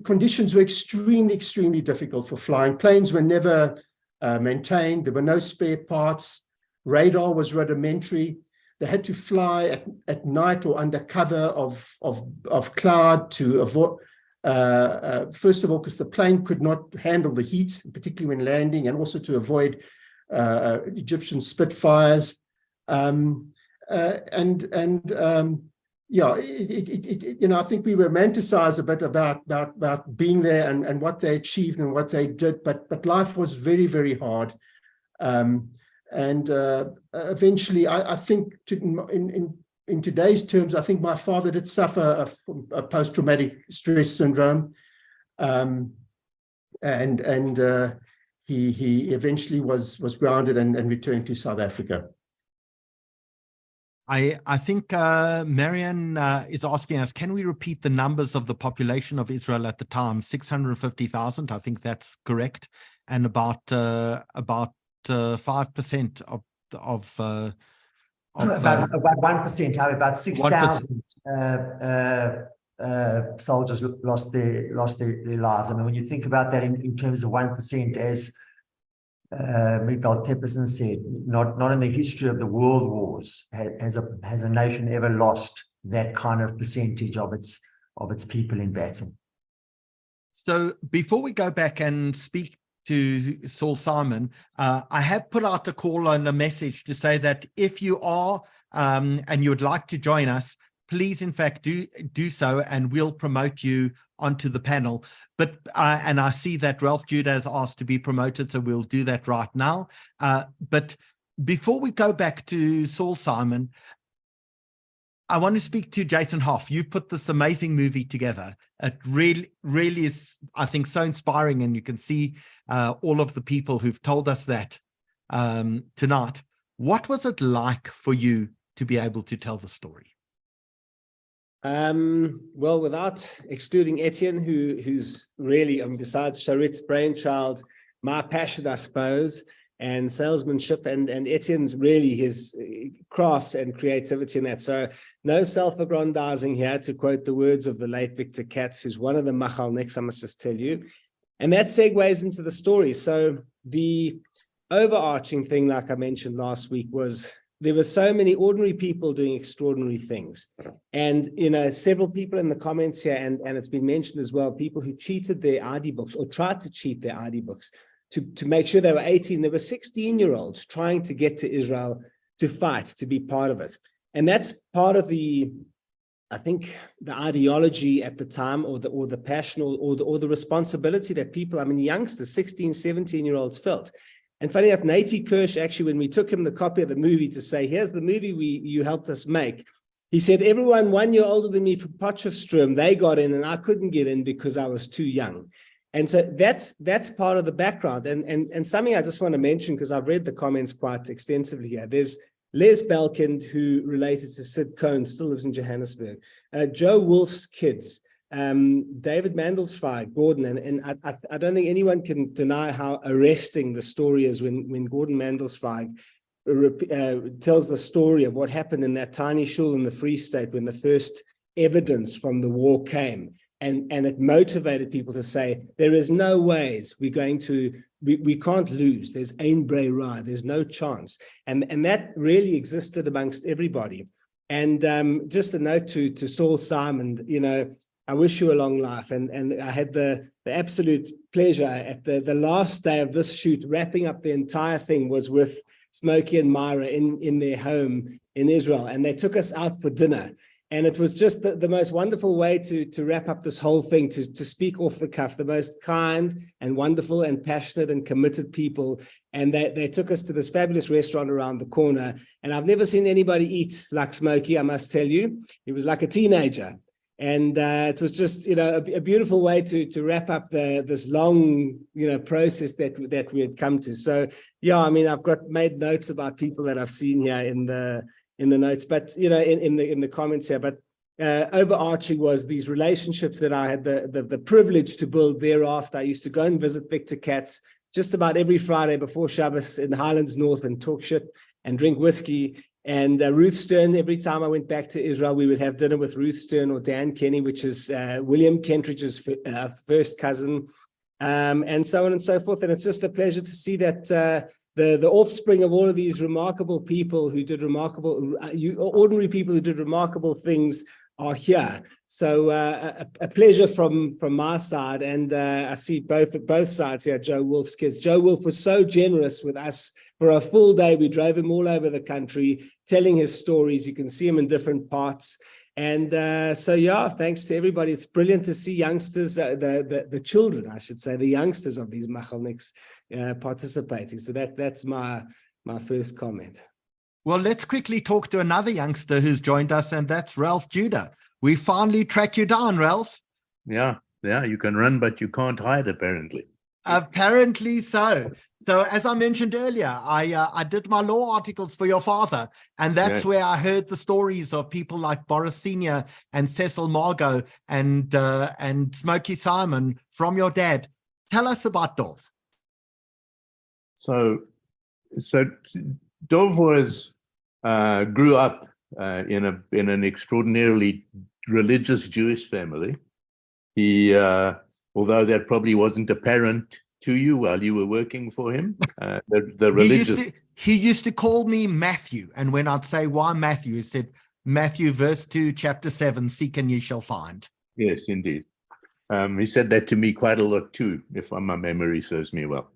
conditions were extremely, extremely difficult for flying. Planes were never maintained. There were no spare parts. Radar was rudimentary. They had to fly at night or under cover of cloud to avoid. First of all, because the plane could not handle the heat, particularly when landing, and also to avoid Egyptian Spitfires. I think we romanticize a bit about being there and what they achieved and what they did, but life was very, very hard. Eventually, I think in today's terms, I think my father did suffer a post-traumatic stress syndrome, and he eventually was grounded and returned to South Africa. I think Marian is asking us, can we repeat the numbers of the population of Israel at the time? 650,000, I think that's correct, and about 5% of about 1%, about 6,000 soldiers lost their lives. I mean, when you think about that in terms of 1%, as Miguel Tepperson said, not in the history of the world wars has a nation ever lost that kind of percentage of its people in battle. So before we go back and speak to Saul Simon, I have put out a call and a message to say that if you are and you would like to join us, please, in fact, do so, and we'll promote you onto the panel. But and I see that Ralph Judah has asked to be promoted, so we'll do that right now. But before we go back to Saul Simon, I want to speak to Jason Hoff. You put this amazing movie together. It really is, I think, so inspiring, and you can see all of the people who've told us that tonight. What was it like for you to be able to tell the story? Well, without excluding Etienne, who's really, besides Sharit's brainchild, my passion, I suppose, and salesmanship, and Etienne's really his craft and creativity in that. So no self-aggrandizing here, to quote the words of the late Victor Katz, who's one of the Machalniks, I must just tell you. And that segues into the story. So the overarching thing, like I mentioned last week, was there were so many ordinary people doing extraordinary things. And, you know, several people in the comments here, and it's been mentioned as well, people who cheated their ID books or tried to cheat their ID books to make sure they were 18. There were 16-year-olds trying to get to Israel to fight, to be part of it. And that's part of the, I think, the ideology at the time, or the passion, or the responsibility that people, I mean, youngsters, 16, 17-year-olds felt. And funny enough, Nati Kirsch, actually, when we took him the copy of the movie to say, here's the movie you helped us make, he said, everyone 1 year older than me from Potchefstroom, they got in and I couldn't get in because I was too young. And so that's part of the background. And something I just want to mention, because I've read the comments quite extensively here. There's Les Belkind, who related to Sid Cohn, still lives in Johannesburg. Joe Wolf's kids. David Mandelsfry, Gordon, and I don't think anyone can deny how arresting the story is when Gordon Mandelsfry tells the story of what happened in that tiny shul in the Free State when the first evidence from the war came, and it motivated people to say, there is no ways we can't lose. There's ein breira, there's no chance, and that really existed amongst everybody. And just a note to Saul Simon, you know, I wish you a long life. And I had the absolute pleasure at the last day of this shoot, wrapping up the entire thing, was with Smokey and Myra in their home in Israel. And they took us out for dinner. And it was just the most wonderful way to wrap up this whole thing, to speak off the cuff, the most kind and wonderful and passionate and committed people. And they took us to this fabulous restaurant around the corner. And I've never seen anybody eat like Smokey, I must tell you. He was like a teenager. And it was just, you know, a beautiful way to wrap up this long, you know, process that we had come to. So, yeah, I mean, I've made notes about people that I've seen here in the notes, but, you know, in the comments here. But overarching was these relationships that I had the privilege to build thereafter. I used to go and visit Victor Katz just about every Friday before Shabbos in Highlands North and talk shit and drink whiskey. And Ruth Stern, every time I went back to Israel, we would have dinner with Ruth Stern or Dan Kenny, which is William Kentridge's first cousin, and so on and so forth. And it's just a pleasure to see that the offspring of all of these remarkable people who did ordinary people who did remarkable things are here. So a pleasure from my side. And I see both sides here, Joe Wolf's kids. Joe Wolf was so generous with us for a full day. We drove him all over the country, telling his stories. You can see him in different parts. And so, yeah, thanks to everybody. It's brilliant to see youngsters, the children, I should say, the youngsters of these Machalniks participating. So that's my first comment. Well, let's quickly talk to another youngster who's joined us, and that's Ralph Judah. We finally track you down, Ralph. Yeah, you can run, but you can't hide, apparently. Apparently so. So as I mentioned earlier, I did my law articles for your father, and that's where I heard the stories of people like Boris Senior and Cecil Margot and Smokey Simon from your dad. Tell us about Dov. So Dov was grew up in an extraordinarily religious Jewish family. He, although that probably wasn't apparent to you while you were working for him, the religious. He used to call me Matthew, and when I'd say why Matthew, he said Matthew verse 2, chapter 7, seek and ye shall find. Yes, indeed. He said that to me quite a lot too, if my memory serves me well.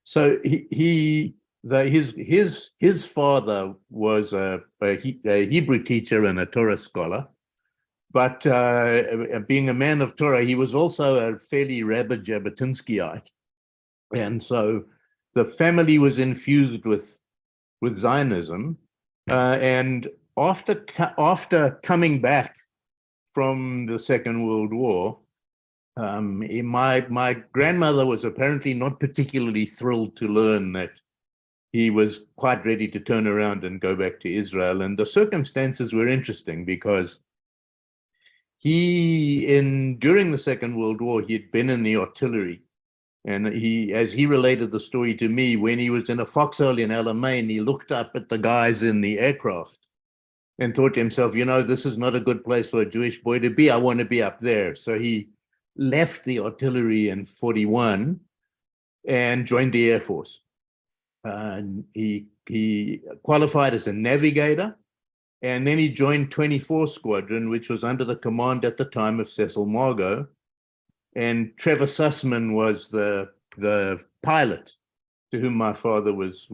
So his father was a Hebrew teacher and a Torah scholar, but being a man of Torah, he was also a fairly rabid Jabotinskyite, and so the family was infused with Zionism, and after coming back from the Second World War, my grandmother was apparently not particularly thrilled to learn that he was quite ready to turn around and go back to Israel. And the circumstances were interesting because during the Second World War, he had been in the artillery. And as he related the story to me, when he was in a foxhole in Alamein, he looked up at the guys in the aircraft and thought to himself, this is not a good place for a Jewish boy to be. I want to be up there. So he left the artillery in 41 and joined the Air Force. He qualified as a navigator, and then he joined 24 Squadron, which was under the command at the time of Cecil Margot. And Trevor Sussman was the pilot to whom my father was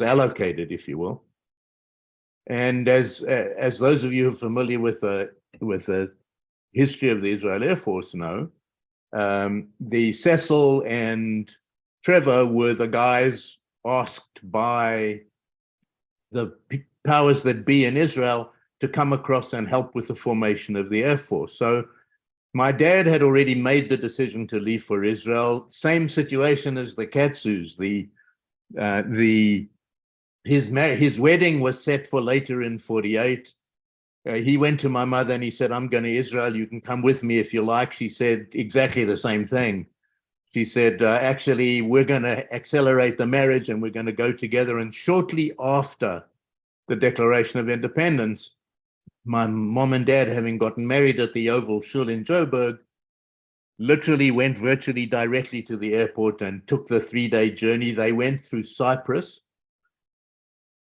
allocated, if you will. And as those of you who are familiar with the history of the Israel Air Force know, the Cecil and Trevor were the guys asked by the powers that be in Israel to come across and help with the formation of the Air Force. So my dad had already made the decision to leave for Israel. Same situation as the Katsus. His wedding was set for later in 48. He went to my mother and he said, I'm going to Israel. You can come with me if you like. She said exactly the same thing. She said, actually, we're going to accelerate the marriage and we're going to go together. And shortly after the Declaration of Independence, my mom and dad, having gotten married at the Oval Shul in Joburg, literally went virtually directly to the airport and took the 3-day journey. They went through Cyprus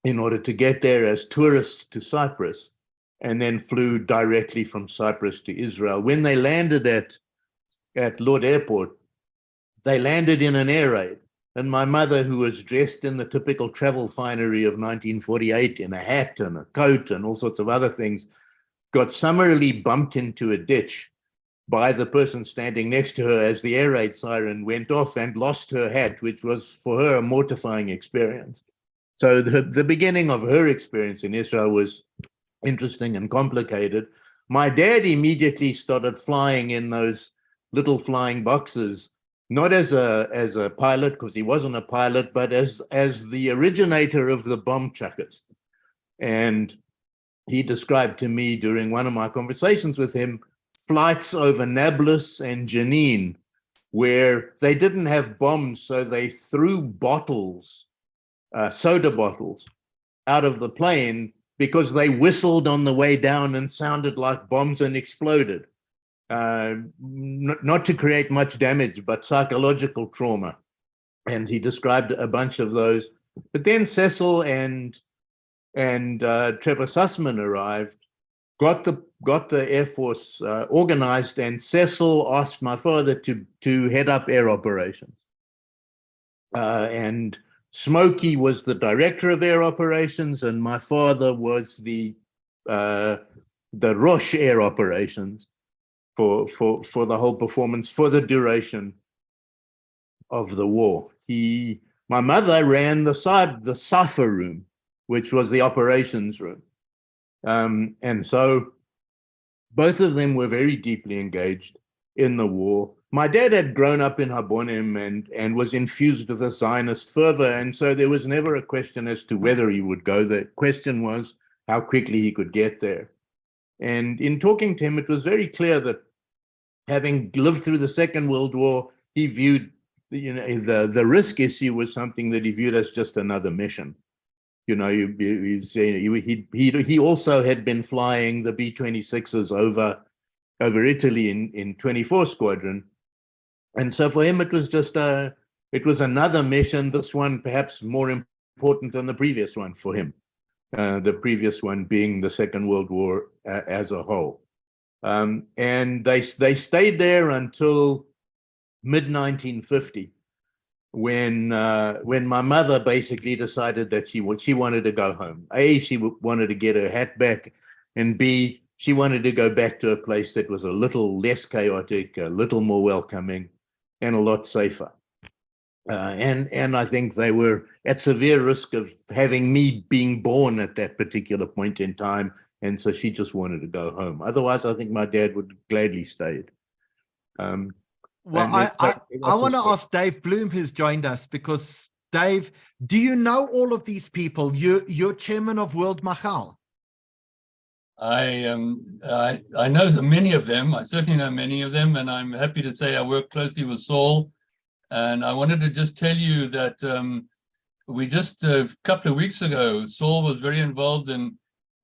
in order to get there as tourists to Cyprus, and then flew directly from Cyprus to Israel. When they landed at Lod Airport, they landed in an air raid. And my mother, who was dressed in the typical travel finery of 1948, in a hat and a coat and all sorts of other things, got summarily bumped into a ditch by the person standing next to her as the air raid siren went off, and lost her hat, which was for her a mortifying experience. So the beginning of her experience in Israel was interesting and complicated. My dad immediately started flying in those little flying boxes, not as a pilot, because he wasn't a pilot, but as the originator of the bomb chuckers. And he described to me during one of my conversations with him flights over Nablus and Jenin, where they didn't have bombs, so they threw bottles, soda bottles, out of the plane because they whistled on the way down and sounded like bombs and exploded. Not to create much damage, but psychological trauma. And he described a bunch of those. But then Cecil and Trevor Sussman arrived, got the Air Force organized, and Cecil asked my father to head up air operations. And Smokey was the director of air operations, and my father was the Rosh air operations for the whole performance for the duration of the war. My mother ran the Safa room, which was the operations room. And so both of them were very deeply engaged in the war. my dad had grown up in Habonim and was infused with a Zionist fervor. And so there was never a question as to whether he would go. The question was how quickly he could get there. And in talking to him, it was very clear that having lived through the Second World War, he viewed the risk issue was something that he viewed as just another mission. He also had been flying the B-26s over Italy in 24 Squadron. And so for him, it was just it was another mission, this one perhaps more important than the previous one for him, the previous one being the Second World War as a whole. And they stayed there until mid-1950, when my mother basically decided that she wanted to go home. A, she wanted to get her hat back, and B, she wanted to go back to a place that was a little less chaotic, a little more welcoming, and a lot safer. And I think they were at severe risk of having me being born at that particular point in time, and so she just wanted to go home. Otherwise, I think my dad would gladly stayed. Well, I want to ask Dave Bloom, who's joined us, because Dave, do you know all of these people? You're chairman of World Machal. I know many of them. I certainly know many of them, and I'm happy to say I work closely with Saul. And I wanted to just tell you that we just a couple of weeks ago, Saul was very involved in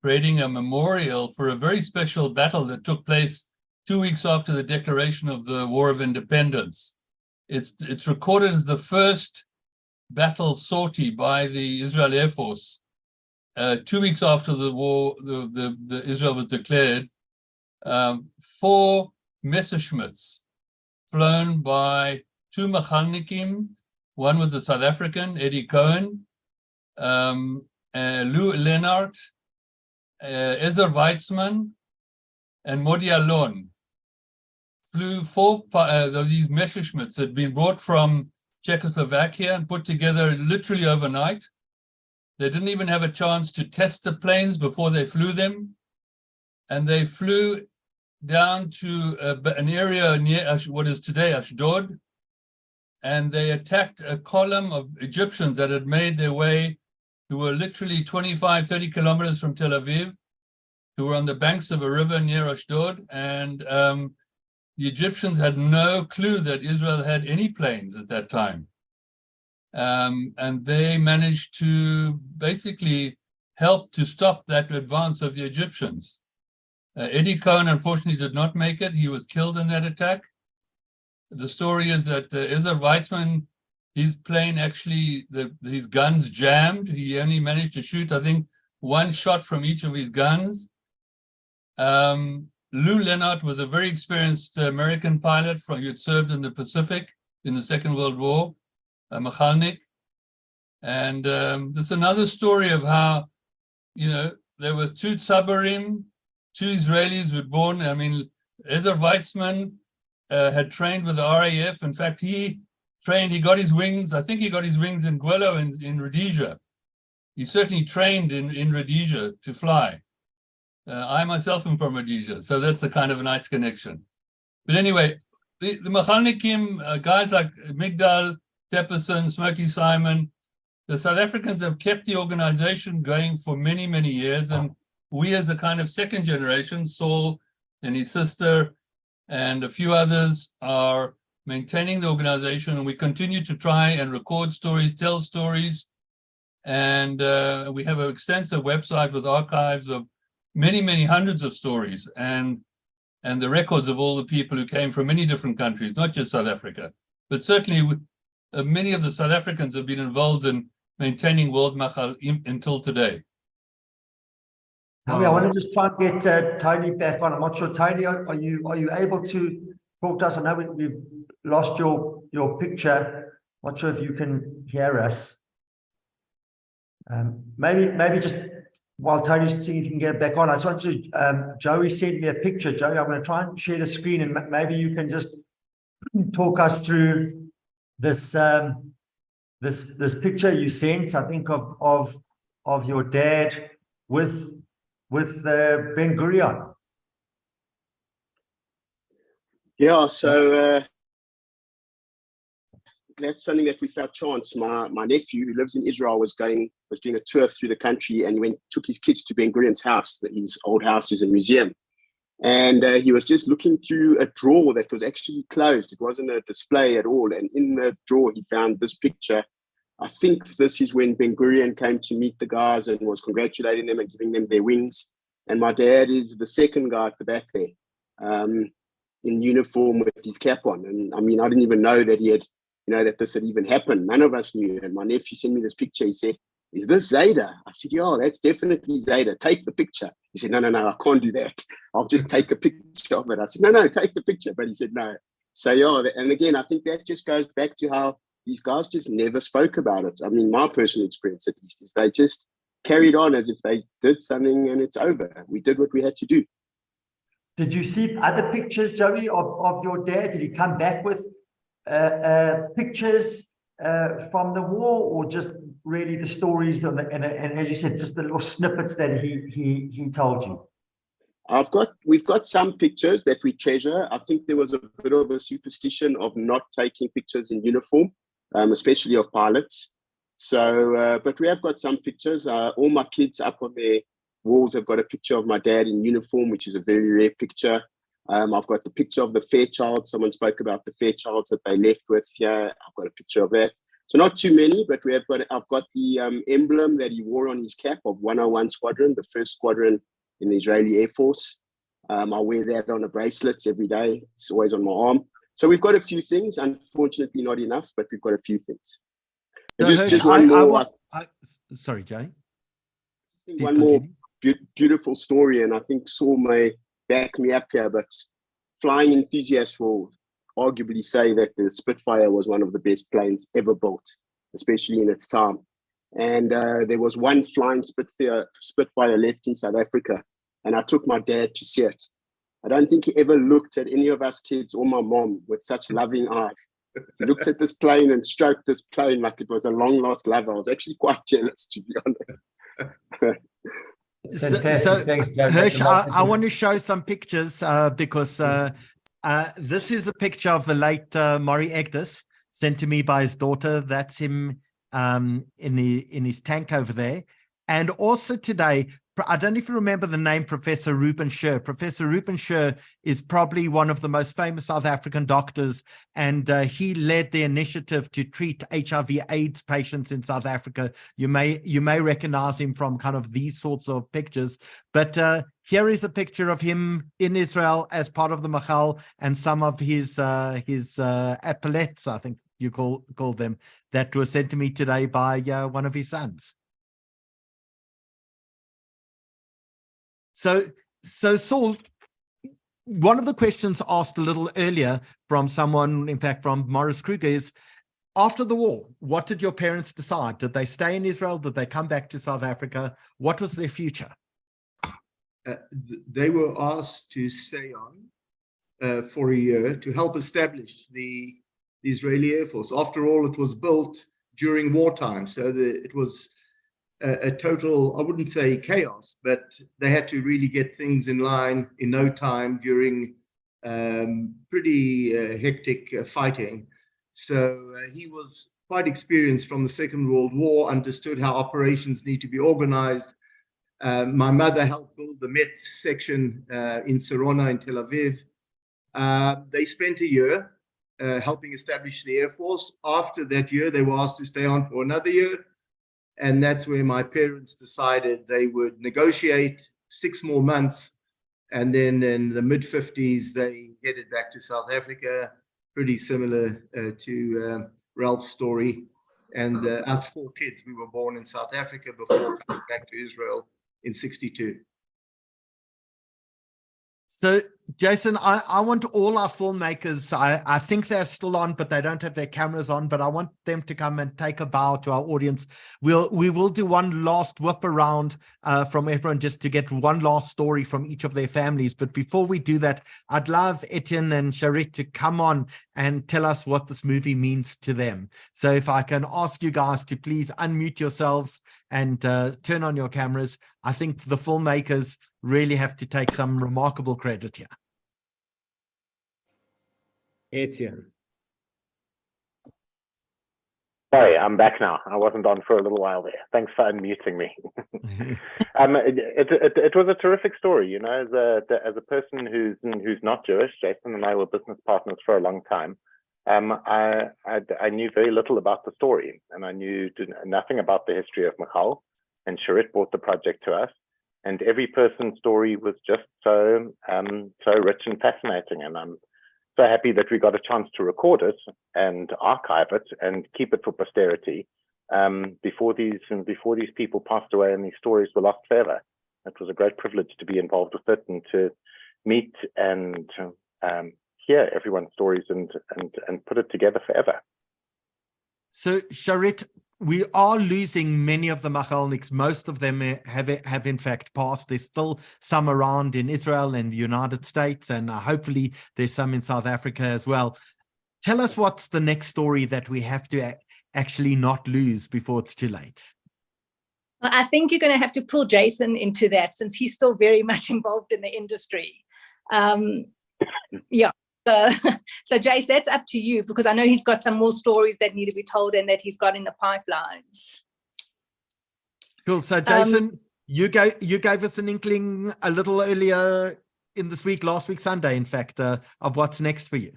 creating a memorial for a very special battle that took place 2 weeks after the declaration of the War of Independence. It's recorded as the first battle sortie by the Israel Air Force. 2 weeks after the war, the Israel was declared, 4 Messerschmitts flown by 2 Machalnikim. One was a South African, Eddie Cohen, Lou Leonard, Ezer Weizmann, and Modi Alon. Flew 4 of these Messerschmitts that had been brought from Czechoslovakia and put together literally overnight. They didn't even have a chance to test the planes before they flew them. And they flew down to an area near what is today Ashdod. And they attacked a column of Egyptians that had made their way, who were literally 25, 30 kilometers from Tel Aviv, who were on the banks of a river near Ashdod. And the Egyptians had no clue that Israel had any planes at that time. And they managed to basically help to stop that advance of the Egyptians. Eddie Cohen, unfortunately, did not make it. He was killed in that attack. The story is that Ezer Weizmann, his plane actually, his guns jammed. He only managed to shoot, I think, 1 shot from each of his guns. Lou Leonard was a very experienced American pilot who had served in the Pacific in the Second World War, a Machalnik. And there's another story of how, there were 2 Tsabarim, 2 Israelis who were born. I mean, Ezer Weizmann had trained with the RAF. In fact, he got his wings, I think he got his wings in Gwelo in Rhodesia. He certainly trained in Rhodesia to fly. I myself am from Rhodesia, so that's a kind of a nice connection. But anyway, the Machalnikim, guys like Migdal, Tepperson, Smokey Simon, the South Africans have kept the organization going for many, many years. And we as a kind of second generation, Saul and his sister and a few others, are maintaining the organization. And we continue to try and record stories, tell stories. And we have an extensive website with archives of many, many hundreds of stories and the records of all the people who came from many different countries, not just South Africa. But certainly many of the South Africans have been involved in maintaining World Machal until today. I want to just try and get Tony back on. I'm not sure, Tony, are you able to talk to us? I know we've lost your picture. Not sure if you can hear us. Maybe just while Tony's seeing if you can get it back on, I just want to, Joey sent me a picture. Joey, I'm going to try and share the screen, and maybe you can just talk us through this this picture you sent, I think, of your dad with Ben Gurion. Yeah, so that's something that we felt chance. My nephew, who lives in Israel, was doing a tour through the country, and took his kids to Ben Gurion's house. His old house is a museum. And he was just looking through a drawer that was actually closed. It wasn't a display at all. And in the drawer, he found this picture. I think this is when Ben Gurion came to meet the guys and was congratulating them and giving them their wings. And my dad is the second guy at the back there, in uniform with his cap on. And I mean, I didn't even know that he had, that this had even happened. None of us knew. And my nephew sent me this picture. He said, "Is this Zayda?" I said, "Yeah, that's definitely Zayda. Take the picture." He said, no, I can't do that. I'll just take a picture of it. I said, no, take the picture. But he said, no. So yeah, and again, I think that just goes back to how these guys just never spoke about it. I mean, my personal experience, at least, is they just carried on as if they did something and it's over. We did what we had to do. Did you see other pictures, Joey, of your dad? Did he come back with pictures from the war, or just really the stories and as you said, just the little snippets that he told you? We've got some pictures that we treasure. I think there was a bit of a superstition of not taking pictures in uniform, especially of pilots. So, but we have got some pictures. All my kids up on their walls have got a picture of my dad in uniform, which is a very rare picture. I've got the picture of the Fairchild. Someone spoke about the Fairchilds that they left with here. I've got a picture of that. So not too many, but I've got the emblem that he wore on his cap of 101 Squadron, the first squadron in the Israeli Air Force. I wear that on a bracelet every day. It's always on my arm. So we've got a few things. Unfortunately, not enough, but we've got a few things. So just one more. Sorry, Jay. One more beautiful story, and I think Saul may back me up here, but flying enthusiasts will arguably say that the Spitfire was one of the best planes ever built, especially in its time. And there was one flying Spitfire left in South Africa, and I took my dad to see it. I don't think he ever looked at any of us kids or my mom with such loving eyes. He looked at this plane and stroked this plane like it was a long-lost lover. I was actually quite jealous, to be honest. So Hirsch, I want to show some pictures because this is a picture of the late Maury Egdus, sent to me by his daughter. That's him in his tank over there. And also today, I don't know if you remember the name Professor Ruben Scher. Professor Ruben Scher is probably one of the most famous South African doctors, and he led the initiative to treat HIV/AIDS patients in South Africa. You may recognize him from kind of these sorts of pictures, but here is a picture of him in Israel as part of the Machal, and some of his epaulettes, I think you call them, that were sent to me today by one of his sons. So Saul, one of the questions asked a little earlier from someone, in fact, from Morris Kruger, is after the war, what did your parents decide? Did they stay in Israel? Did they come back to South Africa? What was their future? They were asked to stay on for a year to help establish the Israeli Air Force. After all, it was built during wartime, so it was a total, I wouldn't say chaos, but they had to really get things in line in no time during pretty hectic fighting. So he was quite experienced from the Second World War, understood how operations need to be organized. My mother helped build the Metz section in Sarona in Tel Aviv. They spent a year helping establish the Air Force. After that year, they were asked to stay on for another year. And that's where my parents decided they would negotiate 6 more months. And then in the mid-50s, they headed back to South Africa, pretty similar to Ralph's story. And us 4 kids, we were born in South Africa before coming back to Israel in 1962. So, Jason, I want all our filmmakers, I think they're still on, but they don't have their cameras on, but I want them to come and take a bow to our audience. We will do one last whip around from everyone just to get one last story from each of their families. But before we do that, I'd love Etienne and Charit to come on and tell us what this movie means to them. So if I can ask you guys to please unmute yourselves and turn on your cameras. I think the filmmakers really have to take some remarkable credit here. Etienne. Sorry, I'm back now. I wasn't on for a little while there. Thanks for unmuting me. It was a terrific story, you know. As a person who's not Jewish, Jason and I were business partners for a long time. I knew very little about the story, and I knew nothing about the history of Machal. And Sharit brought the project to us, and every person's story was just so rich and fascinating. And I'm so happy that we got a chance to record it and archive it and keep it for posterity before these people passed away and these stories were lost forever. It was a great privilege to be involved with it and to meet and hear everyone's stories and put it together forever. So, Sharit, we are losing many of the Machalniks. Most of them have in fact passed. There's still some around in Israel and the United States, and hopefully there's some in South Africa as well. Tell us what's the next story that we have to actually not lose before it's too late. Well, I think you're going to have to pull Jason into that, since he's still very much involved in the industry. Yeah. So Jace, that's up to you, because I know he's got some more stories that need to be told and that he's got in the pipelines. Cool. So Jason, you gave us an inkling a little earlier in this week, last week Sunday, in fact, of what's next for you.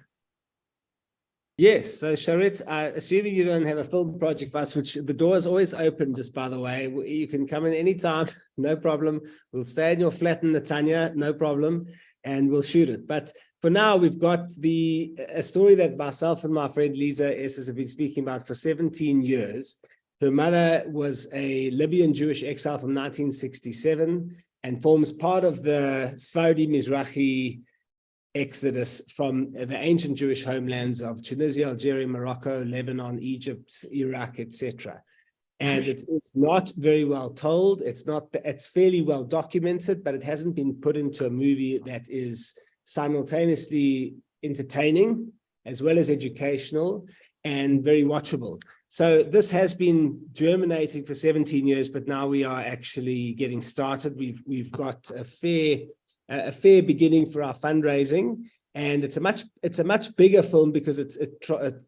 Yes, so Sharit, assuming you don't have a film project for us, which the door is always open, just by the way, you can come in anytime, no problem. We'll stay in your flat in Netanya, no problem, and we'll shoot it. But for now, we've got a story that myself and my friend Lisa Esses have been speaking about for 17 years. Her mother was a Libyan Jewish exile from 1967 and forms part of the Sephardi Mizrahi exodus from the ancient Jewish homelands of Tunisia, Algeria, Morocco, Lebanon, Egypt, Iraq, etc. And it's not very well told. It's fairly well documented, but it hasn't been put into a movie that is simultaneously entertaining as well as educational and very watchable. So this has been germinating for 17 years, but now we are actually getting started. We've got a fair beginning for our fundraising, and it's a much bigger film because it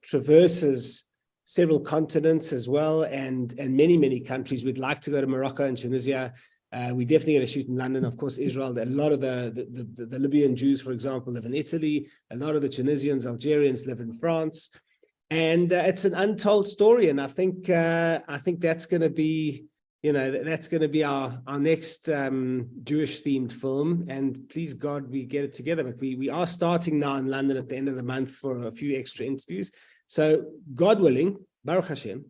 traverses several continents as well, and many countries. We'd like to go to Morocco and Tunisia. We definitely going to shoot in London, of course, Israel. A lot of the Libyan Jews, for example, live in Italy. A lot of the Tunisians, Algerians live in France, and it's an untold story. And I think that's going to be, that's going to be our next Jewish themed film. And please God, we get it together. But we are starting now in London at the end of the month for a few extra interviews. So God willing, Baruch Hashem,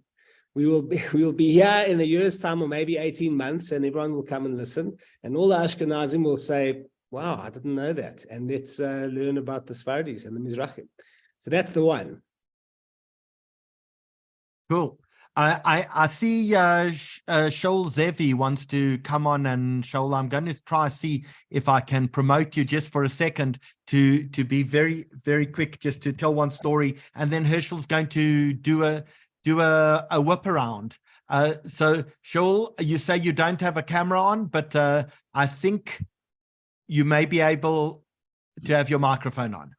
we will be here in a year's time or maybe 18 months, and everyone will come and listen. And all the Ashkenazim will say, wow, I didn't know that. And let's learn about the Sfardis and the Mizrahim. So that's the one. Cool. I see Shaul Zevi wants to come on, and Shaul, I'm going to try to see if I can promote you just for a second to be very, very quick, just to tell one story, and then Herschel's going to do a whip around. So Shaul, you say you don't have a camera on, but I think you may be able to have your microphone on.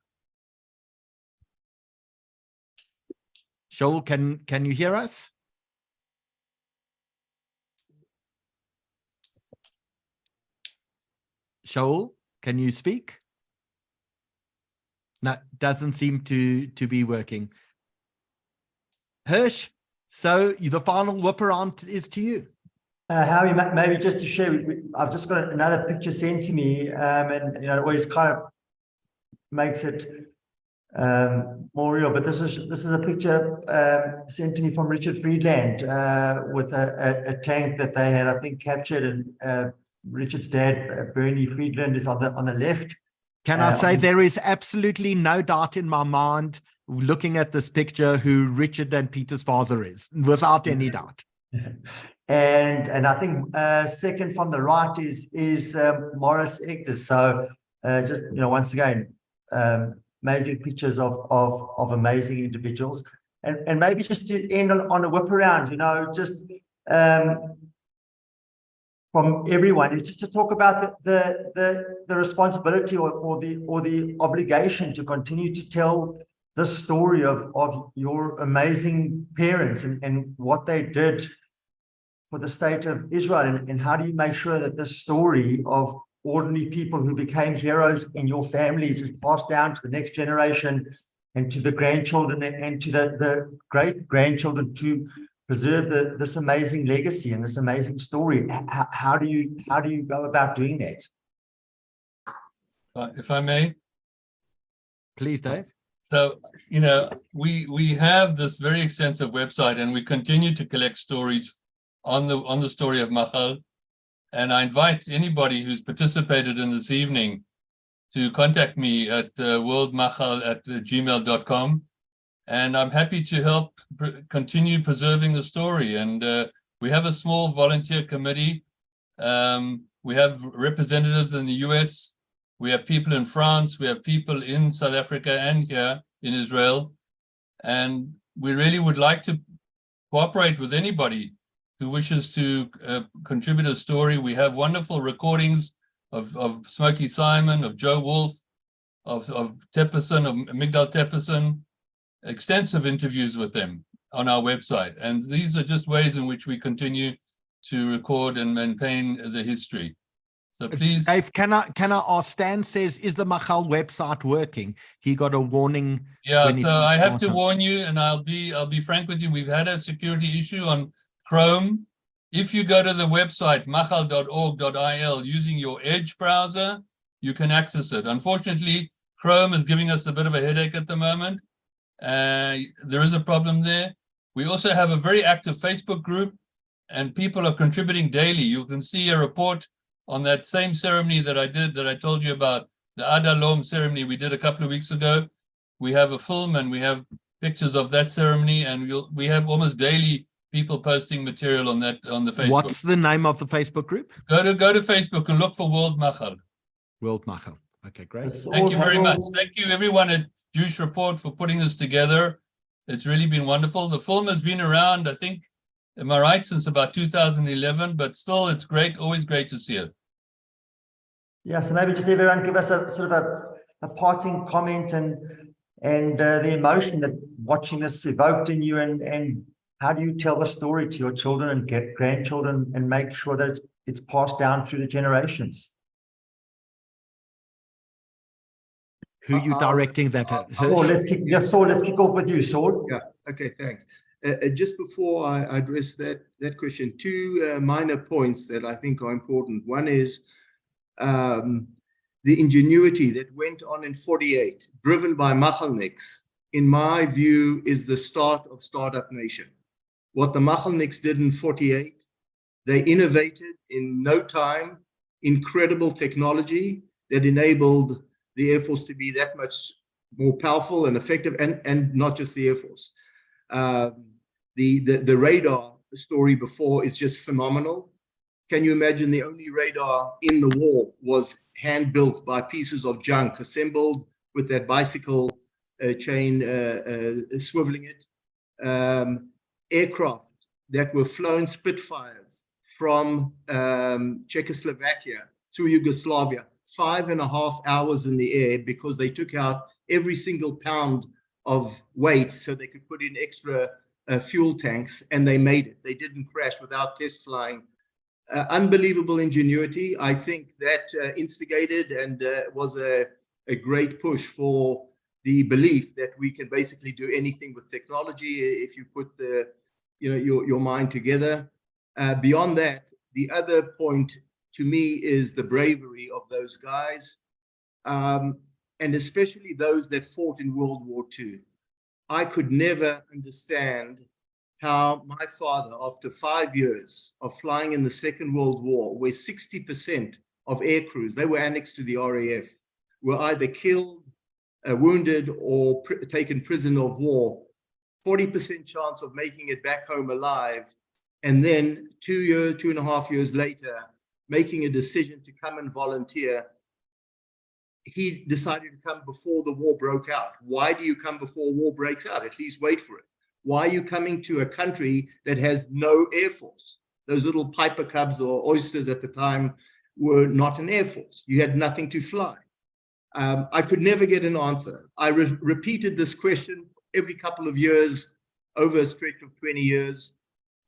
Shaul, can you hear us? Shaul, can you speak? No, doesn't seem to be working. Hirsch, so the final whip around is to you. Howie, maybe just to share, I've just got another picture sent to me, and it always kind of makes it more real. But this is a picture sent to me from Richard Friedland with a tank that they had, I think, captured, and Richard's dad, Bernie Friedland, is on the left. Can I say there is absolutely no doubt in my mind, looking at this picture, who Richard and Peter's father is, without any doubt. And I think second from the right is Morris Ector. So just once again, amazing pictures of amazing individuals, and maybe just to end on a whip around, just from everyone, is just to talk about the responsibility or the obligation to continue to tell this story of your amazing parents and what they did for the state of Israel, and how do you make sure that this story of ordinary people who became heroes in your families is passed down to the next generation and to the grandchildren and to the great-grandchildren to preserve this amazing legacy and this amazing story? How do you go about doing that? If I may. Please, Dave. So, we have this very extensive website, and we continue to collect stories on the story of Machal. And I invite anybody who's participated in this evening to contact me at worldmachal@gmail.com. And I'm happy to help continue preserving the story. And we have a small volunteer committee. We have representatives in the US. We have people in France. We have people in South Africa and here in Israel. And we really would like to cooperate with anybody who wishes to contribute a story. We have wonderful recordings of Smokey Simon, of Joe Wolf, of Tepperson, of Migdal Tepperson, extensive interviews with them on our website. And these are just ways in which we continue to record and maintain the history. So please. Dave, can I ask, Stan says, is the Machal website working? He got a warning. Yeah, so I have to warn you, and I'll be frank with you. We've had a security issue on Chrome. If you go to the website machal.org.il using your Edge browser, you can access it. Unfortunately, Chrome is giving us a bit of a headache at the moment. There is a problem there. We also have a very active Facebook group, and people are contributing daily. You can see a report on that same ceremony that I told you about, the Ad Alom ceremony we did a couple of weeks ago. We have a film and we have pictures of that ceremony, and we have almost daily people posting material on the Facebook. What's the name of the Facebook group? Go to Facebook and look for World Machal. World Machal. Okay, great. Thank you very much. Thank you everyone at Jewish Report for putting this together. It's really been wonderful. The film has been around, I think, am I right, since about 2011, but still it's great, always great to see it. Yeah, so maybe just everyone give us a sort of a parting comment and the emotion that watching this evoked in you, and how do you tell the story to your children and grandchildren and make sure that it's passed down through the generations? Who are you directing that at? Let's kick off with you, Saul. Yeah, okay, thanks. Just before I address that question, two minor points that I think are important. One is the ingenuity that went on in 48, driven by Machalniks, in my view, is the start of Startup Nation. What the Machalniks did in 48, they innovated in no time, incredible technology that enabled the Air Force to be that much more powerful and effective, and not just the Air Force. The radar story before is just phenomenal. Can you imagine the only radar in the war was hand-built by pieces of junk assembled with that bicycle chain swiveling it? Aircraft that were flown Spitfires from Czechoslovakia through Yugoslavia, 5.5 hours in the air because they took out every single pound of weight so they could put in extra fuel tanks, and they made it. They didn't crash without test flying. Unbelievable ingenuity. I think that instigated and was a great push for the belief that we can basically do anything with technology if you put your mind together. Beyond that, the other point to me is the bravery of those guys, and especially those that fought in World War II. I could never understand how my father, after 5 years of flying in the Second World War, where 60% of air crews, they were annexed to the RAF, were either killed, wounded, or taken prisoner of war, 40% chance of making it back home alive, and then 2.5 years later, making a decision to come and volunteer. He decided to come before the war broke out. Why do you come before war breaks out? At least wait for it. Why are you coming to a country that has no air force? Those little Piper Cubs or Oysters at the time were not an air force. You had nothing to fly. I could never get an answer. I repeated this question every couple of years over a stretch of 20 years.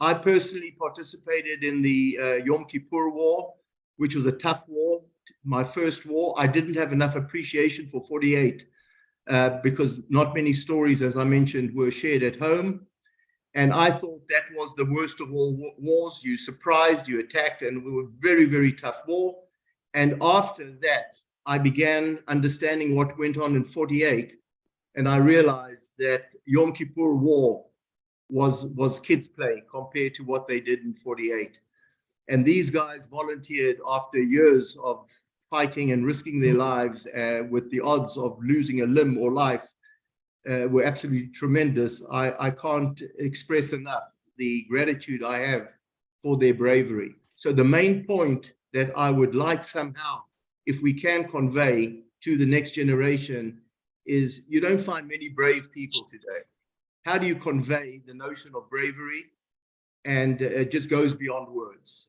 I personally participated in the Yom Kippur War, which was a tough war, my first war. I didn't have enough appreciation for 48 because not many stories, as I mentioned, were shared at home. And I thought that was the worst of all wars. You surprised, you attacked, and it was a very, very tough war. And after that, I began understanding what went on in 48. And I realized that Yom Kippur War was kids' play compared to what they did in 48. And these guys volunteered after years of fighting and risking their lives with the odds of losing a limb or life were absolutely tremendous. I can't express enough the gratitude I have for their bravery. So the main point that I would like somehow, if we can convey to the next generation, is you don't find many brave people today. How do you convey the notion of bravery? And it just goes beyond words.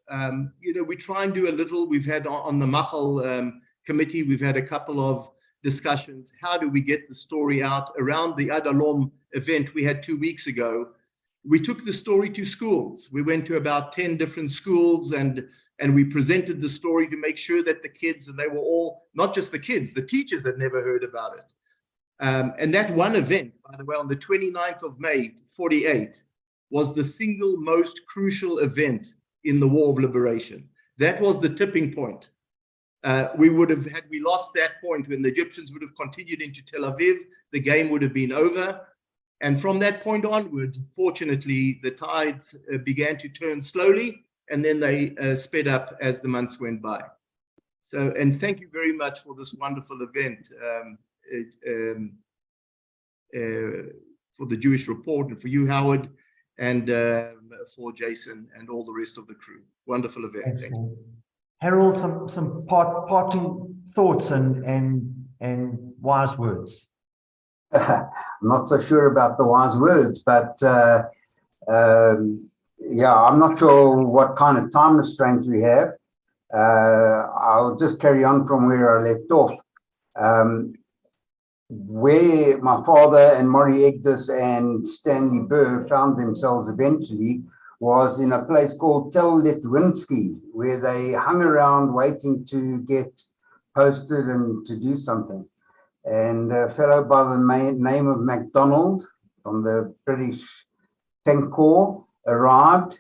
We try and do a little. We've had on the Machal committee, we've had a couple of discussions. How do we get the story out? Around the Adalom event we had 2 weeks ago, we took the story to schools. We went to about 10 different schools and we presented the story to make sure that the kids, and they were all, not just the kids, the teachers had never heard about it. And that one event, by the way, on the 29th of May, 48, was the single most crucial event in the War of Liberation. That was the tipping point. We would have, had we lost that point, when the Egyptians would have continued into Tel Aviv, the game would have been over. And from that point onward, fortunately, the tides began to turn slowly, and then they sped up as the months went by. So, and thank you very much for this wonderful event, for the Jewish Report, and for you, Howard, and for Jason and all the rest of the crew. Wonderful event. Thank you. Harold, some parting thoughts and wise words. I'm not so sure about the wise words, but yeah, I'm not sure what kind of time restraint we have. I'll just carry on from where I left off. Where my father and Maury Egdus and Stanley Burr found themselves eventually was in a place called Tel Litwinski, where they hung around waiting to get posted and to do something. And a fellow by the name of MacDonald from the British Tank Corps arrived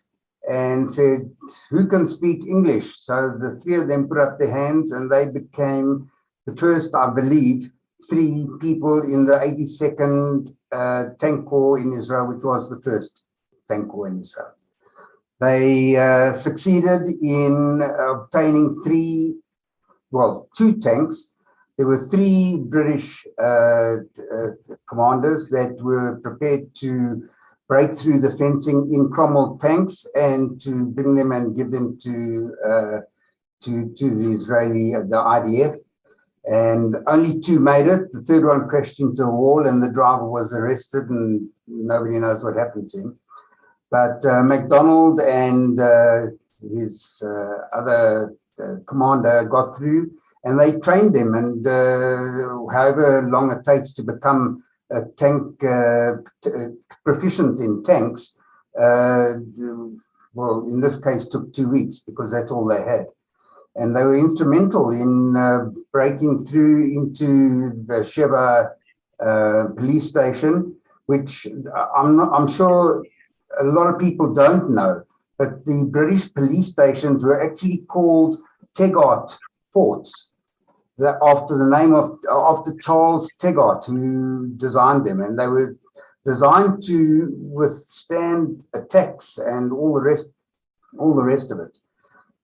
and said, "Who can speak English?" So the three of them put up their hands, and they became the first, I believe, 3 people in the 82nd Tank Corps in Israel, which was the first Tank Corps in Israel. They succeeded in obtaining 2 tanks. There were 3 British commanders that were prepared to break through the fencing in Cromwell tanks and to bring them and give them to the Israeli, the IDF. And only 2 made it. The third one crashed into a wall, and the driver was arrested, and nobody knows what happened to him. But MacDonald and his other commander got through, and they trained them. And however long it takes to become a tank proficient in tanks, well, in this case, took 2 weeks because that's all they had. And they were instrumental in breaking through into the Sheba police station, which I'm sure a lot of people don't know, but the British police stations were actually called Tegart forts, after the name of Charles Tegart, who designed them, and they were designed to withstand attacks and all the rest of it.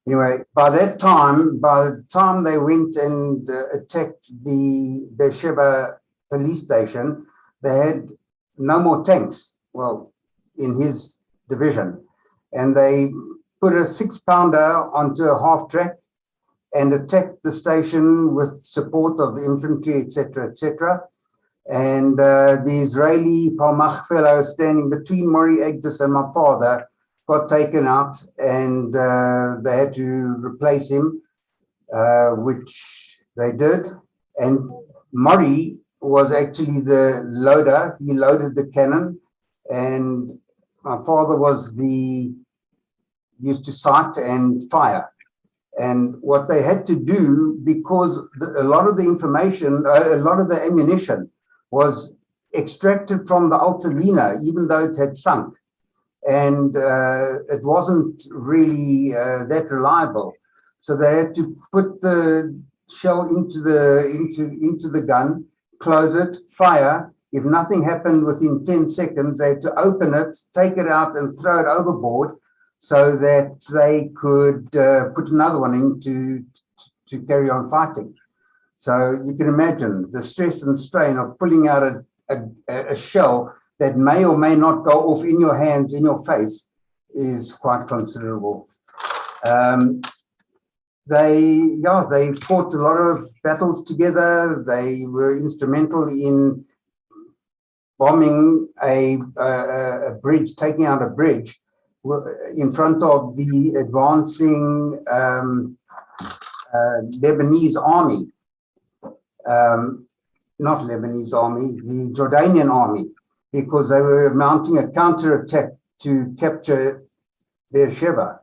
Anyway, by the time they went and attacked the Beersheba police station, they had no more tanks, well, in his division. And they put a 6-pounder onto a half-track and attacked the station with support of infantry, etc., etc. And the Israeli Palmach fellow standing between Maury Egdus and my father got taken out, and they had to replace him, which they did. And Murray was actually the loader. He loaded the cannon, and my father used to sight and fire. And what they had to do, because a lot of the information, a lot of the ammunition was extracted from the Altalena, even though it had sunk, and it wasn't really that reliable. So they had to put the shell into the gun, close it, fire. If nothing happened within 10 seconds, they had to open it, take it out, and throw it overboard, so that they could put another one in to carry on fighting. So you can imagine the stress and strain of pulling out a shell that may or may not go off in your hands, in your face, is quite considerable. They fought a lot of battles together. They were instrumental in bombing a bridge, taking out a bridge in front of the advancing Lebanese army, not Lebanese army, the Jordanian army, because they were mounting a counterattack to capture Beersheba.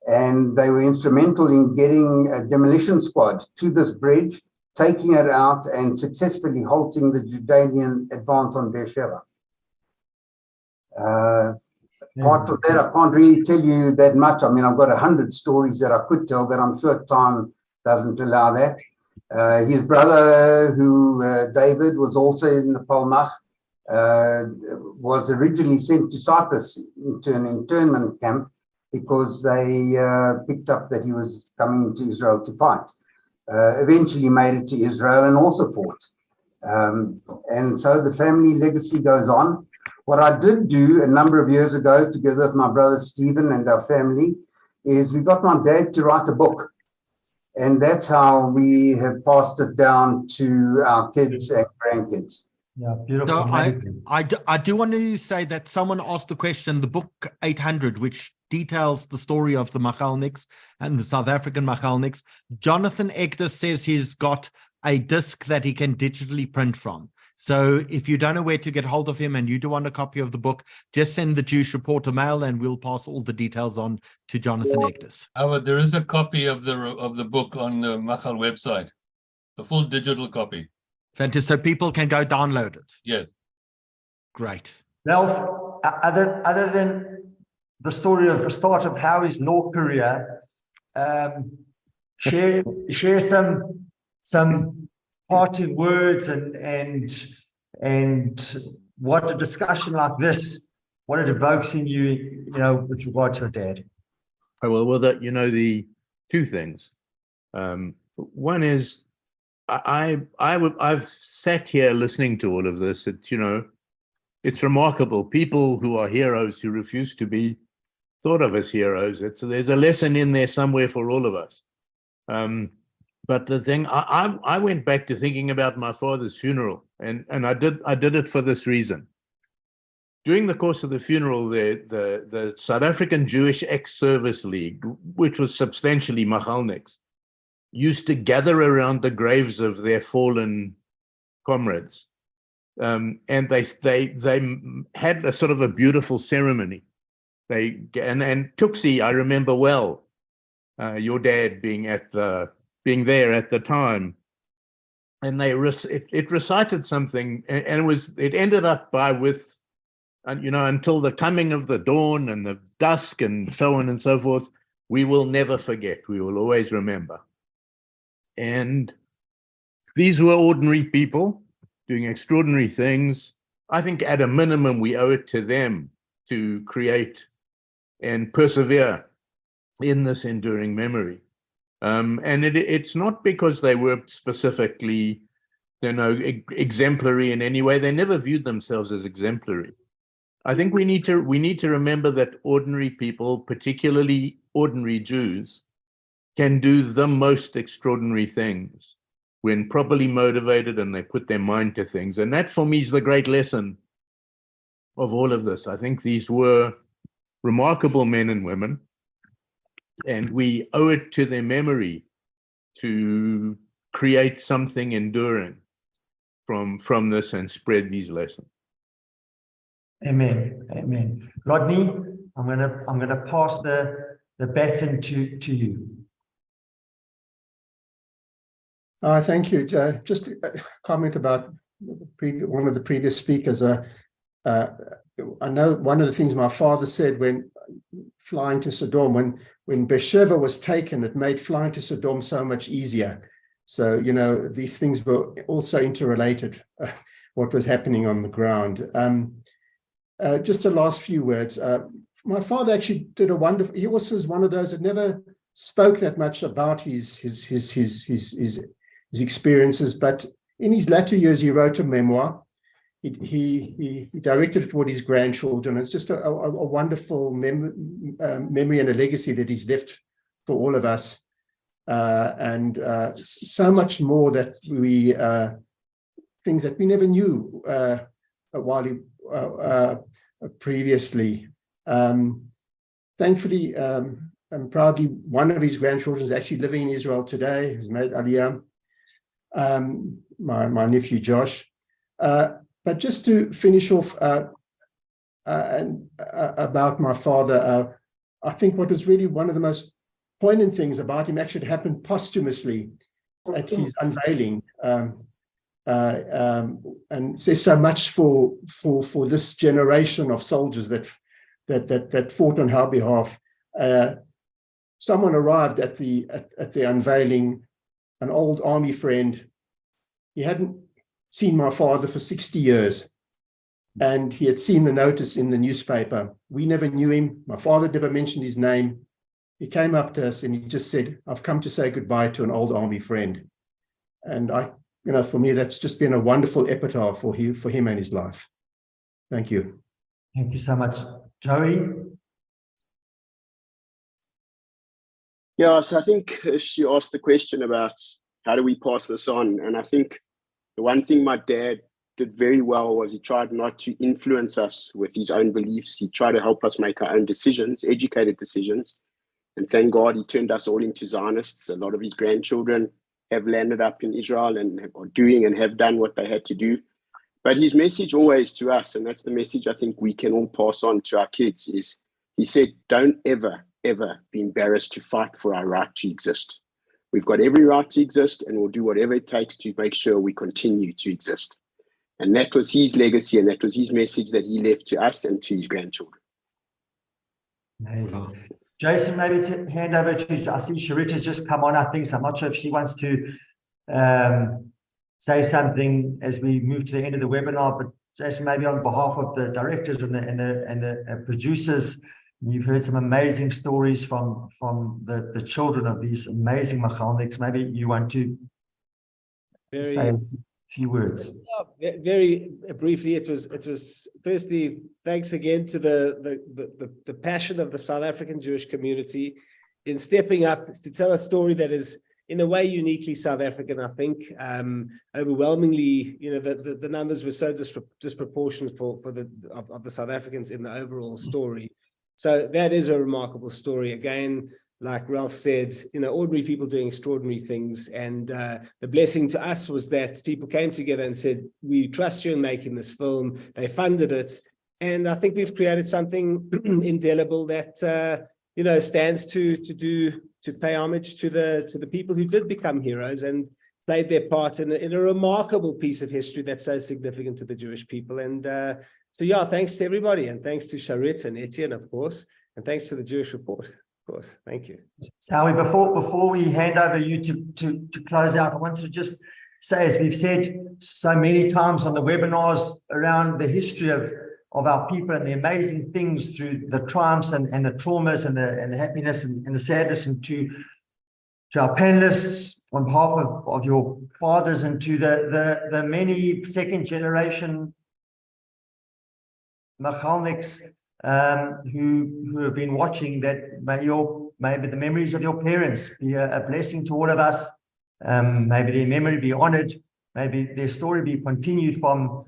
And they were instrumental in getting a demolition squad to this bridge, taking it out and successfully halting the Jordanian advance on Beersheba. Part of that, I can't really tell you that much. I mean, I've got 100 stories that I could tell, but I'm sure time doesn't allow that. His brother, David, was also in the Palmach, was originally sent to Cyprus into an internment camp because they picked up that he was coming to Israel to fight. Eventually made it to Israel and also fought. And so the family legacy goes on. What I did do a number of years ago, together with my brother Stephen and our family, is we got my dad to write a book. And that's how we have passed it down to our kids and grandkids. Yeah, beautiful. So I do want to say that someone asked the question, the book 800, which details the story of the Machalniks and the South African Machalniks. Jonathan Egder says he's got a disc that he can digitally print from. So if you don't know where to get hold of him and you do want a copy of the book, just send the Jewish Reporter mail and we'll pass all the details on to Jonathan Egdes. Howard, there is a copy of the book on the Machal website, the full digital copy. Fantastic. So people can go download it. Yes. Great. Now, other than the story of the start of Howie's law career, share some parting words and what a discussion like this, what it evokes in you, with regard to your dad. Well, the two things. One is I've sat here listening to all of this. It's remarkable. People who are heroes who refuse to be thought of as heroes. There's a lesson in there somewhere for all of us. But the thing, I went back to thinking about my father's funeral, and I did it for this reason. During the course of the funeral, the South African Jewish Ex-Service League, which was substantially Machalniks, used to gather around the graves of their fallen comrades, and they had a sort of a beautiful ceremony. And Tuxi, I remember well, your dad being there at the time, and it recited something, and it ended up with until the coming of the dawn and the dusk and so on and so forth, we will never forget, we will always remember. And these were ordinary people doing extraordinary things. I think at a minimum we owe it to them to create and persevere in this enduring memory. And it's not because they were specifically, exemplary in any way. They never viewed themselves as exemplary. I think we need to remember that ordinary people, particularly ordinary Jews, can do the most extraordinary things when properly motivated and they put their mind to things. And that, for me, is the great lesson of all of this. I think these were remarkable men and women, and we owe it to their memory to create something enduring. from this and spread these lessons. Amen. Amen. Rodney, I'm gonna pass the baton to you. Thank you. Just a comment about one of the previous speakers. I know one of the things my father said when flying to Sodom, when Beersheba was taken, it made flying to Sodom so much easier. So, you know, these things were also interrelated, what was happening on the ground. Just a last few words. My father actually did a wonderful, he also is one of those that never spoke that much about his experiences, but in his latter years, he wrote a memoir. He directed it toward his grandchildren. It's just a wonderful memory and a legacy that he's left for all of us. And so much more that things that we never knew previously. Thankfully, and proudly, one of his grandchildren is actually living in Israel today. He's married Aliyah, my nephew Josh. But just to finish off about my father, I think what was really one of the most poignant things about him actually happened posthumously at his unveiling, and says so much for this generation of soldiers that fought on our behalf. Someone arrived at the unveiling, an old army friend. He hadn't seen my father for 60 years, and he had seen the notice in the newspaper. We never knew him. My father never mentioned his name. He came up to us and he just said, "I've come to say goodbye to an old army friend." And for me, that's just been a wonderful epitaph for him and his life. Thank you. Thank you so much. Joey? Yeah, so I think she asked the question about how do we pass this on? And I think the one thing my dad did very well was he tried not to influence us with his own beliefs. He tried to help us make our own decisions, educated decisions. And thank God he turned us all into Zionists. A lot of his grandchildren have landed up in Israel and are doing and have done what they had to do. But his message always to us, and that's the message I think we can all pass on to our kids, is he said, don't ever, ever be embarrassed to fight for our right to exist. We've got every right to exist, and we'll do whatever it takes to make sure we continue to exist. And that was his legacy, and that was his message that he left to us and to his grandchildren. Amazing. Jason, maybe to hand over to, I see Sharit has just come on, I think, so I'm not sure if she wants to say something as we move to the end of the webinar, but Jason, maybe on behalf of the directors and the producers, you've heard some amazing stories from the children of these amazing Machalniks. Maybe you want to say a few words. Very briefly, it was firstly, thanks again to the passion of the South African Jewish community in stepping up to tell a story that is in a way uniquely South African. I think overwhelmingly, the numbers were so disproportionate of the South Africans in the overall story. So that is a remarkable story. Again, like Ralph said, ordinary people doing extraordinary things. And the blessing to us was that people came together and said, we trust you in making this film. They funded it. And I think we've created something indelible that, stands to pay homage to the people who did become heroes and played their part in a remarkable piece of history that's so significant to the Jewish people. And so, yeah, thanks to everybody, and thanks to Sharit and Etienne, of course, and thanks to the Jewish Report, of course. Thank you. Sally, before we hand over you to close out, I wanted to just say, as we've said so many times on the webinars around the history of our people and the amazing things through the triumphs and the traumas and the happiness and the sadness, and to our panelists on behalf of your fathers, and to the many second generation Machalniks who have been watching, that maybe the memories of your parents be a blessing to all of us. Maybe their memory be honored, maybe their story be continued from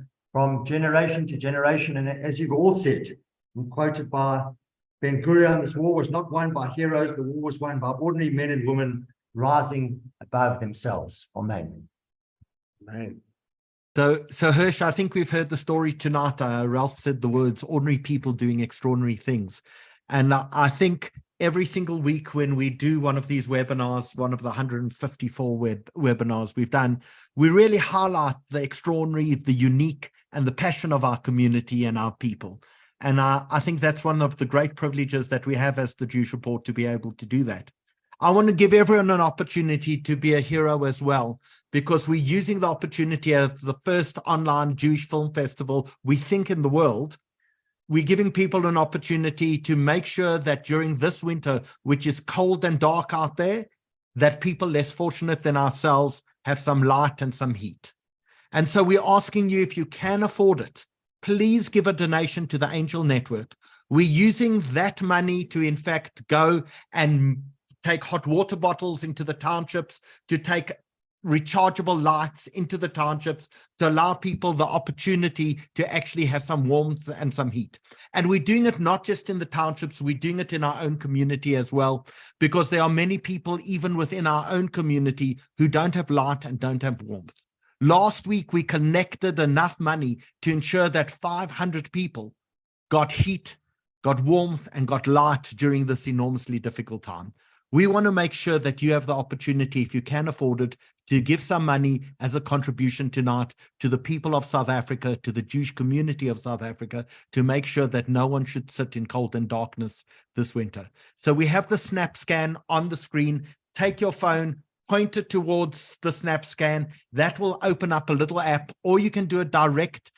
generation to generation. And as you've all said, and quoted by Ben Gurion, this war was not won by heroes, the war was won by ordinary men and women rising above themselves. Amen. Amen. So Hirsch, I think we've heard the story tonight. Ralph said the words, ordinary people doing extraordinary things. And I think every single week when we do one of these webinars, one of the 154 webinars we've done, we really highlight the extraordinary, the unique, and the passion of our community and our people. And I think that's one of the great privileges that we have as the Jewish Report, to be able to do that. I want to give everyone an opportunity to be a hero as well, because we're using the opportunity as the first online Jewish film festival, we think, in the world. We're giving people an opportunity to make sure that during this winter, which is cold and dark out there, that people less fortunate than ourselves have some light and some heat. And so we're asking you, if you can afford it, please give a donation to the Angel Network. We're using that money to, in fact, go and take hot water bottles into the townships, to take rechargeable lights into the townships, to allow people the opportunity to actually have some warmth and some heat. And we're doing it not just in the townships, we're doing it in our own community as well, because there are many people, even within our own community, who don't have light and don't have warmth. Last week, we collected enough money to ensure that 500 people got heat, got warmth, and got light during this enormously difficult time. We want to make sure that you have the opportunity, if you can afford it, to give some money as a contribution tonight to the people of South Africa, to the Jewish community of South Africa, to make sure that no one should sit in cold and darkness this winter. So we have the snap scan on the screen. Take your phone, point it towards the snap scan. That will open up a little app, or you can do a direct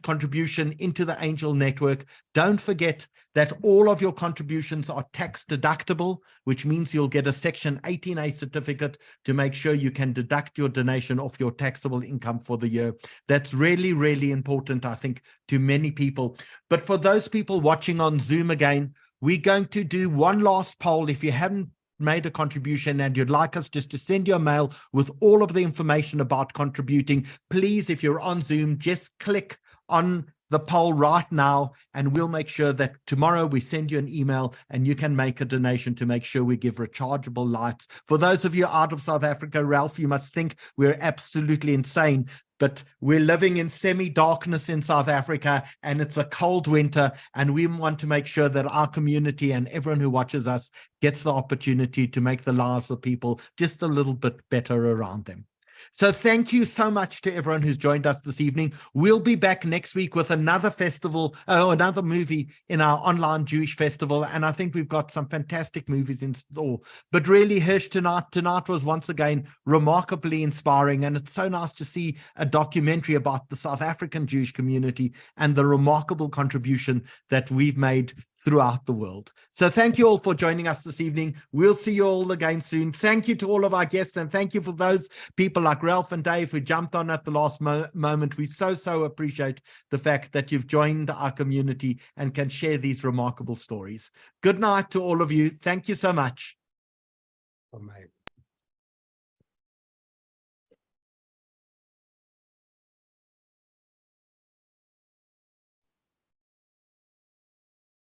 contribution into the Angel Network. Don't forget that all of your contributions are tax deductible, which means you'll get a Section 18A certificate to make sure you can deduct your donation off your taxable income for the year. That's really, really important, I think, to many people. But for those people watching on Zoom again, we're going to do one last poll. If you haven't made a contribution and you'd like us just to send you a mail with all of the information about contributing, please, if you're on Zoom, just click on the poll right now, and we'll make sure that tomorrow we send you an email and you can make a donation to make sure we give rechargeable lights. For those of you out of South Africa, Ralph, you must think we're absolutely insane, but we're living in semi-darkness in South Africa, and it's a cold winter, and we want to make sure that our community and everyone who watches us gets the opportunity to make the lives of people just a little bit better around them. So thank you so much to everyone who's joined us this evening. We'll be back next week with another festival, another movie in our online Jewish festival. And I think we've got some fantastic movies in store. But really, Hirsch, tonight was once again remarkably inspiring. And it's so nice to see a documentary about the South African Jewish community and the remarkable contribution that we've made throughout the world. So thank you all for joining us this evening. We'll see you all again soon. Thank you to all of our guests, and thank you for those people like Ralph and Dave who jumped on at the last moment. We so appreciate the fact that you've joined our community and can share these remarkable stories. Good night to all of you. Thank you so much. Oh, mate.